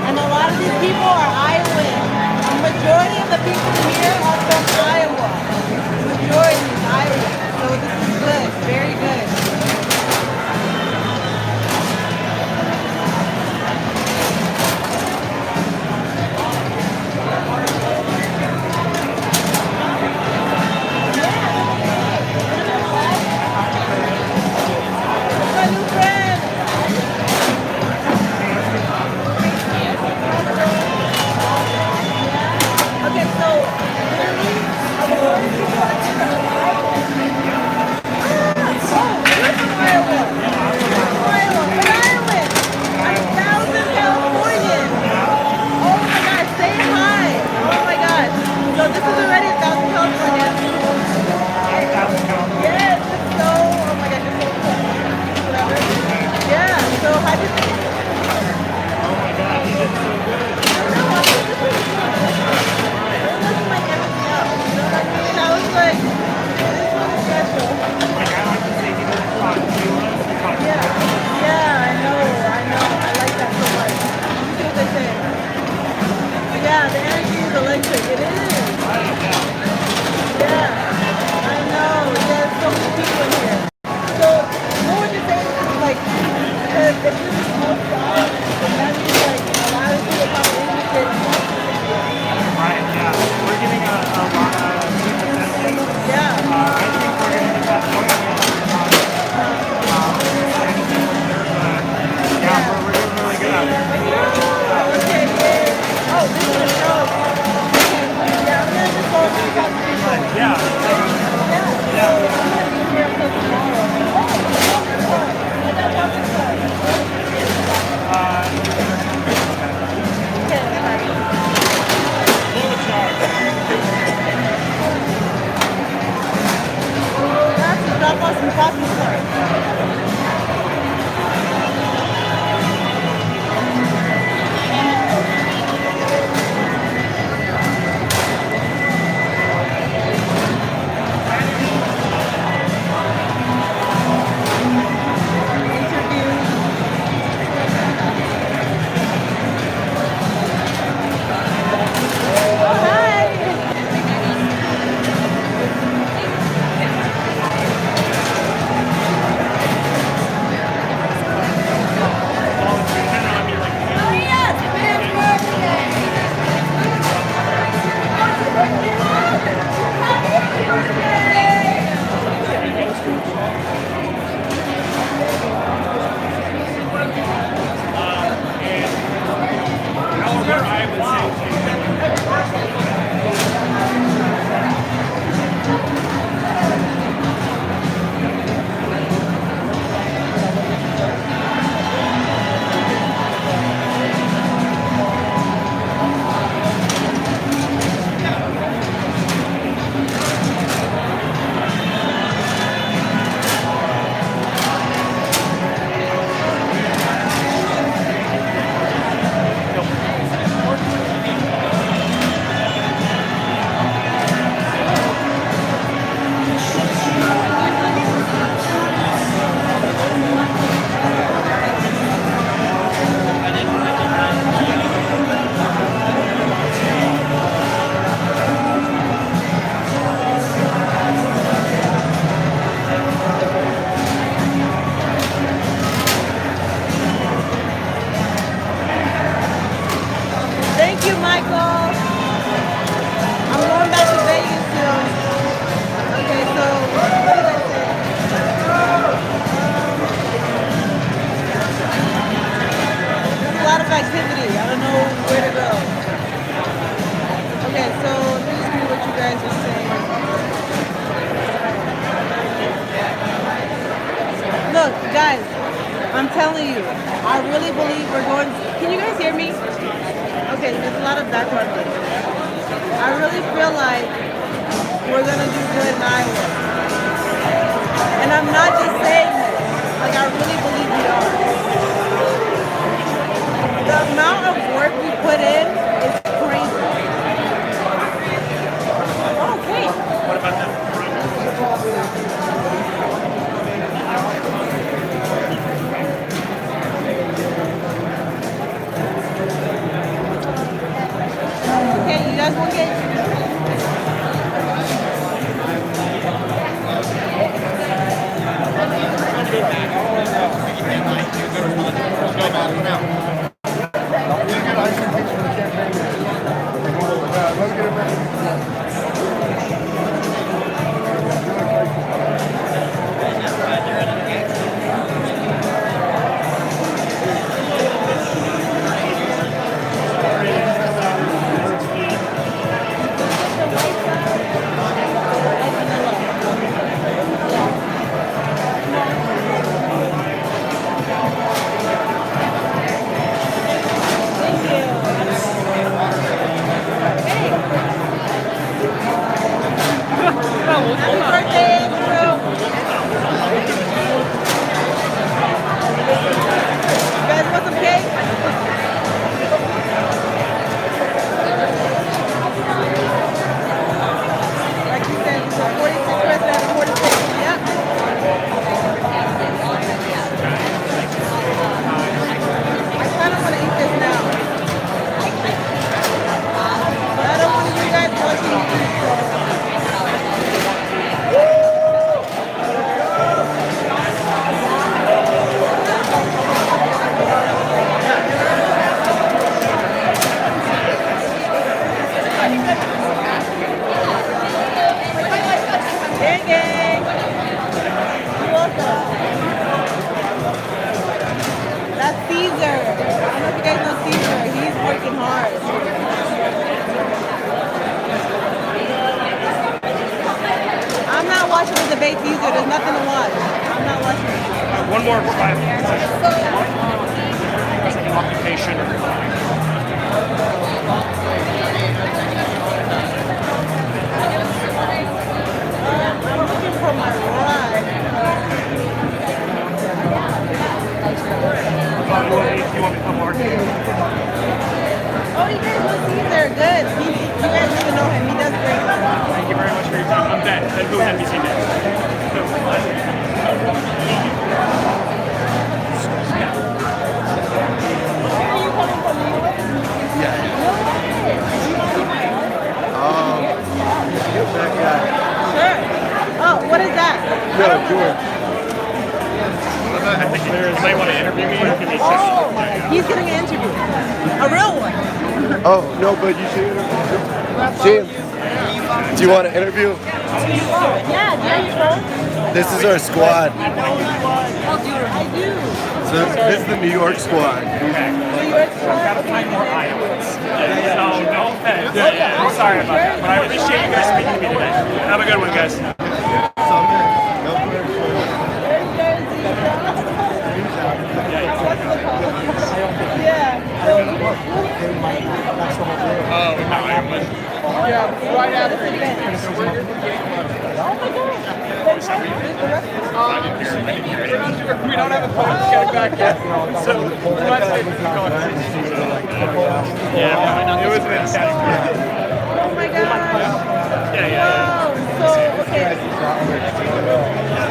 And a lot of these people are Iowans. The majority of the people here are from Iowa. The majority is Iowa. So this is good, very good. My new friend. Okay, so this is already 1,000 California. Yes, it's so, oh my God, you're so cool. Whatever. Yeah, so how do you think? Oh my God, you did so good. I know, I think this is fun. It wasn't like everything else, you know what I mean? I was like, this one is special. Like, I like to say he was fun. Yeah, I know. I like that so much. You see what they say? Yeah, the energy is electric. It is. Yeah, I know. There's so many people in here. So, what would you say is like, because if this is small size, then that means like a lot of people probably interested in what? Right, yeah. We're getting a lot of people testing. Yeah. I think we're going to get one of yeah, we're doing really good out there. Okay, yeah. Oh, this is a show. Yeah, I'm going to just go over to the people. Yeah. Yeah. I'm going to be here until tomorrow. Okay, bye. Look, guys, I'm telling you, I really believe we're going. Can you guys hear me? Okay, there's a lot of background noise. I really feel like we're gonna do good in Iowa, and I'm not just saying this. Like, I really believe we are. The amount of work we put in is crazy. Okay. What about them? Okay, you guys want to get... Happy birthday, Andrew! You guys want some cake? Like you said, he's a 46 president of 46. Yep. I kind of want to eat this now. But I don't want you guys watching me eat, so. Gang, gang. You're welcome. That's Caesar. I don't know if you guys know Caesar. He's working hard. I'm not watching the debates either. There's nothing to watch. I'm not watching it. One more 5 minutes. Occupation. I'm looking for my ride. You want me to come work? Oh, you guys know Caesar. Good. You guys need to know him. He does great. Thank you very much for your time. I'm Ben. Ben Booth, NBC News. Sure. Oh, what is that? No, George. I think you might want to interview me. Give me Oh, he's getting an interview. A real one. Oh, no, but you should interview. James, do you want to interview? Yeah, do you know? This is our squad. I do. So this is the New York squad. New York squad? Gotta find more Iowans. No offense. Yeah. I'm sorry about that, but I appreciate you guys speaking to me today. Have a good one, guys. Yeah, right after. So we're here for game one. We don't have a phone to get it back yet. So let's take this going. Yeah, it was fantastic. Oh my gosh. Yeah. Wow. So, okay.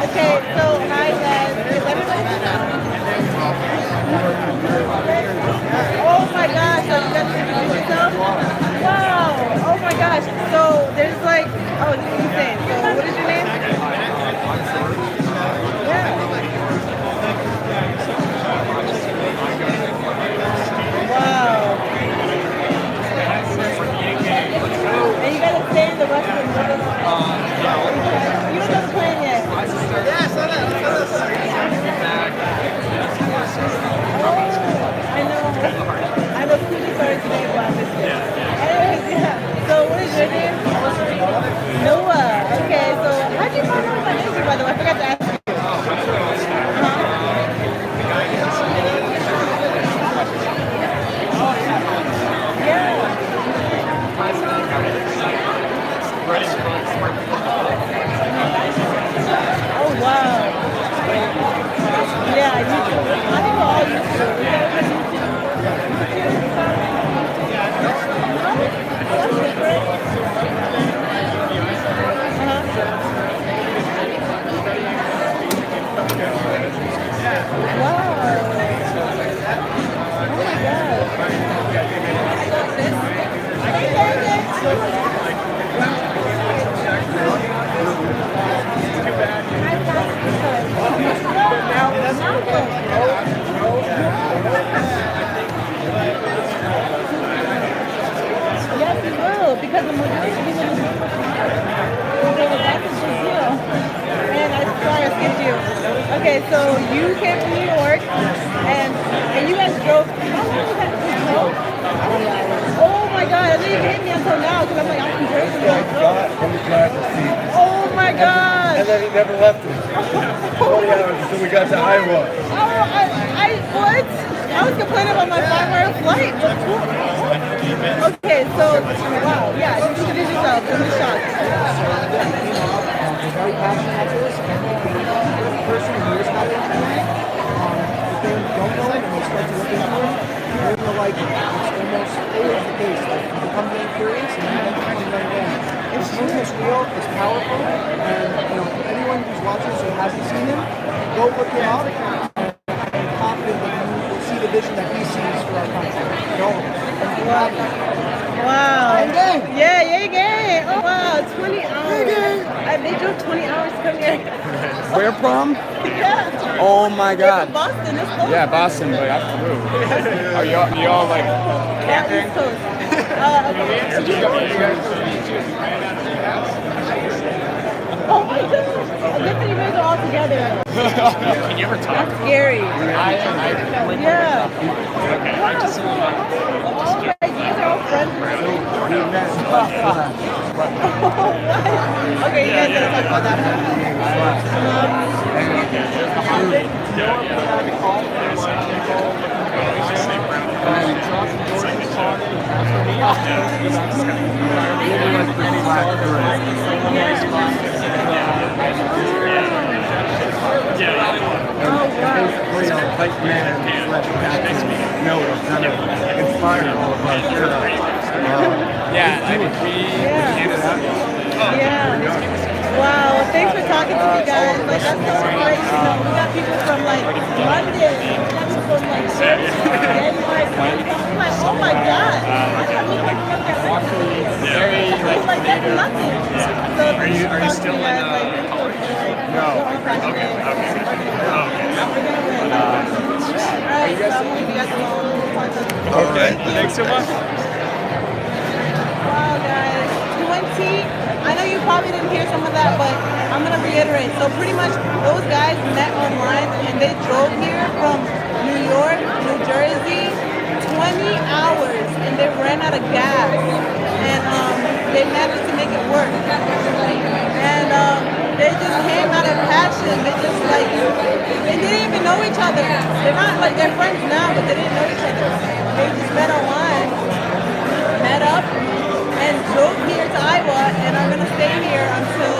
Okay, so hi guys. Is everybody Oh my gosh, so you guys introduce yourself? Wow. Oh my gosh. So there's like, oh, this is insane. So what is your name? Yeah. Wow. And you gotta stay in the rest of the movie? You don't know the plan yet? Yes. And I'm sorry I skipped you. Okay, so you came from New York, and you guys drove. How long was that? Oh my God! I didn't hit me until now because I'm like I'm from Jersey. Thank God from the driver's seat. Oh my God! And then he never left us. 20 hours until we got to Iowa. What? I was complaining about my 5-hour flight. Okay, so wow, yeah, you introduce yourself. Give me a shot. Very passionate about this. The person who is not engineering, if they don't know it and they start to look into it, they're going to like it. It's almost always the case. Like, you become very curious and you end up learning again. It's movement is real, it's powerful, and anyone who's watching this who hasn't seen him, go look him up. I'm confident that you will see the vision that he sees for our country. Wow. Gang, gang. Yeah, gang. Oh wow, 20 hours. They drove 20 hours to come here. Where from? Yeah. Oh my God. From Boston. It's close. Yeah, Boston, but I flew. Are y'all like camping? East Coast. Oh my goodness. I good thing you guys are all together. Can you ever talk? That's scary. Yeah. Okay. All right, you guys are all friends. Okay, you guys gotta talk about that. Basically, our hype man kind of inspired all of us. Yeah, I mean, we ended up. Wow, thanks for talking to me, guys. Like, that's so great. We got people from like London, we got people from like Denmark. I'm like, oh my God. I can't believe I from Very like that's nothing. So Are you still in? No. Okay. Alright, so I'm gonna give you guys a little Okay. Thanks so much. Wow, guys. 20. I know you probably didn't hear some of that, but I'm gonna reiterate. So pretty much those guys met online and they drove here from New York, New Jersey, 20 hours, and they ran out of gas. And they managed to make it work. And they just came out of passion. They just like, they didn't even know each other. They're not like, they're friends now, but they didn't know each other. They just met online, met up, and drove here to Iowa, and I'm gonna stay here until,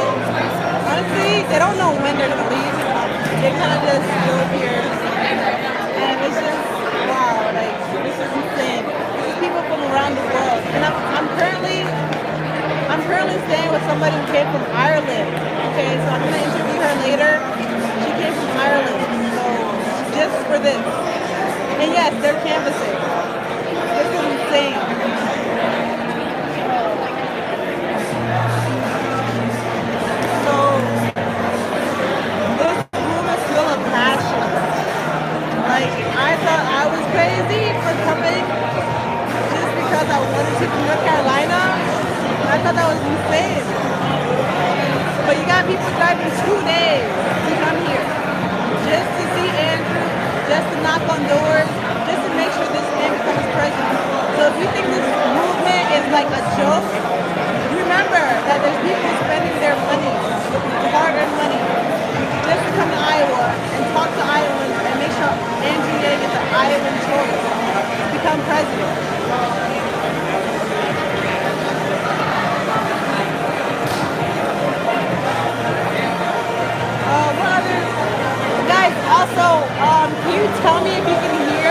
honestly, they don't know when they're gonna leave. They kind of just drove here, and it's just, wow, like, this is insane. There's people from around the world, and I'm currently staying with somebody who came from Ireland. Okay, so I'm gonna interview her later. She came from Ireland, so just for this. And yes, they're canvassing. This is insane. So this room is full of passion. Like, I thought I was crazy for coming just because I wanted to from North Carolina. I thought that was insane. But you got people driving 2 days to come here just to see Andrew, just to knock on doors, just to make sure this man becomes president. So if you think this movement is like a joke, remember that there's people spending their money, hard-earned money, just to come to Iowa and talk to Iowans and make sure Andrew Yang is an Iowan choice to become president. Guys, also, can you tell me if you can hear?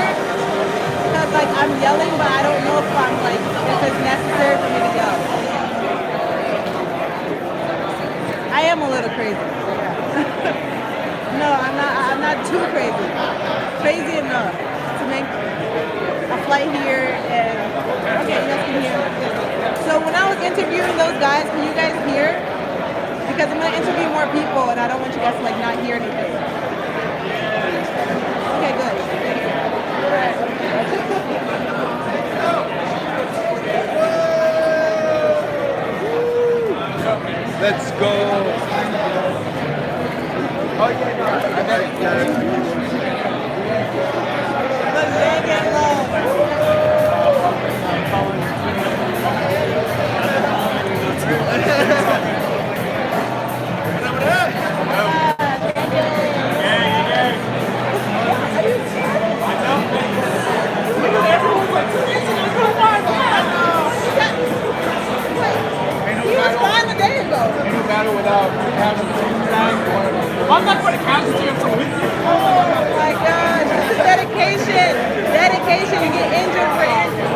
Because like I'm yelling, but I don't know if I'm like if it's necessary for me to yell. I am a little crazy. No, I'm not too crazy. Crazy enough to make a flight here and okay, you guys can hear. So when I was interviewing those guys, can you guys hear? Because I'm gonna interview more people and I don't want you guys to like not hear anything. Okay, good. Battle without having to I'm not going to count to him from with you. Oh my gosh, this is dedication. Dedication. You get injured for Andrew.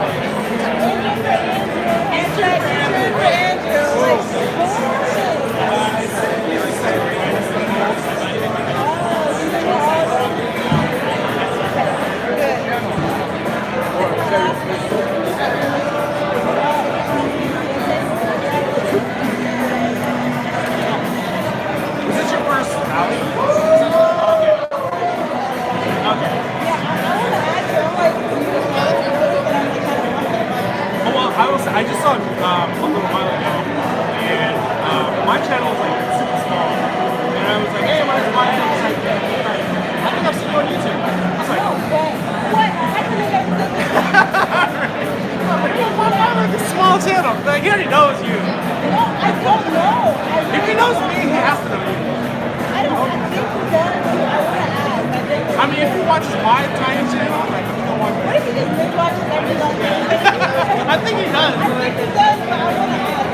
Injured for Andrew. Like, Is this your first rally? Okay. Oh, well, I just saw a little while ago, and my channel is like super small, and I was like, hey, my channel is like, I think I've seen you on YouTube. I was like, what? I couldn't have done like a small channel. Like, he already knows you. No, I don't know. If he knows me, he has to know you. I think he does. I want to ask. I mean, if he watches my tiny channel, like, you don't want what if he just binge watches every long day? I think he does. I think he does, but I want to ask.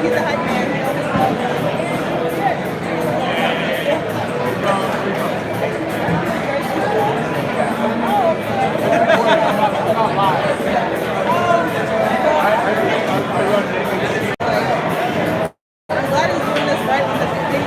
He's a hype I'm glad he's doing this right when the thing is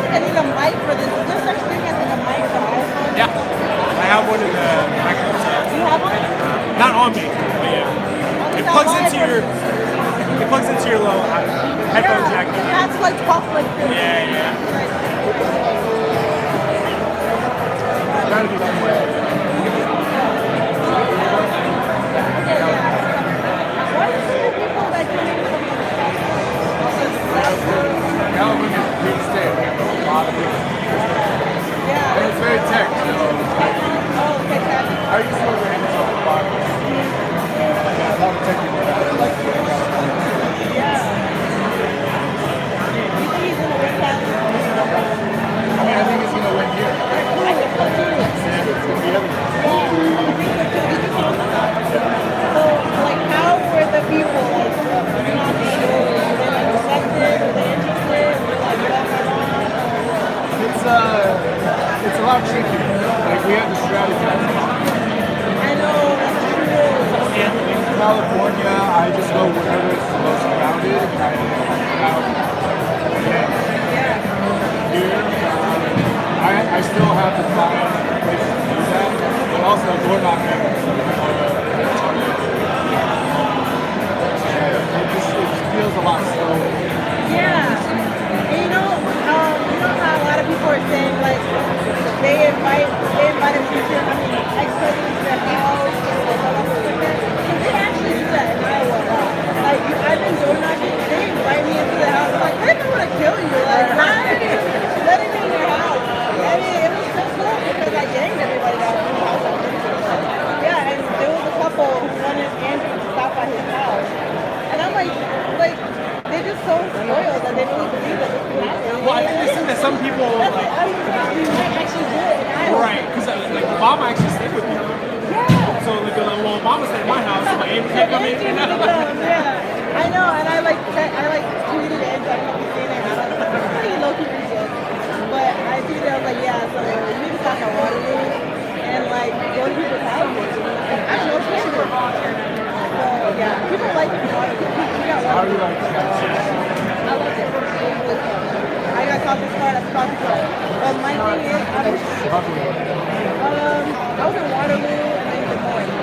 I need a mic for this. Is there such thing as a mic for iPhone? Yeah, I have one in the microphone set. You have one? Not on me, but yeah. It plugs into your little headphone jack. That's like pop like this. Yeah, yeah. Gotta be that way. Calvin is a big state. We have a lot of people. Yeah. And it's very tech, so. I used to work in the bottom. A lot of technical guys like to work out. I mean, I think he's gonna win here. It's gonna be everything. So, like, how were the people, like, not sure, were they, like, receptive, were they interested, were they, like, It's a lot trickier. Like, we have to strategize. I know, that's true. In California, I just go wherever it's the most crowded, and I hang out. Here, I still have to find places to do that, but also door knocking. It just feels a lot slower. Yeah. And you know how a lot of people are saying, like, they invite a teacher, ex-president to their house, or they actually do that in Iowa a lot. Like, I've been door knocking, they invite me into the house, like, I don't want to kill you, like, why are you letting me in your house? I mean, it was so cool because I ganged everybody out of the house. Yeah, and there was a couple who wanted Andrew to stop by his house. And I'm like, they're just so spoiled that they really believe that this can happen. Well, I think they think that some people, like, actually do it in Iowa. right, because like Obama actually stayed with people. Yeah. So like, well, Obama stayed at my house, so like, Amy can't come in. Yeah, I know, and I tweeted it, so I kept seeing it, and I was like, pretty low-key pretty good. But I tweeted, I was like, yeah, so you need to stop at Waterloo and like go to people's houses. I know people. So yeah, people like Waterloo. We got Waterloo. I loved it. It was really fun. talk this part, I can talk this part. But my thing is, I was in Waterloo and then Des Moines.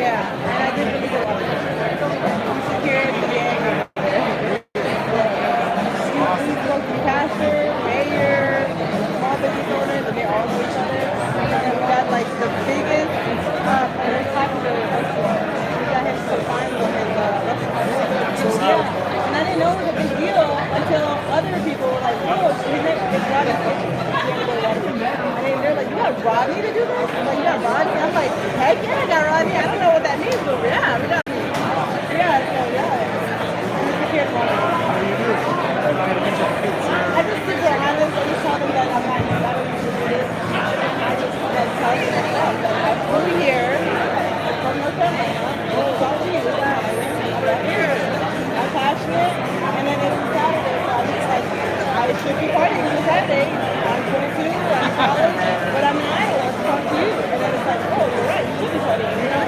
Yeah, and I did really good. Secured the gang. We spoke to pastor, mayor, small business owners, and they all know each other. And we got like the biggest, most popular restaurant. We got him to find them in the restaurant. Yeah. And I didn't know it was a big deal until other people were like, whoa, his name is Rodney. And they're like, you got Rodney to do this? I'm like, you got Rodney? I'm like, heck yeah, I got Rodney. I don't know what that means, but yeah, we got I just sit there and I just tell them that I'm not going to do this. I just tell them that I'm from here, I'm from North Carolina, it's all to you, I'm here, I'm passionate, and then it's Saturday, so I'm just like, I should be partying on Saturday, I'm 22, I'm in college, but I'm in Iowa, to talk to you, and then it's like, oh, you're right, you should be partying, you know?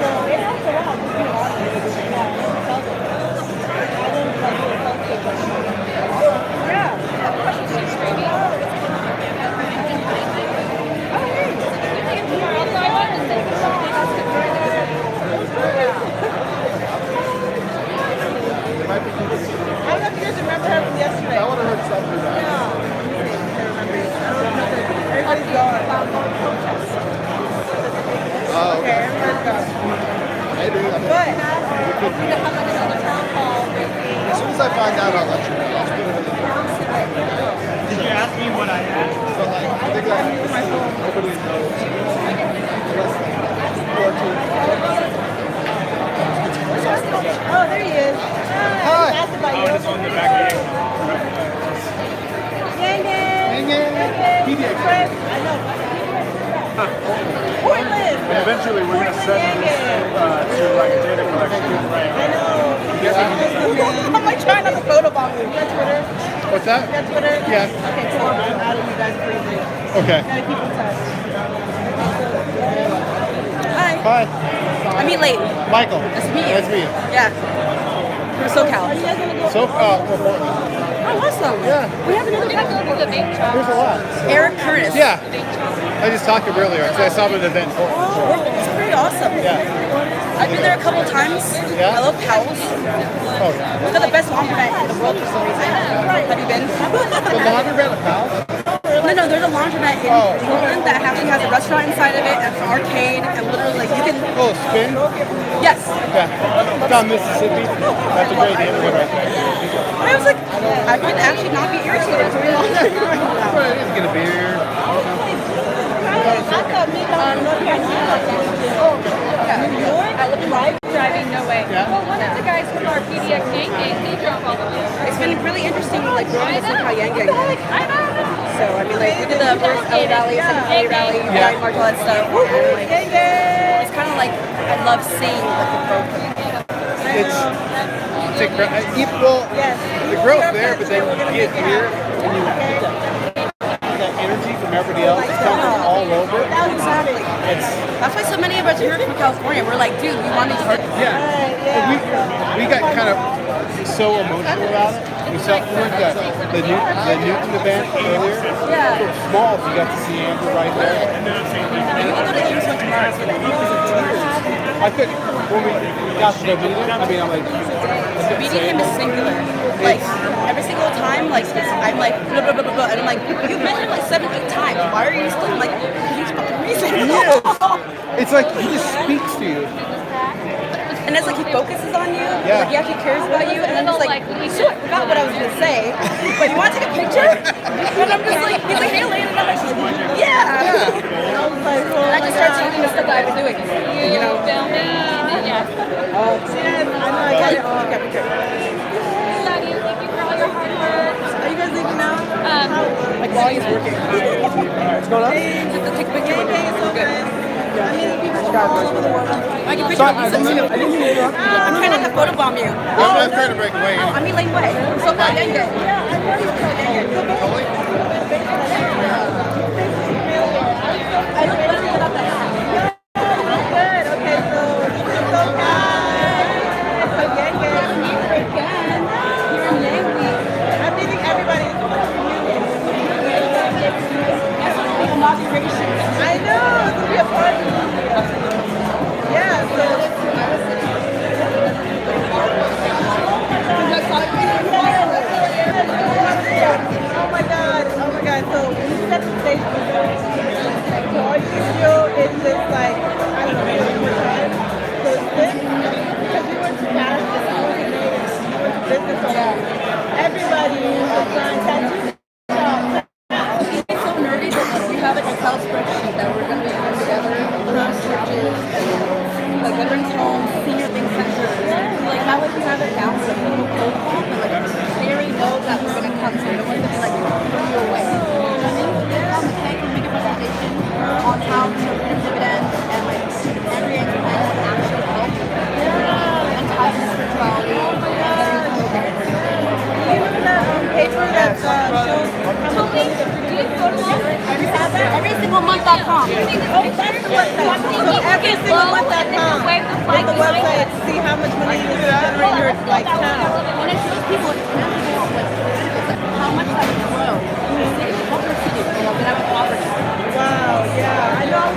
So it helps a lot, just being honest, tell them. I don't like to tell people. Yeah. I don't know if you guys remember her from yesterday. I would have heard something about it. No. Everybody's gone. Oh, okay. Everybody's gone. Maybe. But as soon as I find out, I'll let you know. I'll split it in the Did you ask me what I asked? So like, I think like nobody knows. oh, there he is. Hi. Oh, it's on the back end. Gang gang. Gang. I know. Portland. And eventually we're going to send this to like a data collection. I know. I'm like trying not to photobomb you. You got Twitter? What's that? You got Twitter? Yeah. Okay, cool. I'm out of you guys crazy. Okay. Gotta keep in touch. Hi. Hi. I'm Elaine. Michael. Nice to meet you. Nice to meet you. Yeah. From SoCal. Portland. Oh, awesome. Yeah. We have another guy. There's a lot. Eric Curtis. Yeah. I just talked to him earlier because I saw him at the event. It's pretty awesome. Yeah. I've been there a couple times. Yeah? I love Powell's. Oh, yeah. It's got the best laundromat in the world for some reason. Have you been? The laundromat at Powell's? No, there's a laundromat in Portland that actually has a restaurant inside of it, and an arcade, and literally like you can. Oh, Spin? Yes. Yeah. Down Mississippi. That's a great neighborhood right there. I was like, I could actually not be irritated for real. Well, just get a beer. I live in driving, no way. Yeah. Well, one of the guys from our PDX Gang Gang, he drove all the way. It's been really interesting, like growing this SoCal Yang Gang. I know. So I mean, like we did the first LA rally, second LA rally, Brian Mark, all that stuff. And, like, it's kind of like I love seeing like the growth. It's well, the growth there, but then you get here and you get that energy from everybody else. It's coming from all over. Exactly. That's why so many of us here from California, we're like, dude, we want to be part of it. Yeah. We got kind of so emotional about it. We went to the Newton event earlier. Yeah. So small, we got to see Andrew right there. And we go to Amazon tomorrow, so I couldn't, when we got to go meet him, I mean, I'm like, meeting him is singular. Like, every single time, like, I'm like, blah, blah, blah, blah, blah, and I'm like, you've met him like 7, 8 times. Why are you still, like, he's fucking reason. It's like, he just speaks to you. And it's like he focuses on you, Yeah. like he actually cares about you, and then it's like, so I forgot what I was gonna say, but you want to take a picture? And I'm just like, he's like, hey, Elaine, and I'm like, yeah. And I just start telling him the stuff that I've been doing, you know. Yeah. I know I got it. Oh, okay, okay. Love you. Thank you for all your hard work. Are you guys leaving now? Like while he's working. What's going on? Just take a picture with him. We're good. I can picture of you too. I'm trying not to photobomb you. I'm not trying to break away. Oh, I'm Elaine Way. So far, Yang Gang. I look better without the hat. Good. Okay, so so guys, so Yang Gang, here in Yang Week. I'm meeting everybody. so no one's gonna like throw you away. You know what I mean? Hank will make a presentation on how dividends and like Andrew Yang plan would actually help and ties to spirituality. Paper that shows everysinglemonth.com. Oh, that's the website. So everysinglemonth.com is the website to see how much money you generate in your like town. And it shows people how much that would grow in the city, what the city, you know, that I would offer to. Wow, yeah, I know.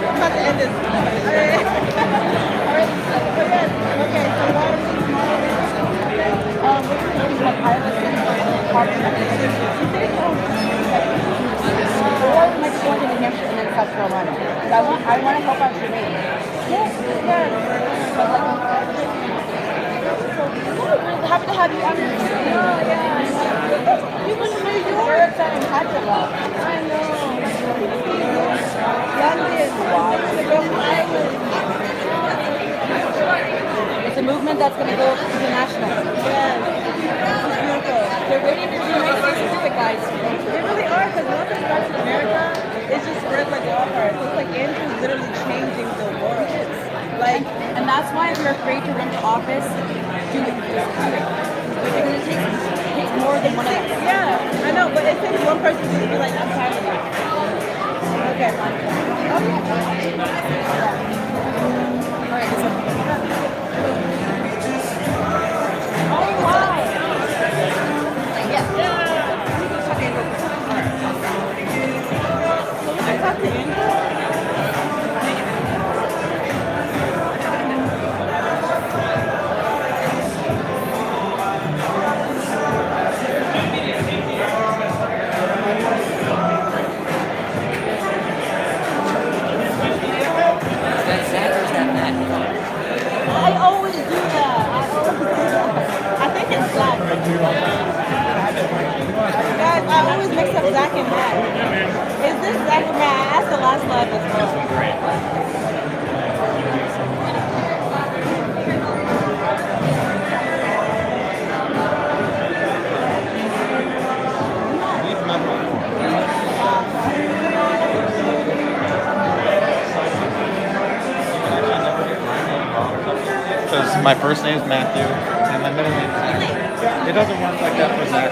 I'm about to end this. South Carolina. I want to help out your name. Yes. But like, happy to have you on your show. You went to New York and had to love. I know. It's a movement that's going to go international. Yes. They're waiting for you to make it specific, guys. They really are, because once it starts in America, it just spreads like wildfire. So it's like Andrew's literally changing the world. Like, and that's why if you're afraid to run for office, do it. Just do it. Because it takes more than one of us. Yeah, I know, but it takes one person to be like, I'm tired of it. Okay, fine. Oh, wow. I always do that. I think it's Zach. Guys, I always mix up Zach and Matt. Is this Zach and Matt? I asked the last live as well. Because my first name is Matthew and my middle name is Zach. It doesn't work like that for Zach.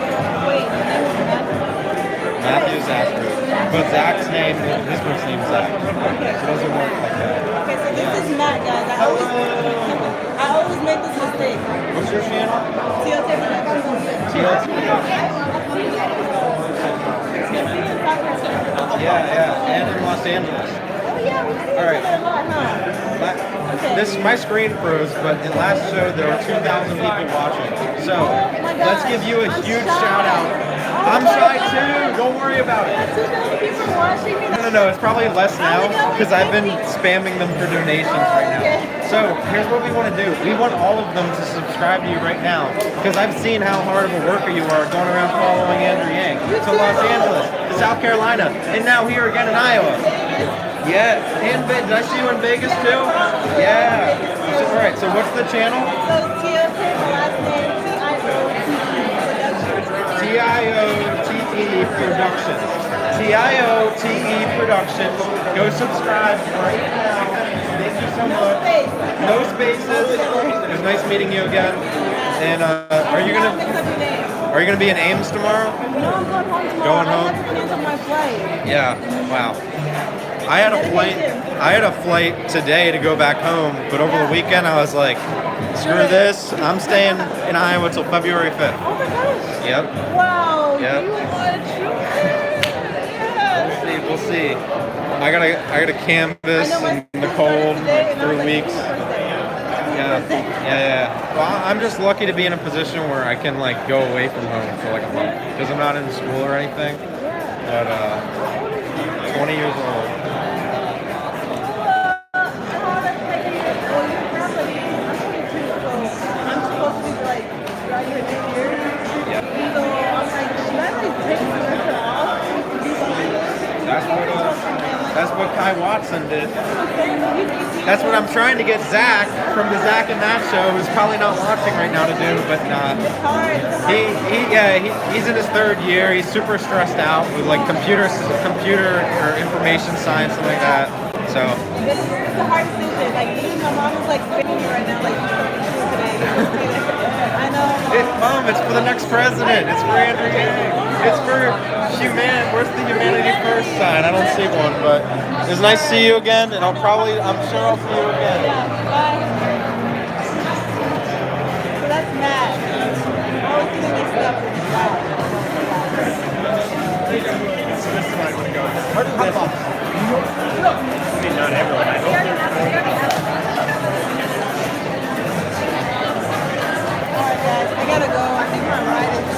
Matthew's Zachary. But Zach's name, his first name is Zach. It doesn't work like that. Okay, so this is Matt, guys. I always make this mistake. What's your channel? TLT. Yeah, and in Los Angeles. All right. My screen froze, but in last show there were 2,000 people watching. So let's give you a huge shout out. I'm shy too. Don't worry about it. No. It's probably less now because I've been spamming them for donations right now. So here's what we want to do. We want all of them to subscribe to you right now because I've seen how hard of a worker you are going around following Andrew Yang to Los Angeles, to South Carolina, and now here again in Iowa. Yeah, and did I see you in Vegas too? Yeah. So, all right. So what's the channel? TIOTE Productions. TIOTE Productions. Go subscribe right now. Thank you so much. No spaces. It was nice meeting you again. And are you gonna be in Ames tomorrow? No, I'm going home tomorrow. Going home? I have to cancel my flight. Yeah. Wow. I had a flight today to go back home, but over the weekend I was like, screw this. I'm staying in Iowa till February 5th. Oh my gosh. Yep. Wow. Yep. You are a true. We'll see. I gotta canvas in the cold for 3 weeks. Yeah. Well, I'm just lucky to be in a position where I can like go away from home for like a month because I'm not in school or anything. But 20 years old. That's what Ty Watson did. That's what I'm trying to get Zach from the Zach and That Show, who's probably not watching right now, to do. But he's in his 3rd year. He's super stressed out with like computer or information science, something like that. So. It's a hard decision. Like me, my mom is like spinning me right now, like today. I know. Mom, it's for the next president. It's for Andrew Yang. It's for Where's the Humanity First sign? I don't see one, but it's nice to see you again, and I'm sure I'll see you again. Yeah, bye. So that's Matt. I always get mixed up with Matt. So this is where I want to go. Where does this? I mean, not everyone. I hope. Alright guys, I gotta go. I think my ride is...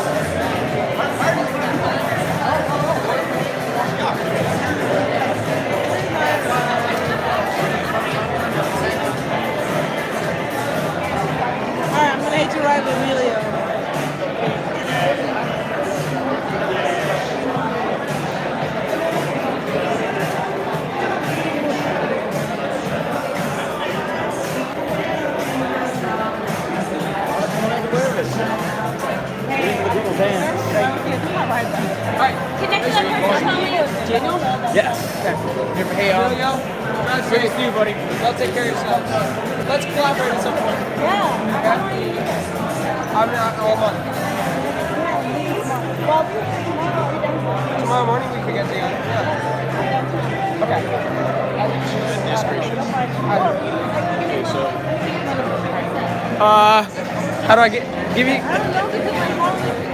Alright, I'm gonna hit you right with Emilio. Connect to that person, tell me. Daniel? Yes. Hey, nice to see you, buddy. Y'all take care of yourself. Let's collaborate at some point. Yeah. I'm not all month. Well, Tomorrow morning we can get together. Yeah. Okay. Administration. Okay, so. How do I give you?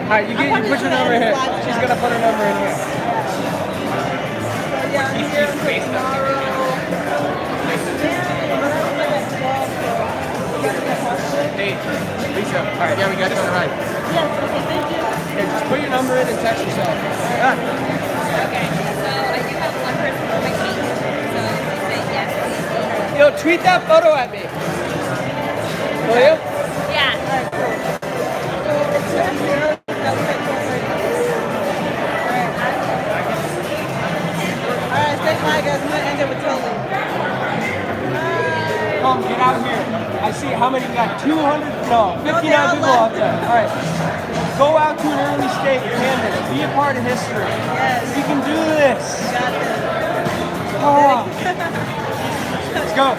Alright, you put your number here. She's gonna put her number in here. Hey, Lisa. Alright, yeah, we got it on the right. yes, okay, thank you. Here, just put your number in and text yourself. Yeah. Okay, so I do have one person for my team. So you say yes, please. Yo, tweet that photo at me. Will you? Yeah. Alright, say hi guys, I'm gonna end it with Tully. Come, get out here. I see how many you got. 200? No, 59 people out there. Alright. Go out to an early state, handle it. Be a part of history. Yes. You can do this. Got this. Come on. Let's go.